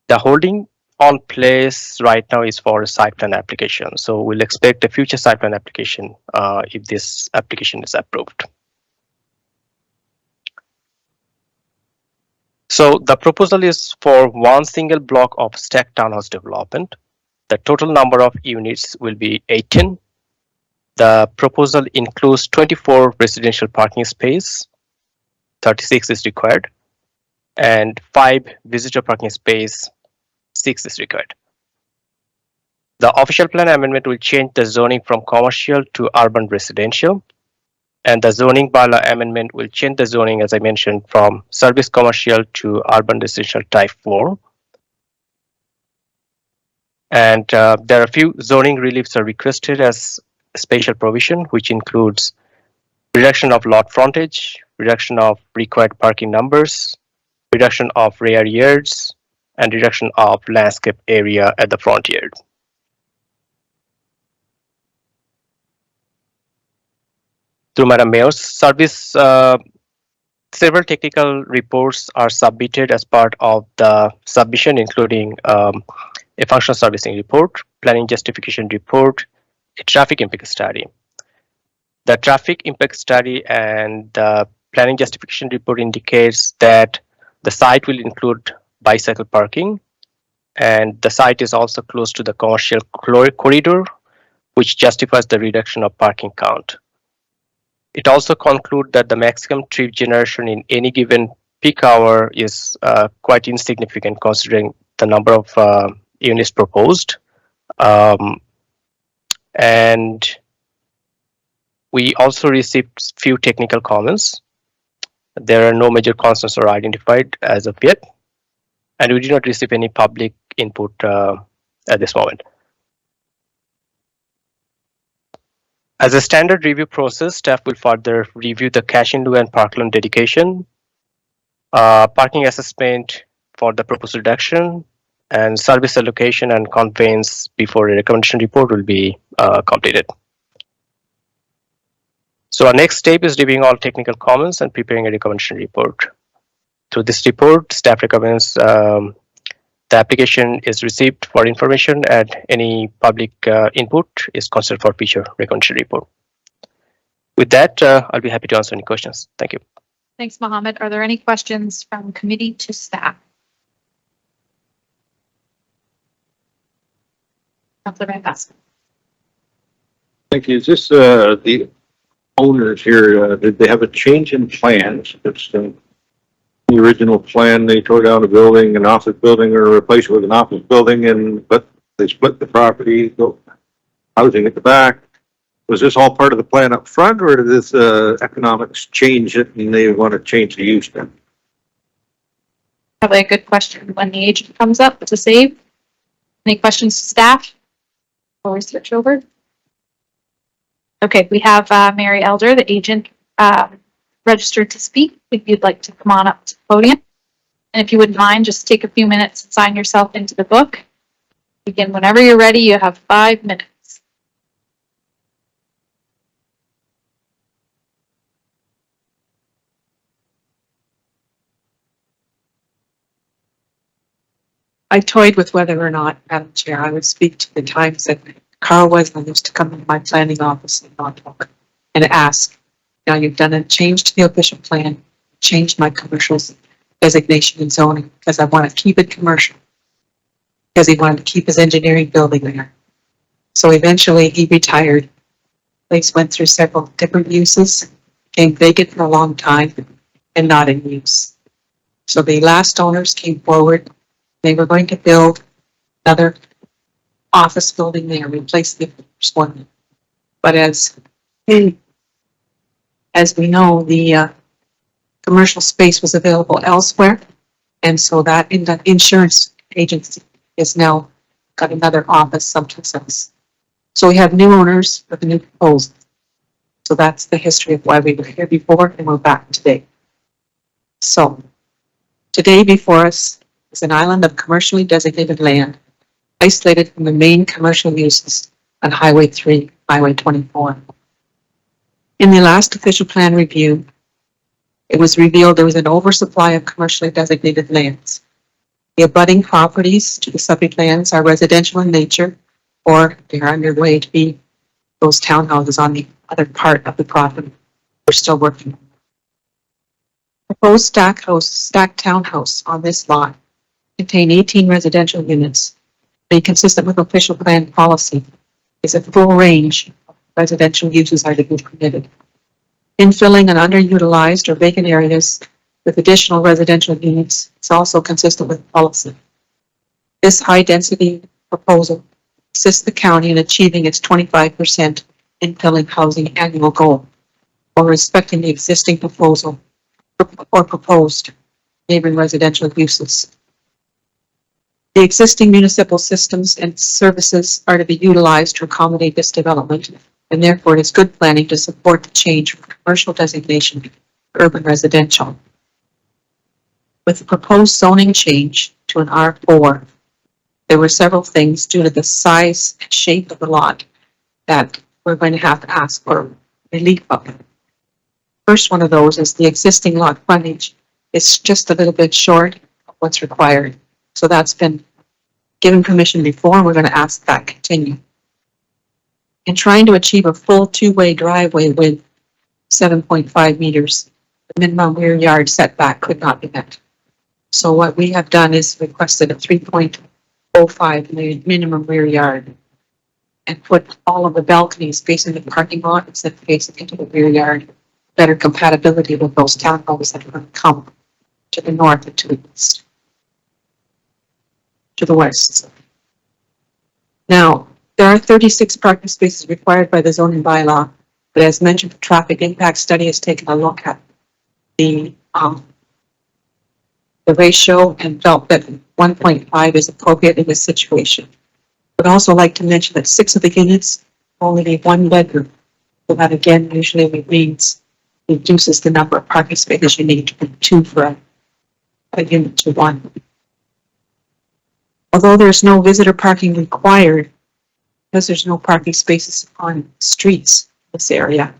The holding on place right now is for a site plan application. So we'll expect a future site plan application if this application is approved. So the proposal is for one single block of stacked townhouse development. The total number of units will be 18. The proposal includes 24 residential parking space, 36 is required, and 5 visitor parking space, 6 is required. The official plan amendment will change the zoning from commercial to urban residential, and the zoning bylaw amendment will change the zoning, as I mentioned, from service commercial to urban residential type 4. And there are a few zoning reliefs are requested as special provision, which includes reduction of lot frontage, reduction of required parking numbers, reduction of rear yards, and reduction of landscape area at the front yard. To Madam Mayor's service, several technical reports are submitted as part of the submission, including a functional servicing report, planning justification report, a traffic impact study. The traffic impact study and the planning justification report indicates that the site will include bicycle parking, and the site is also close to the commercial corridor, which justifies the reduction of parking count. It also concludes that the maximum trip generation in any given peak hour is quite insignificant considering the number of units proposed. And we also received few technical comments. There are no major concerns are identified as of yet, and we did not receive any public input at this moment. As a standard review process, staff will further review the cash in lieu and park loan dedication, parking assessment for the proposed reduction, and service allocation and conveyance before a recommendation report will be completed. So our next step is reviewing all technical comments and preparing a recommendation report. Through this report, staff recommends the application is received for information and any public input is considered for future recommendation report. With that, I'll be happy to answer any questions. Thank you.
Thanks, Mohammed. Are there any questions from committee to staff? Councilor Van Basten.
Thank you. Is this the owners here, did they have a change in plans? It's the original plan, they tore down a building, an office building, or replaced it with an office building, but they split the property, housing at the back. Was this all part of the plan up front, or did this economics change it and they want to change the use then?
Probably a good question when the agent comes up to save. Any questions to staff before we switch over? Okay, we have Mary Elder, the agent, registered to speak. If you'd like to come on up to the podium. And if you wouldn't mind, just take a few minutes and sign yourself into the book. Begin whenever you're ready. You have 5 minutes.
I toyed with whether or not, Madam Chair, I would speak to the times that Carl Wesley used to come into my planning office in Norfolk and ask, now you've done a change to the official plan, changed my commercial designation and zoning because I want to keep it commercial. Because he wanted to keep his engineering building there. So eventually he retired. Place went through several different uses, became vacant for a long time and not in use. So the last owners came forward. They were going to build another office building there, replace the first one. But as we know, the commercial space was available elsewhere. And so that in the insurance agency is now got another office someplace else. So we have new owners with a new proposal. So that's the history of why we were here before and we're back today. So today before us is an island of commercially designated land isolated from the main commercial uses on Highway 3, Highway 24. In the last official plan review, it was revealed there was an oversupply of commercially designated lands. The abutting properties to the subject lands are residential in nature, or they are underway to be those townhouses on the other part of the property. We're still working. Proposed stacked townhouse on this lot contain 18 residential units. Being consistent with official plan policy is a full range of residential uses are to be permitted. Infilling and underutilized or vacant areas with additional residential units is also consistent with policy. This high-density proposal assists the county in achieving its 25% infilling housing annual goal while respecting the existing proposal or proposed neighboring residential uses. The existing municipal systems and services are to be utilized to accommodate this development, and therefore it is good planning to support the change from commercial designation to urban residential. With the proposed zoning change to an R4, there were several things due to the size and shape of the lot that we're going to have to ask for relief of. First one of those is the existing lot frontage is just a little bit short of what's required. So that's been given permission before, and we're going to ask that continue. In trying to achieve a full two-way driveway with 7.5 meters, the minimum rear yard setback could not be met. So what we have done is requested a 3.05 minimum rear yard and put all of the balconies facing the parking lot instead of facing into the rear yard. Better compatibility with those townhomes that are going to come to the north and to the east. To the west. Now, there are 36 parking spaces required by the zoning bylaw, but as mentioned, the traffic impact study has taken a look at the ratio and felt that 1.5 is appropriate in this situation. I'd also like to mention that 6 of the units only need 1 bedroom. So that again usually means reduces the number of parking spaces you need from 2 for a unit to 1. Although there's no visitor parking required, because there's no parking spaces on streets in this area,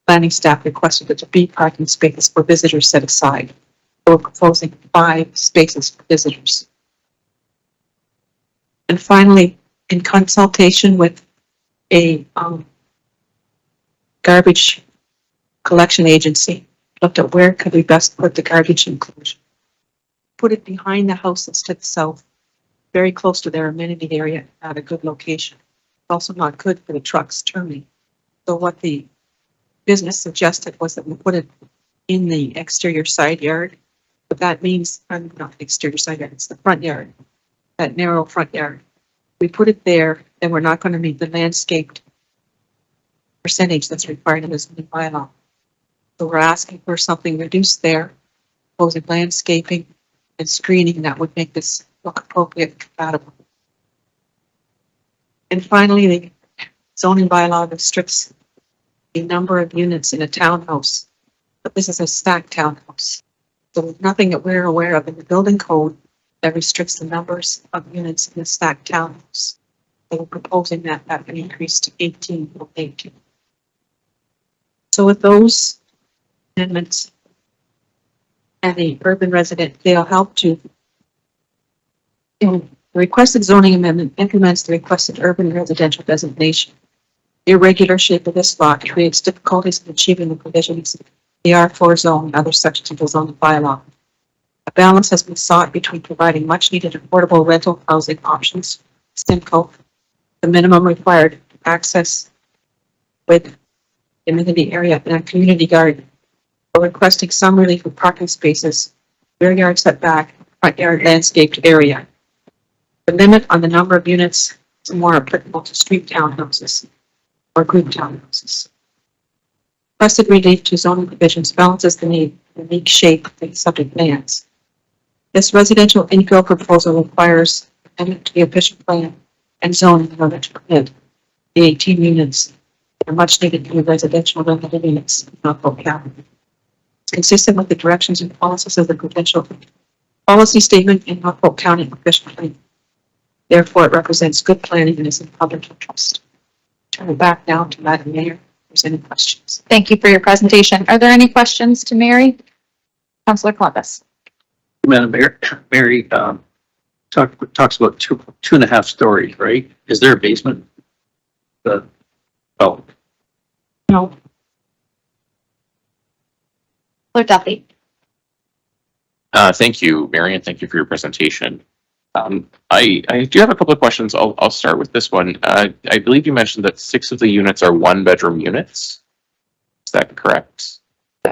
planning staff requested that there be parking spaces for visitors set aside. We're proposing 5 spaces for visitors. And finally, in consultation with a garbage collection agency, looked at where could we best put the garbage inclusion. Put it behind the houses to the south, very close to their amenity area at a good location. It's also not good for the trucks turning. So what the business suggested was that we put it in the exterior side yard, but that means, not the exterior side yard, it's the front yard, that narrow front yard. We put it there, and we're not going to meet the landscaped percentage that's required in this new bylaw. So we're asking for something reduced there, proposing landscaping and screening that would make this look appropriate and compatible. And finally, the zoning bylaw restricts the number of units in a townhouse, but this is a stacked townhouse. So there's nothing that we're aware of in the building code that restricts the numbers of units in a stacked townhouse. So we're proposing that that be increased to 18 from 18. So with those amendments and the urban resident, they'll help to, the requested zoning amendment implements the requested urban residential designation. The irregular shape of this lot creates difficulties in achieving the provisions of the R4 zone and other sections of the zoning bylaw. A balance has been sought between providing much needed affordable rental housing options, Simcoe, the minimum required access with amenity area and a community garden, or requesting some relief for parking spaces, rear yard setback, front yard landscaped area. The limit on the number of units is more applicable to street townhouses or group townhouses. Requested relief to zoning provisions balances the need for the unique shape of the subject lands. This residential infill proposal requires amendment to the official plan and zoning in order to permit the 18 units are much needed new residential rental units in Norfolk County. It's consistent with the directions and policies of the potential policy statement in Norfolk County official plan. Therefore, it represents good planning and is in public interest. Turn it back now to Madam Mayor. If there's any questions.
Thank you for your presentation. Are there any questions to Mary? Councillor Columbus.
Madam Mayor, Mary, talks about two and a half stories, right? Is there a basement? Oh,
No.
Councillor Duffy.
Thank you, Mary, and thank you for your presentation. I do have a couple of questions. I'll start with this one. I believe you mentioned that 6 of the units are 1-bedroom units. Is that correct?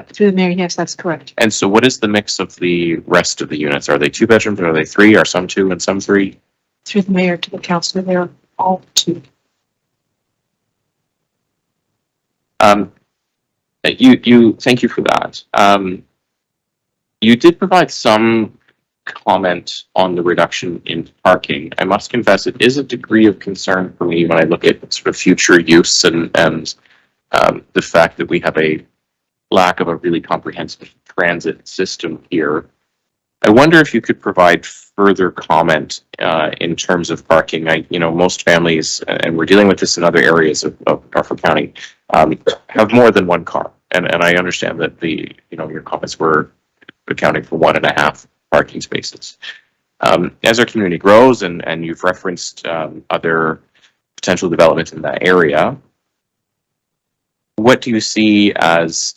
Through the mayor, yes, that's correct.
And so what is the mix of the rest of the units? Are they 2 bedrooms? Are they 3? Are some 2 and some 3?
Through the mayor to the councillor, they're all 2.
Thank you for that. You did provide some comment on the reduction in parking. I must confess, it is a degree of concern for me when I look at sort of future use and the fact that we have a lack of a really comprehensive transit system here. I wonder if you could provide further comment in terms of parking. Most families, and we're dealing with this in other areas of Norfolk County, have more than one car. And I understand that your comments were accounting for 1.5 parking spaces. As our community grows and you've referenced other potential developments in that area, what do you see as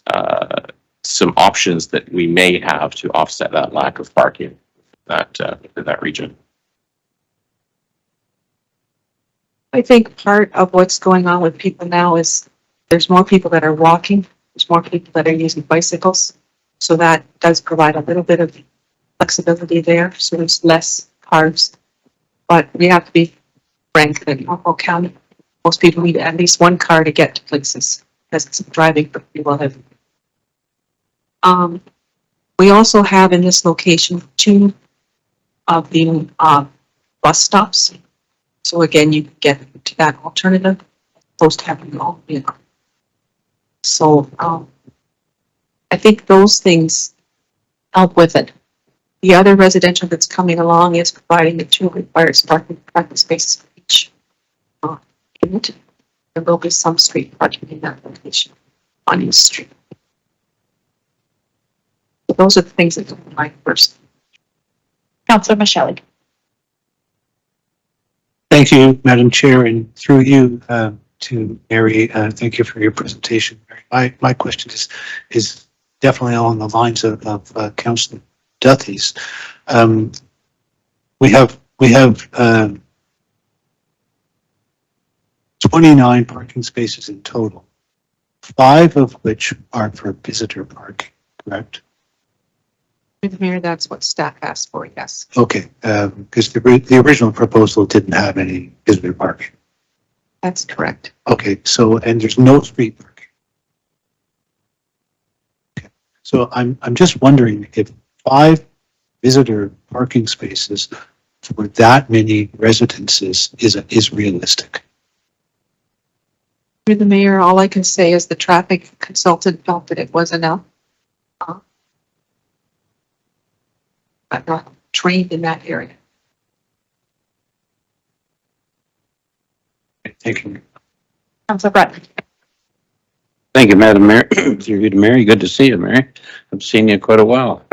some options that we may have to offset that lack of parking in that region?
I think part of what's going on with people now is there's more people that are walking, there's more people that are using bicycles. So that does provide a little bit of flexibility there. So there's less cars. But we have to be frank that in Norfolk County, most people need at least one car to get to places because it's driving for people live. We also have in this location 2 of the bus stops. So again, you can get to that alternative opposed to having your own vehicle. So I think those things help with it. The other residential that's coming along is providing the 2 required parking spaces for each unit. There will be some street parking in that location on each street. So those are the things that come to mind first.
Councillor Michelle.
Thank you, Madam Chair, and through you to Mary. Thank you for your presentation. My question is definitely along the lines of Councillor Duthie's. We have 29 parking spaces in total, 5 of which are for visitor parking, correct?
With Mayor, that's what staff asked for, yes.
Okay, because the original proposal didn't have any visitor parking.
That's correct.
Okay, so, and there's no street parking. Okay, so I'm just wondering if 5 visitor parking spaces for that many residences is realistic.
Through the mayor, all I can say is the traffic consultant felt that it was enough. I'm not trained in that area.
Thank you.
Councillor Breton.
Thank you, Madam Mayor. Through you to Mary. Good to see you, Mary. I've seen you quite a while.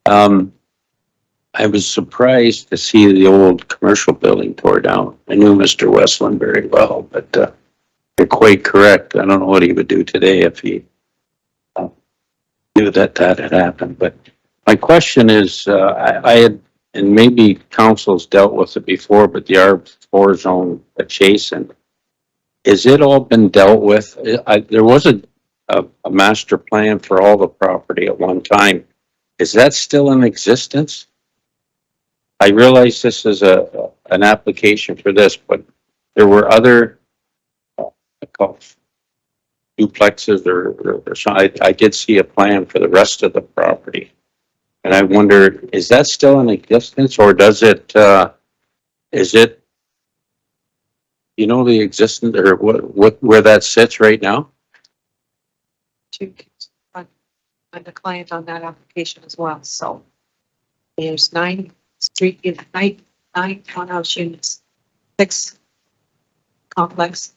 I was surprised to see the old commercial building tore down. I knew Mr. Westland very well, but you're quite correct. I don't know what he would do today if he knew that had happened. But my question is, I had, and maybe council's dealt with it before, but the R4 zone adjacent, is it all been dealt with? There was a master plan for all the property at one time. Is that still in existence? I realize this is an application for this, but there were other duplexes or I did see a plan for the rest of the property. And I wonder, is that still in existence or is it You know the existence or where that sits right now?
To on the client on that application as well, so there's 9 nine townhouse units, 6 complex,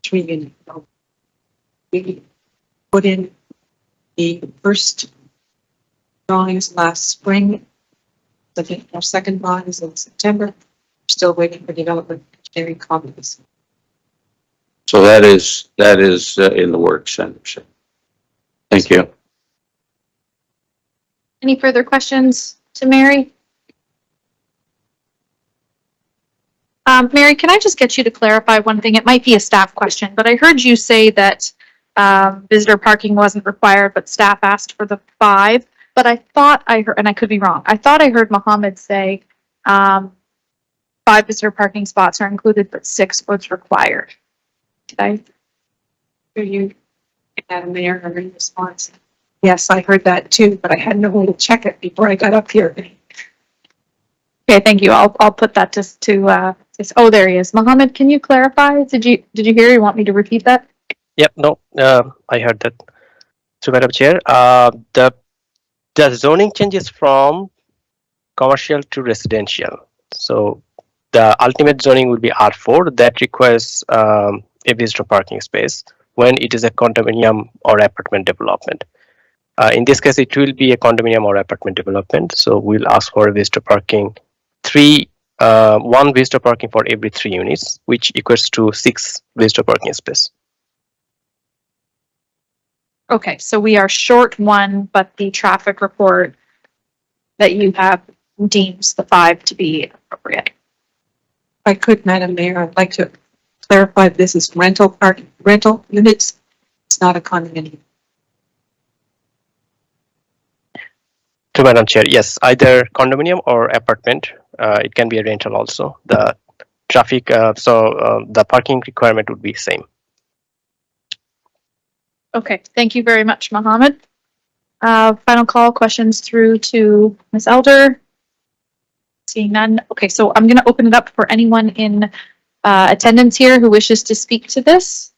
3 unit. We put in the first drawings last spring. I think our second bond is in September. Still waiting for development engineering comments.
So that is in the works, Anderson. Thank you.
Any further questions to Mary? Mary, can I just get you to clarify one thing? It might be a staff question, but I heard you say that visitor parking wasn't required, but staff asked for the 5. But I thought I heard, and I could be wrong, I thought I heard Mohammed say 5 visitor parking spots are included, but 6 was required. Did I
Hear you, Madam Mayor, or in response? Yes, I heard that too, but I had no way to check it before I got up here.
Okay, thank you. I'll put that oh, there he is. Mohammed, can you clarify? Did you hear? You want me to repeat that?
Yep, no, I heard that. So, Madam Chair, the zoning changes from commercial to residential. So the ultimate zoning will be R4 that requires a visitor parking space when it is a condominium or apartment development. In this case, it will be a condominium or apartment development. So we'll ask for a visitor parking, 1 visitor parking for every 3 units, which equals to 6 visitor parking space.
Okay, so we are short 1, but the traffic report that you have deems the 5 to be appropriate.
If I could, Madam Mayor, I'd like to clarify this is rental units. It's not a condominium.
To Madam Chair, yes, either condominium or apartment. It can be a rental also. The traffic, the parking requirement would be same.
Okay, thank you very much, Mohammed. Final call, questions through to Ms. Elder. Seeing none. Okay, so I'm going to open it up for anyone in attendance here who wishes to speak to this.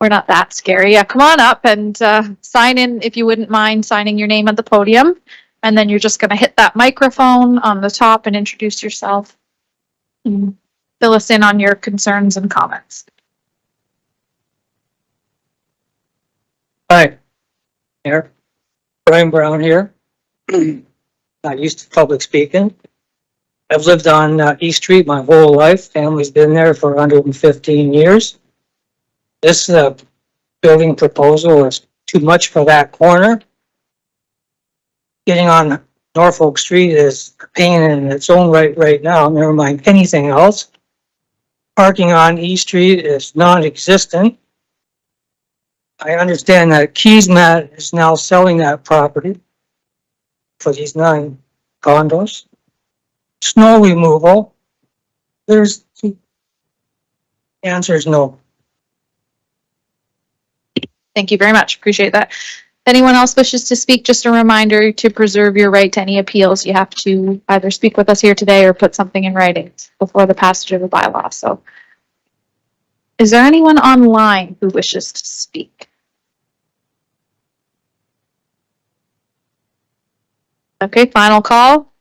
We're not that scary. Yeah, come on up and sign in if you wouldn't mind signing your name at the podium. And then you're just going to hit that microphone on the top and introduce yourself. And fill us in on your concerns and comments.
Hi, Mayor. Brian Brown here. Not used to public speaking. I've lived on East Street my whole life. Family's been there for 115 years. This building proposal is too much for that corner. Getting on Norfolk Street is a pain in its own right now, never mind anything else. Parking on East Street is non-existent. I understand that Keysmat is now selling that property for these 9 condos. Snow removal, the answer is no.
Thank you very much. Appreciate that. If anyone else wishes to speak, just a reminder to preserve your right to any appeals. You have to either speak with us here today or put something in writing before the passage of the bylaw. So is there anyone online who wishes to speak? Okay, final call.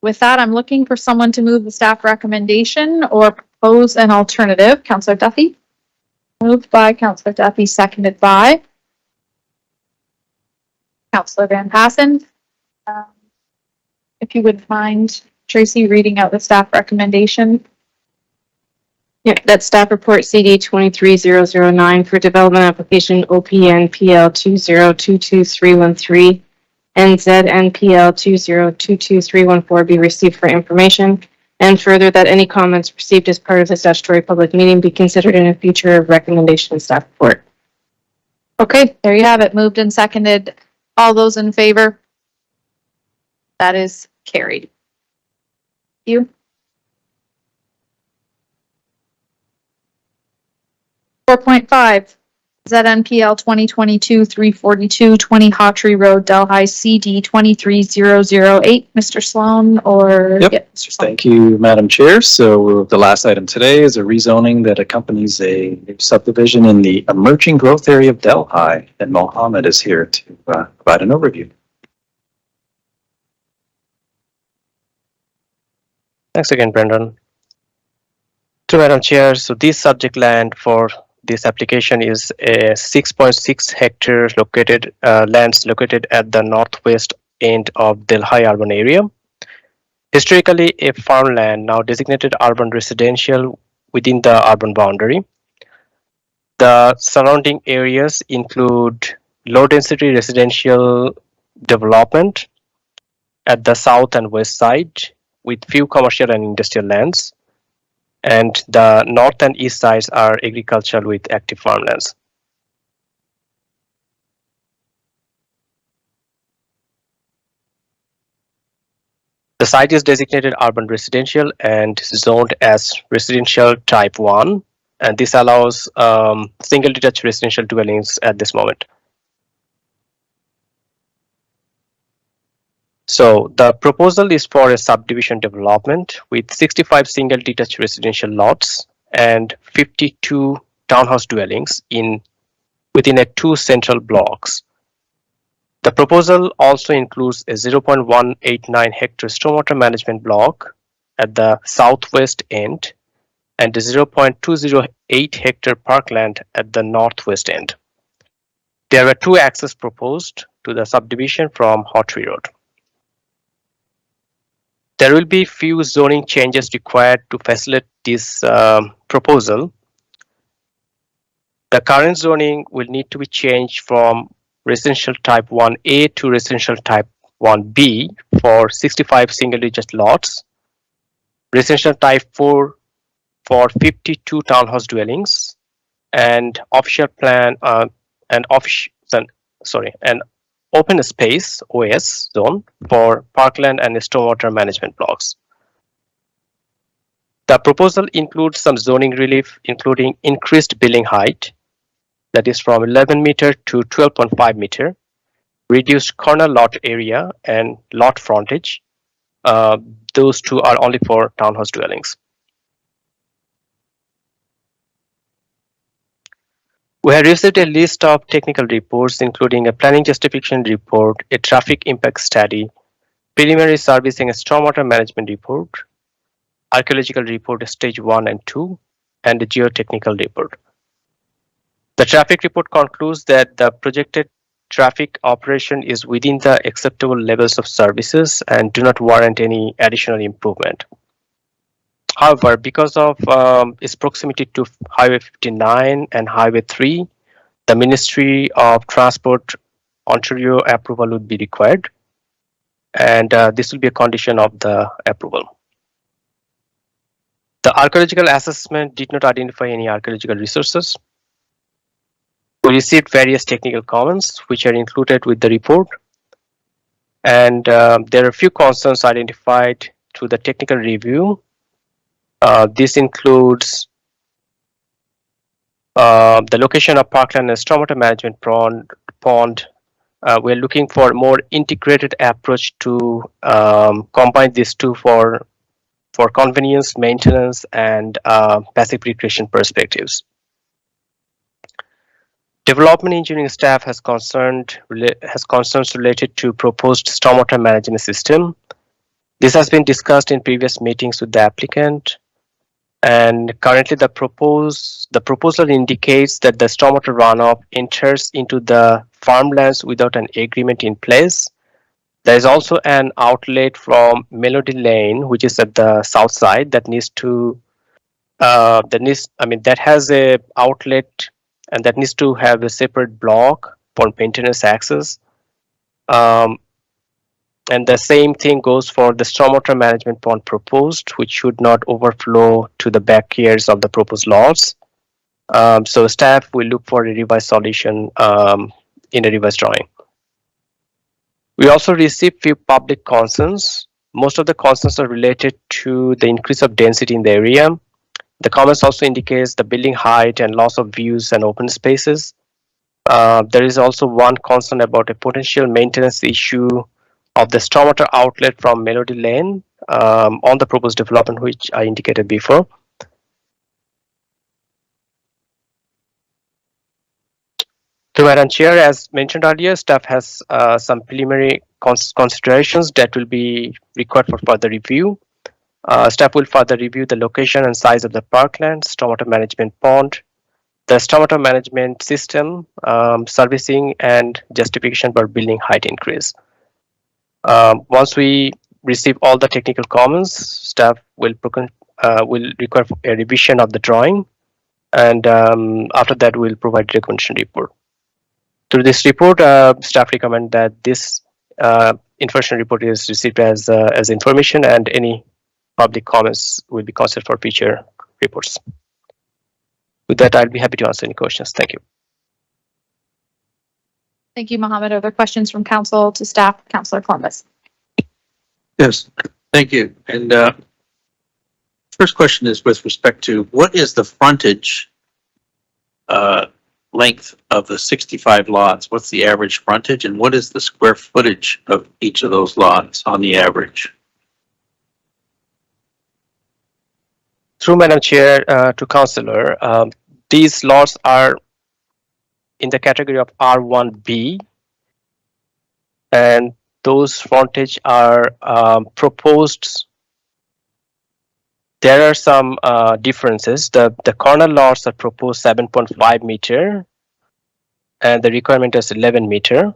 With that, I'm looking for someone to move the staff recommendation or propose an alternative. Councillor Duffy? Moved by Councillor Duffy, seconded by Councillor Van Passen. If you wouldn't mind, Tracy, reading out the staff recommendation.
Yeah, that's staff report CD 23009 for development application OPN PL 2022313 and ZNPL 2022314 be received for information. And further, that any comments received as part of the statutory public meeting be considered in a future recommendation staff report.
Okay, there you have it. Moved and seconded. All those in favor? That is carried. You? 4.5, ZNPL 2022-342, 20 Hawtree Road, Delhi, CD 23008. Mr. Sloan or?
Yep.
Yeah, Mr. Sloan.
Thank you, Madam Chair. So the last item today is a rezoning that accompanies a new subdivision in the emerging growth area of Delhi, and Mohammed is here to provide an overview.
Thanks again, Brendan. To Madam Chair, so this subject land for this application is a 6.6 hectares located lands located at the northwest end of Delhi urban area. Historically a farmland, now designated urban residential within the urban boundary. The surrounding areas include low density residential development at the south and west side with few commercial and industrial lands. And the north and east sides are agricultural with active farmlands. The site is designated urban residential and zoned as residential type 1, and this allows single detached residential dwellings at this moment. So the proposal is for a subdivision development with 65 single detached residential lots and 52 townhouse dwellings within a 2 central blocks. The proposal also includes a 0.189 hectare stormwater management block at the southwest end and a 0.208 hectare parkland at the northwest end. There were 2 access proposed to the subdivision from Hawtree Road. There will be few zoning changes required to facilitate this proposal. The current zoning will need to be changed from residential type 1A to residential type 1B for 65 single digit lots, residential type 4 for 52 townhouse dwellings, and official plan and open space OS zone for parkland and stormwater management blocks. The proposal includes some zoning relief, including increased building height, that is from 11 meter to 12.5 meter, reduced corner lot area and lot frontage. Those 2 are only for townhouse dwellings. We have received a list of technical reports, including a planning justification report, a traffic impact study, preliminary servicing and stormwater management report, archaeological report stage 1 and 2, and a geotechnical report. The traffic report concludes that the projected traffic operation is within the acceptable levels of services and do not warrant any additional improvement. However, because of its proximity to Highway 59 and Highway 3, the Ministry of Transport Ontario approval would be required, and this will be a condition of the approval. The archaeological assessment did not identify any archaeological resources. We received various technical comments which are included with the report, and there are a few concerns identified through the technical review. This includes the location of parkland and stormwater management pond. We're looking for a more integrated approach to combine these 2 for convenience, maintenance, and passive recreation perspectives. Development engineering staff has concerns related to proposed stormwater management system. This has been discussed in previous meetings with the applicant, and currently the proposal indicates that the stormwater runoff enters into the farmlands without an agreement in place. There is also an outlet from Melody Lane, which is at the south side, that has a outlet and that needs to have a separate block for maintenance access. And the same thing goes for the stormwater management pond proposed, which should not overflow to the backyards of the proposed lots. So staff will look for a revised solution in a revised drawing. We also received few public concerns. Most of the concerns are related to the increase of density in the area. The comments also indicates the building height and loss of views and open spaces. There is also one concern about a potential maintenance issue of the stormwater outlet from Melody Lane on the proposed development, which I indicated before. To Madam Chair, as mentioned earlier, staff has some preliminary considerations that will be required for further review. Staff will further review the location and size of the parkland, stormwater management pond, the stormwater management system, servicing, and justification for building height increase. Once we receive all the technical comments, staff will require a revision of the drawing, and after that we'll provide recommendation report. Through this report, staff recommend that this information report is received as information, and any public comments will be considered for future reports. With that, I'll be happy to answer any questions. Thank you.
Thank you, Mohammed. Are there questions from council to staff? Councillor Columbus.
Yes, thank you. And first question is with respect to what is the frontage length of the 65 lots? What's the average frontage, and what is the square footage of each of those lots on the average?
Through Madam Chair to Councillor, these lots are in the category of R1B, and those frontage are proposed. There are some differences. The corner lots are proposed 7.5 meter, and the requirement is 11 meter.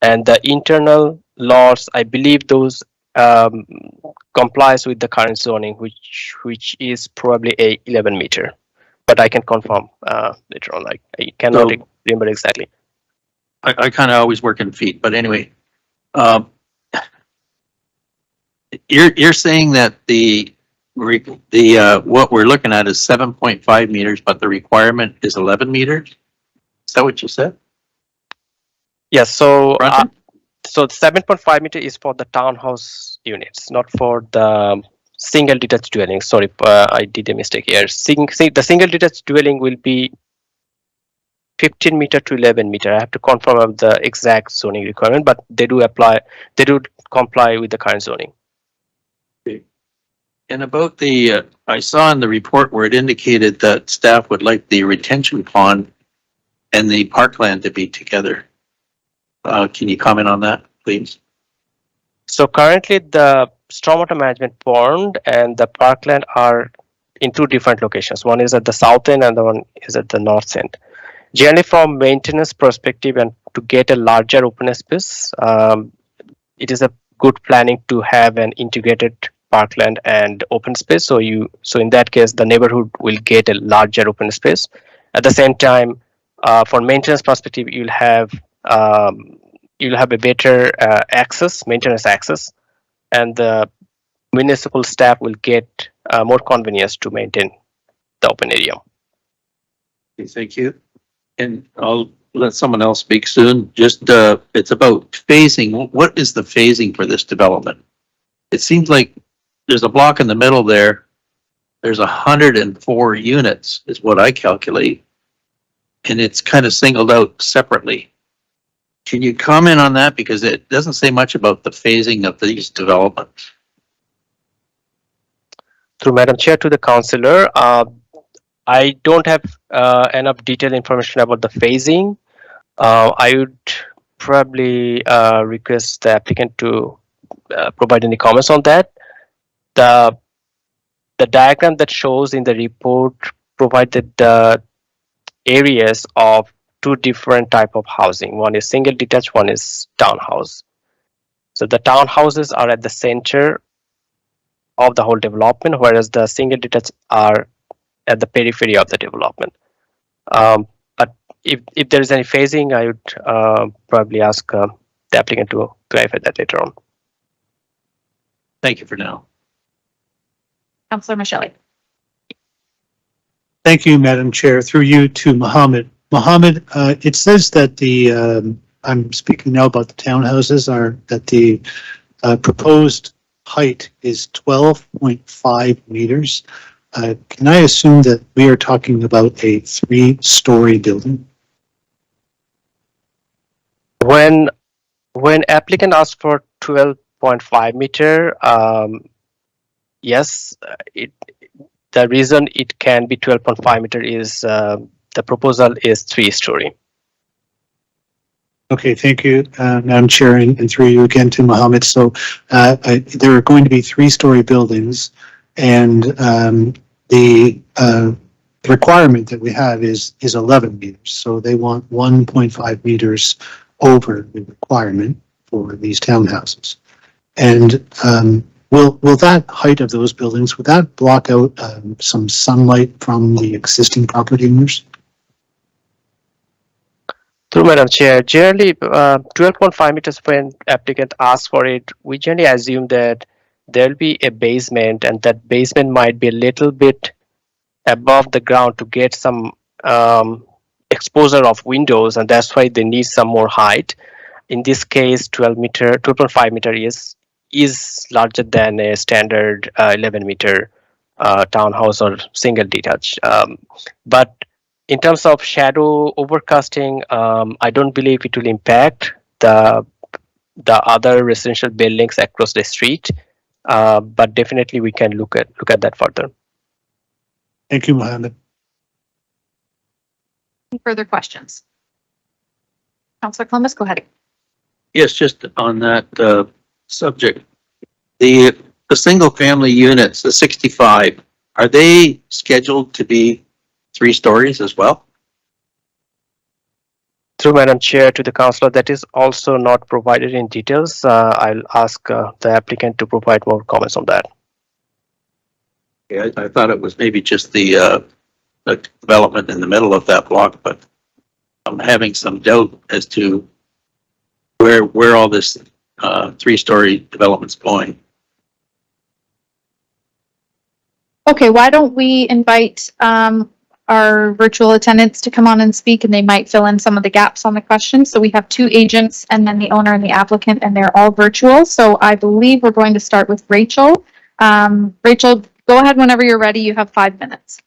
And the internal lots, I believe those complies with the current zoning, which is probably a 11 meter. But I can confirm later on. I cannot remember exactly.
I kind of always work in feet, but anyway, you're saying that the what we're looking at is 7.5 meters, but the requirement is 11 meters. Is that what you said?
Yes. So so 7.5 meter is for the townhouse units, not for the single detached dwelling. Sorry, I did a mistake here. The single detached dwelling will be 15 meter to 11 meter. I have to confirm the exact zoning requirement, but they do apply. They do comply with the current zoning.
Okay. And about the, I saw in the report where it indicated that staff would like the retention pond and the parkland to be together. Can you comment on that, please?
So currently the stormwater management pond and the parkland are in two different locations. One is at the south end and the one is at the north end. Generally from maintenance perspective and to get a larger open space, it is a good planning to have an integrated parkland and open space. So in that case, the neighborhood will get a larger open space. At the same time, for maintenance perspective, you'll have a better maintenance access, and the municipal staff will get more convenience to maintain the open area.
Okay, thank you. And I'll let someone else speak soon. Just it's about phasing. What is the phasing for this development? It seems like there's a block in the middle there. There's 104 units is what I calculate, and it's kind of singled out separately. Can you comment on that? Because it doesn't say much about the phasing of these developments.
Through Madam Chair to the councillor, I don't have enough detailed information about the phasing. I would probably request the applicant to provide any comments on that. The diagram that shows in the report provided the areas of two different type of housing. One is single detached, one is townhouse. So the townhouses are at the center of the whole development, whereas the single detached are at the periphery of the development. But if there is any phasing, I would probably ask the applicant to clarify that later on.
Thank you for now.
Councillor Michele.
Thank you, Madam Chair. Through you to Mohammed. Mohammed, it says that the, I'm speaking now about the townhouses, are that the proposed height is 12.5 meters. Can I assume that we are talking about a 3-story building?
When applicant asks for 12.5 meter, yes, the reason it can be 12.5 meter is the proposal is 3-story.
Okay, thank you, Madam Chair, and through you again to Mohammed. So there are going to be 3-story buildings, and the requirement that we have is 11 meters. So they want 1.5 meters over the requirement for these townhouses. And will that height of those buildings, would that block out some sunlight from the existing property owners?
Through Madam Chair, generally 12.5 meters when applicant asks for it, we generally assume that there'll be a basement and that basement might be a little bit above the ground to get some exposure of windows, and that's why they need some more height. In this case, 12.5 meter is larger than a standard 11 meter townhouse or single detached. But in terms of shadow overcasting, I don't believe it will impact the other residential buildings across the street. But definitely we can look at that further.
Thank you, Mohammed.
Any further questions? Councillor Columbus, go ahead.
Yes, just on that subject, the single family units, the 65, are they scheduled to be 3 stories as well?
Through Madam Chair to the councillor, that is also not provided in details. I'll ask the applicant to provide more comments on that.
Yeah, I thought it was maybe just the development in the middle of that block, but I'm having some doubt as to where all this 3-story development's going.
Okay, why don't we invite our virtual attendants to come on and speak, and they might fill in some of the gaps on the questions. So we have 2 agents and then the owner and the applicant, and they're all virtual. So I believe we're going to start with Rachel. Rachel, go ahead whenever you're ready. You have 5 minutes.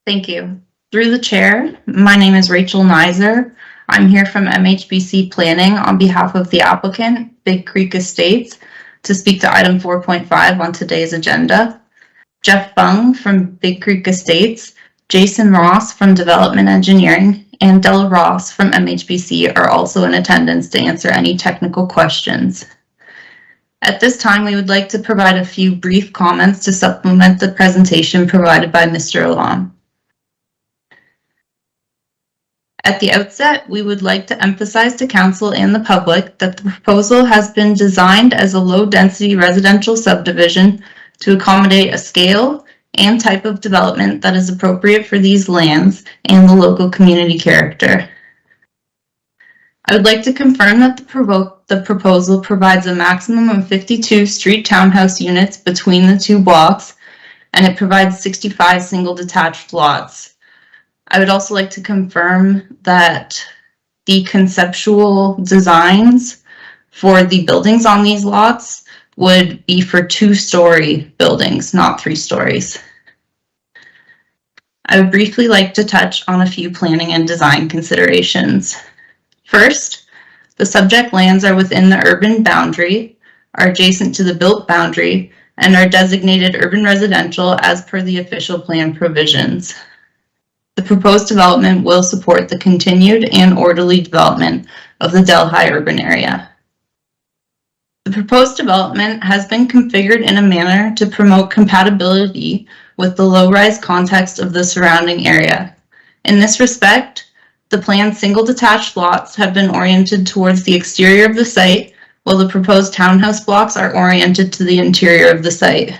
Thank you. Through the chair, my name is Rachel Nizer. I'm here from MHBC Planning on behalf of the applicant, Big Creek Estates, to speak to item 4.5 on today's agenda. Jeff Bung from Big Creek Estates, Jason Ross from Development Engineering, and Della Ross from MHBC are also in attendance to answer any technical questions. At this time, we would like to provide a few brief comments to supplement the presentation provided by Mr. Alam. At the outset, we would like to emphasize to Council and the public that the proposal has been designed as a low-density residential subdivision to accommodate a scale and type of development that is appropriate for these lands and the local community character. I would like to confirm that the proposal provides a maximum of 52 street townhouse units between the 2 blocks, and it provides 65 single detached lots. I would also like to confirm that the conceptual designs for the buildings on these lots would be for 2-story buildings, not 3 stories. I would briefly like to touch on a few planning and design considerations. First, the subject lands are within the urban boundary, are adjacent to the built boundary, and are designated urban residential as per the official plan provisions. The proposed development will support the continued and orderly development of the Delhi urban area. The proposed development has been configured in a manner to promote compatibility with the low-rise context of the surrounding area. In this respect, the planned single detached lots have been oriented towards the exterior of the site, while the proposed townhouse blocks are oriented to the interior of the site.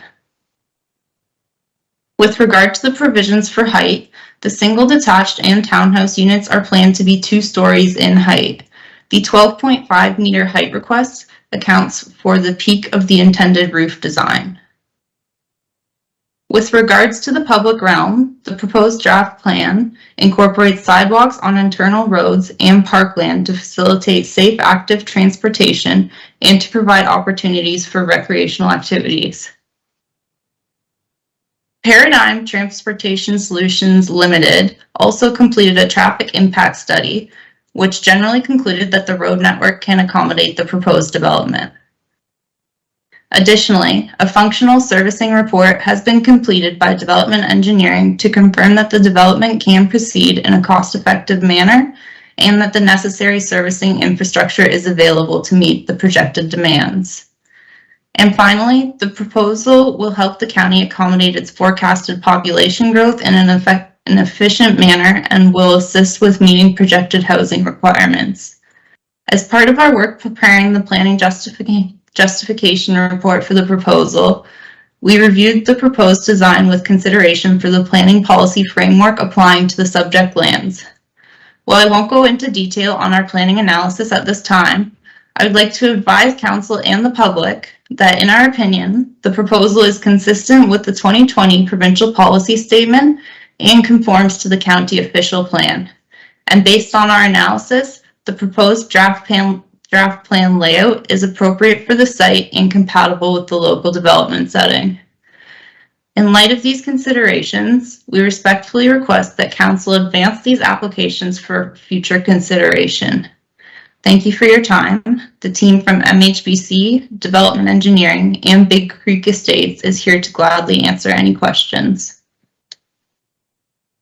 With regard to the provisions for height, the single detached and townhouse units are planned to be 2 stories in height. The 12.5 meter height request accounts for the peak of the intended roof design. With regards to the public realm, the proposed draft plan incorporates sidewalks on internal roads and parkland to facilitate safe, active transportation and to provide opportunities for recreational activities. Paradigm Transportation Solutions Limited also completed a traffic impact study which generally concluded that the road network can accommodate the proposed development. Additionally, a functional servicing report has been completed by development engineering to confirm that the development can proceed in a cost-effective manner and that the necessary servicing infrastructure is available to meet the projected demands. And finally, the proposal will help the county accommodate its forecasted population growth in an efficient manner and will assist with meeting projected housing requirements. As part of our work preparing the planning justification report for the proposal, we reviewed the proposed design with consideration for the planning policy framework applying to the subject lands. While I won't go into detail on our planning analysis at this time, I would like to advise council and the public that, in our opinion, the proposal is consistent with the 2020 provincial policy statement and conforms to the county official plan. And based on our analysis, the proposed draft plan layout is appropriate for the site and compatible with the local development setting. In light of these considerations, we respectfully request that council advance these applications for future consideration. Thank you for your time. The team from MHBC, Development Engineering, and Big Creek Estates is here to gladly answer any questions.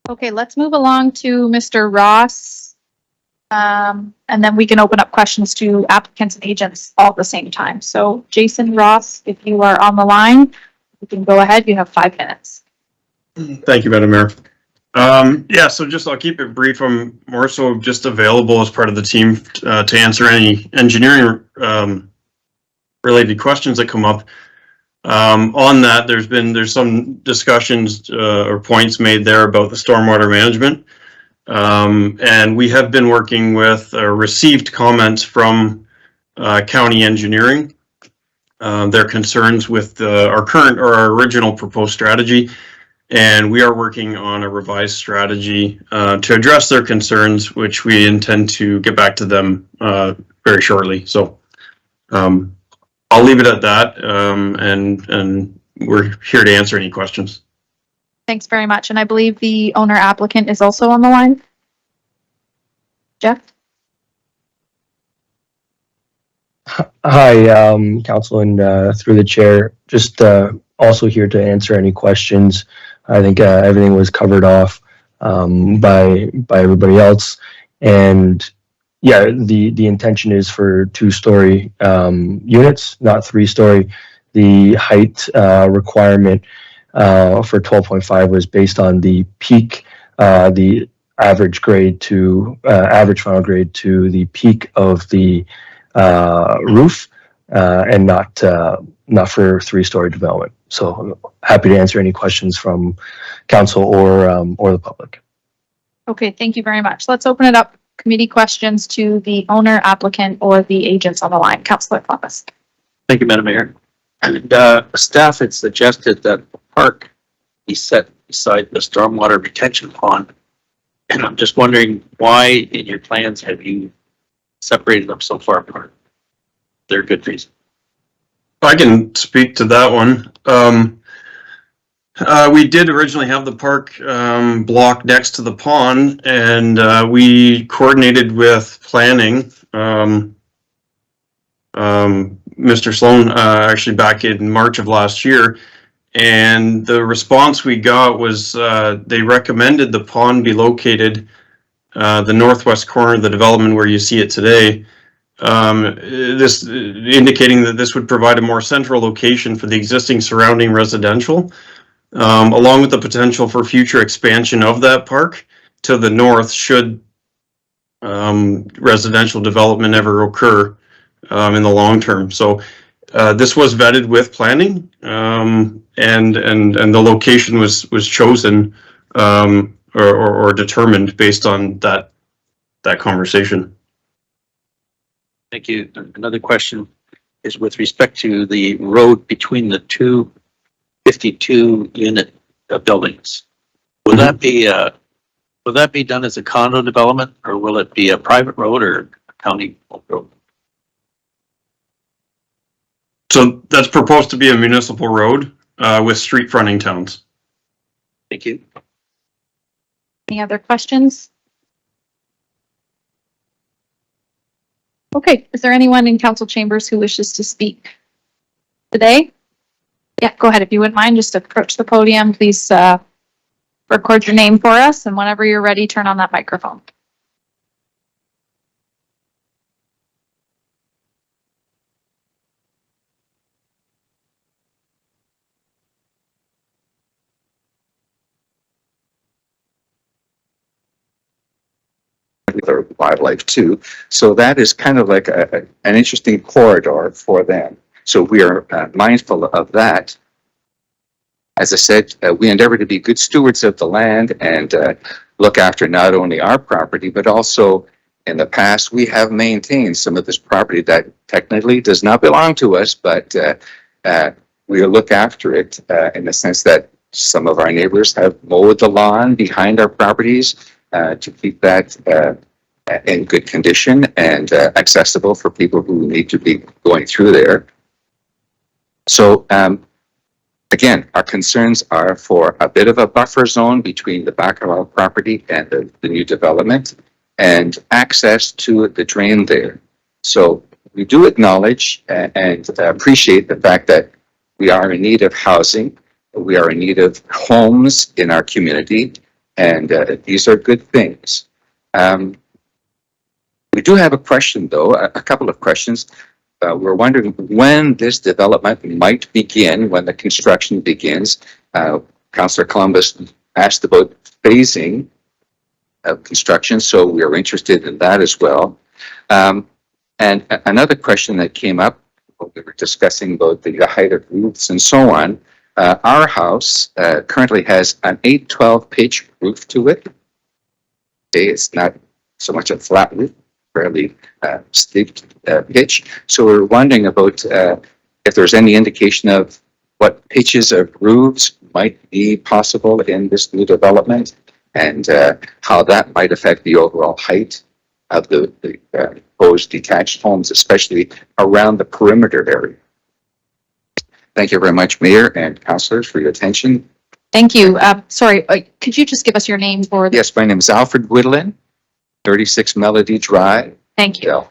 Okay, let's move along to Mr. Ross. And then we can open up questions to applicants and agents all at the same time. So Jason Ross, if you are on the line, you can go ahead. You have 5 minutes.
Thank you, Madam Mayor. Yeah, so just I'll keep it brief. I'm more so just available as part of the team to answer any engineering related questions that come up. On that, there's some discussions or points made there about the stormwater management. And we have been working with received comments from county engineering, their concerns with our original proposed strategy. And we are working on a revised strategy to address their concerns, which we intend to get back to them very shortly. So I'll leave it at that, and we're here to answer any questions.
Thanks very much. And I believe the owner applicant is also on the line. Jeff?
Hi, Council, and through the chair, just also here to answer any questions. I think everything was covered off by everybody else, and yeah, the intention is for 2-story units, not 3-story. The height requirement for 12.5 was based on the peak, the average grade to average final grade to the peak of the roof, and not for 3-story development. So I'm happy to answer any questions from council or the public.
Okay, thank you very much. Let's open it up. Committee questions to the owner, applicant, or the agents on the line. Councillor Thomas.
Thank you, Madam Mayor. And staff had suggested that the park be set beside the stormwater retention pond. And I'm just wondering why in your plans have you separated them so far apart? They're a good reason.
I can speak to that one. We did originally have the park block next to the pond, and we coordinated with planning. Mr. Sloan actually back in March of last year, and the response we got was they recommended the pond be located the northwest corner of the development where you see it today. This indicating that this would provide a more central location for the existing surrounding residential, along with the potential for future expansion of that park to the north should residential development ever occur in the long term. So this was vetted with planning, and the location was chosen or determined based on that conversation.
Thank you. Another question is with respect to the road between the two 52-unit buildings. Will that be done as a condo development, or will it be a private road or a county road?
So that's proposed to be a municipal road with street fronting towns.
Thank you.
Any other questions? Okay, is there anyone in council chambers who wishes to speak today? Yeah, go ahead. If you wouldn't mind, just approach the podium. Please record your name for us, and whenever you're ready, turn on that microphone.
Or wildlife too. So that is kind of like an interesting corridor for them. So we are mindful of that. As I said, we endeavor to be good stewards of the land and look after not only our property, but also in the past, we have maintained some of this property that technically does not belong to us, but we look after it in the sense that some of our neighbors have mowed the lawn behind our properties to keep that in good condition and accessible for people who need to be going through there. So again, our concerns are for a bit of a buffer zone between the back of our property and the new development and access to the drain there. So we do acknowledge and appreciate the fact that we are in need of housing. We are in need of homes in our community, and these are good things. We do have a question, though, a couple of questions. We're wondering when this development might begin, when the construction begins. Councillor Columbus asked about phasing of construction, so we are interested in that as well. And another question that came up, we were discussing about the height of roofs and so on. Our house currently has an 812 pitch roof to it. Okay, it's not so much a flat roof, fairly steep pitch. So we're wondering about if there's any indication of what pitches of roofs might be possible in this new development and how that might affect the overall height of the proposed detached homes, especially around the perimeter area. Thank you very much, Mayor and councillors, for your attention.
Thank you. Sorry, could you just give us your name for the...
Yes, my name is Alfred Woodland, 36 Melody Drive.
Thank you.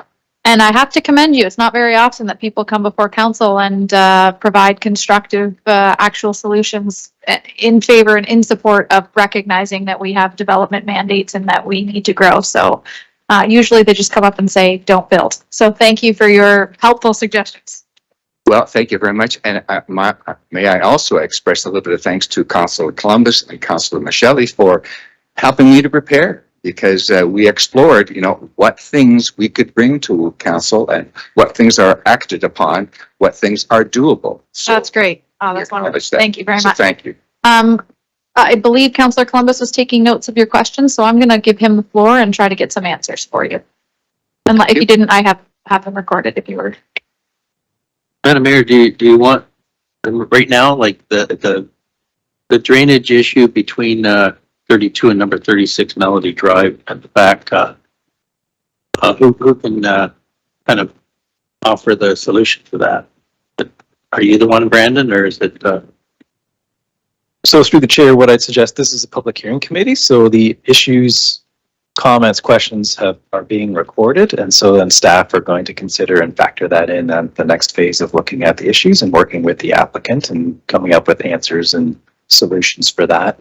And I have to commend you. It's not very often that people come before council and provide constructive actual solutions in favor and in support of recognizing that we have development mandates and that we need to grow. So usually they just come up and say, don't build. So thank you for your helpful suggestions.
Well, thank you very much. And may I also express a little bit of thanks to Councillor Columbus and Councillor Michele for helping me to prepare, because we explored, you know, what things we could bring to council and what things are acted upon, what things are doable. So
that's great. Oh, that's wonderful. Thank you very much.
Thank you.
I believe Councillor Columbus was taking notes of your questions, so I'm going to give him the floor and try to get some answers for you. And if you didn't, I have them recorded if you were.
Madam Mayor, do you want right now, like the drainage issue between 32 and number 36 Melody Drive at the back? Who can kind of offer the solution to that? Are you the one, Brandon, or is it?
So through the chair, what I'd suggest, this is a public hearing committee, so the issues, comments, questions are being recorded, and so then staff are going to consider and factor that in on the next phase of looking at the issues and working with the applicant and coming up with answers and solutions for that.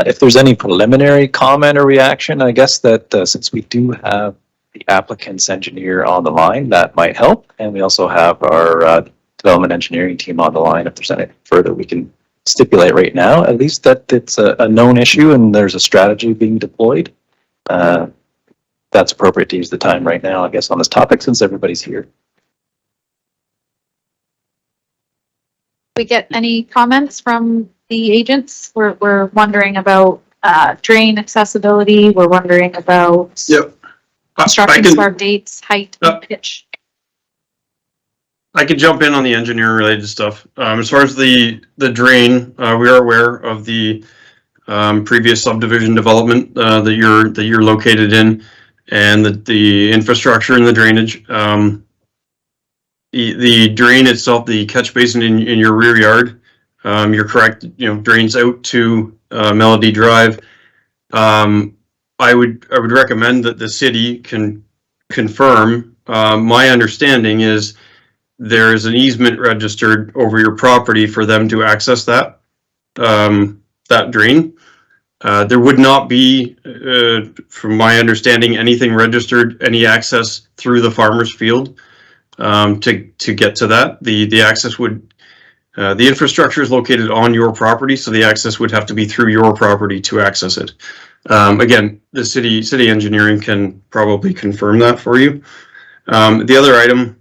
If there's any preliminary comment or reaction, I guess that since we do have the applicant's engineer on the line, that might help, and we also have our development engineering team on the line. If there's anything further we can stipulate right now, at least that it's a known issue and there's a strategy being deployed. That's appropriate to use the time right now, I guess, on this topic since everybody's here.
We get any comments from the agents? We're wondering about drain accessibility. We're wondering about construction start dates, height, and pitch.
I could jump in on the engineering related stuff. As far as the drain, we are aware of the previous subdivision development that you're located in, and the infrastructure and the drainage. The drain itself, the catch basin in your rear yard, you're correct. You know, drains out to Melody Drive. I would recommend that the city can confirm my understanding is there's an easement registered over your property for them to access that, that drain. There would not be, from my understanding, anything registered, any access through the farmer's field to get to that. The access would, the infrastructure is located on your property, so the access would have to be through your property to access it. Again, the city engineering can probably confirm that for you. The other item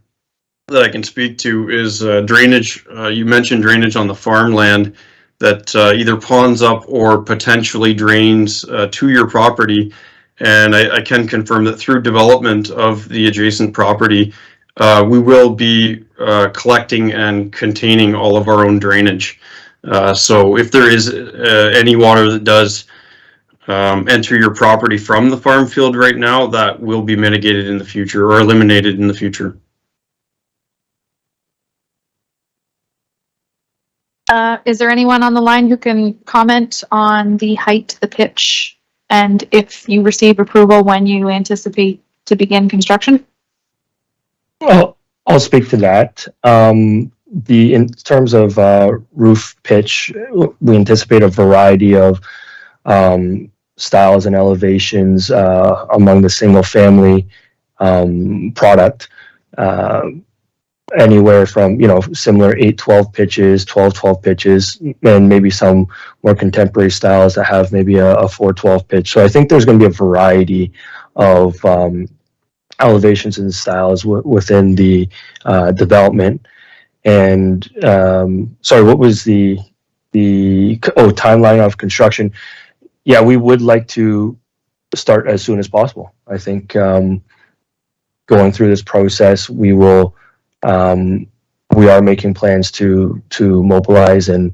that I can speak to is drainage. You mentioned drainage on the farmland that either ponds up or potentially drains to your property. And I can confirm that through development of the adjacent property, we will be collecting and containing all of our own drainage. So if there is any water that does enter your property from the farm field right now, that will be mitigated in the future or eliminated in the future.
Is there anyone on the line who can comment on the height, the pitch, and if you receive approval, when you anticipate to begin construction?
Well, I'll speak to that. In terms of roof pitch, we anticipate a variety of styles and elevations among the single family product. Anywhere from, similar 8-12 pitches, 12-12 pitches, and maybe some more contemporary styles that have maybe a 4-12 pitch. So I think there's going to be a variety of elevations and styles within the development. And sorry, what was the timeline of construction? Yeah, we would like to start as soon as possible. I think going through this process, we are making plans to mobilize and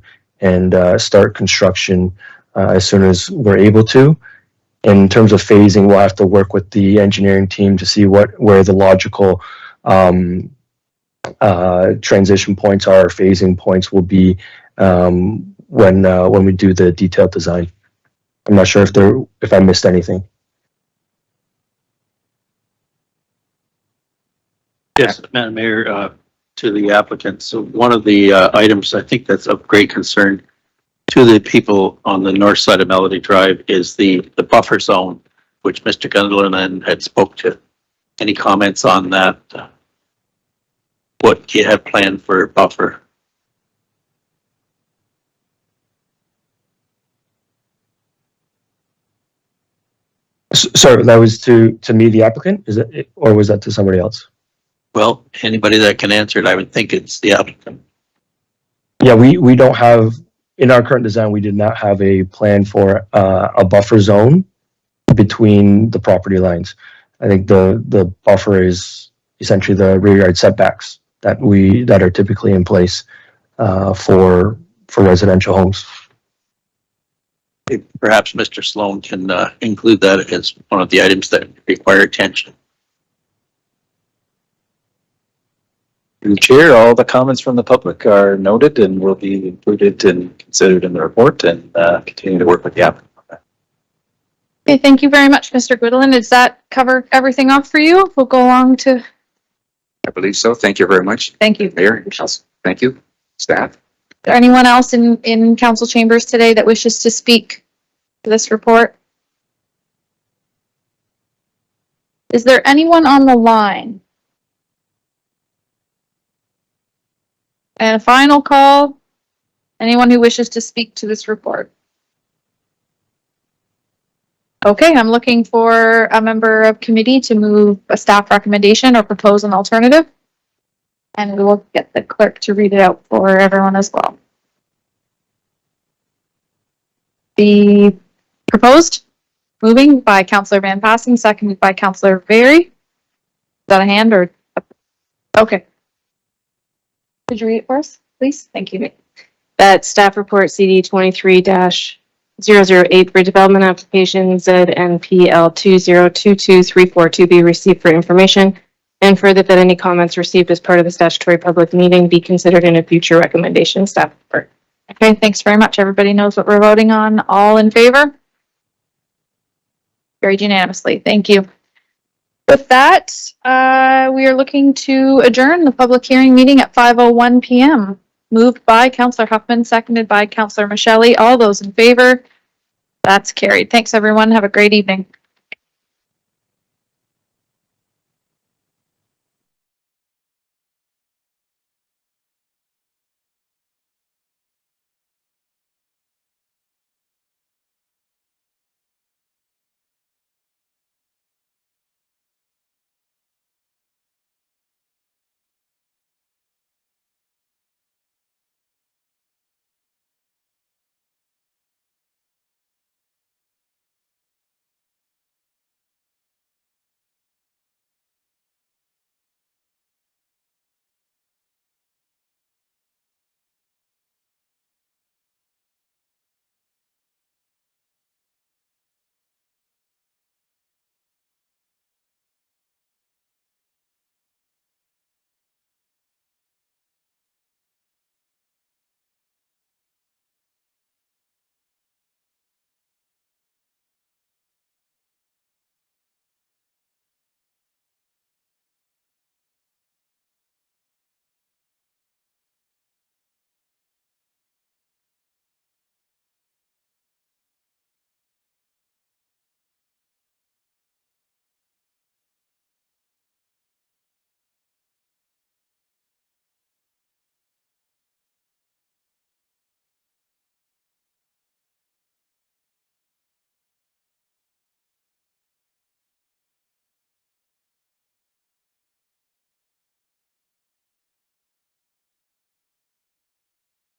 start construction as soon as we're able to. In terms of phasing, we'll have to work with the engineering team to see where the logical transition points are, phasing points will be when we do the detailed design. I'm not sure if I missed anything.
Yes, Madam Mayor, to the applicant. So one of the items I think that's of great concern to the people on the north side of Melody Drive is the buffer zone, which Mr. Gunderland had spoke to. Any comments on that? What you have planned for buffer?
Sorry, that was to me, the applicant, is it, or was that to somebody else?
Well, anybody that can answer it, I would think it's the applicant.
Yeah, we don't have, in our current design, we did not have a plan for a buffer zone between the property lines. I think the buffer is essentially the rear yard setbacks that are typically in place for residential homes.
Perhaps Mr. Sloan can include that as one of the items that require attention.
Through the chair, all the comments from the public are noted and will be included and considered in the report, and continue to work with the applicant on that.
Okay, thank you very much, Mr. Gwendolyn. Does that cover everything off for you? We'll go along to.
I believe so. Thank you very much.
Thank you.
Mayor, thank you. Staff.
Is there anyone else in council chambers today that wishes to speak to this report? Is there anyone on the line? And a final call, anyone who wishes to speak to this report? Okay, I'm looking for a member of committee to move a staff recommendation or propose an alternative. And we will get the clerk to read it out for everyone as well. The proposed, moving by Councillor Van Passing, seconded by Councillor Very. Is that a hand or? Okay. Could you read it for us, please? Thank you.
That staff report CD 23-008 for development application ZNPL 2022342 be received for information, and further that any comments received as part of the statutory public meeting be considered in a future recommendation staff report.
Okay, thanks very much. Everybody knows what we're voting on. All in favor? Carried unanimously. Thank you. With that, we are looking to adjourn the public hearing meeting at 5:01 p.m. Moved by Councillor Huffman, seconded by Councillor Michelle. All those in favor? That's carried. Thanks, everyone. Have a great evening.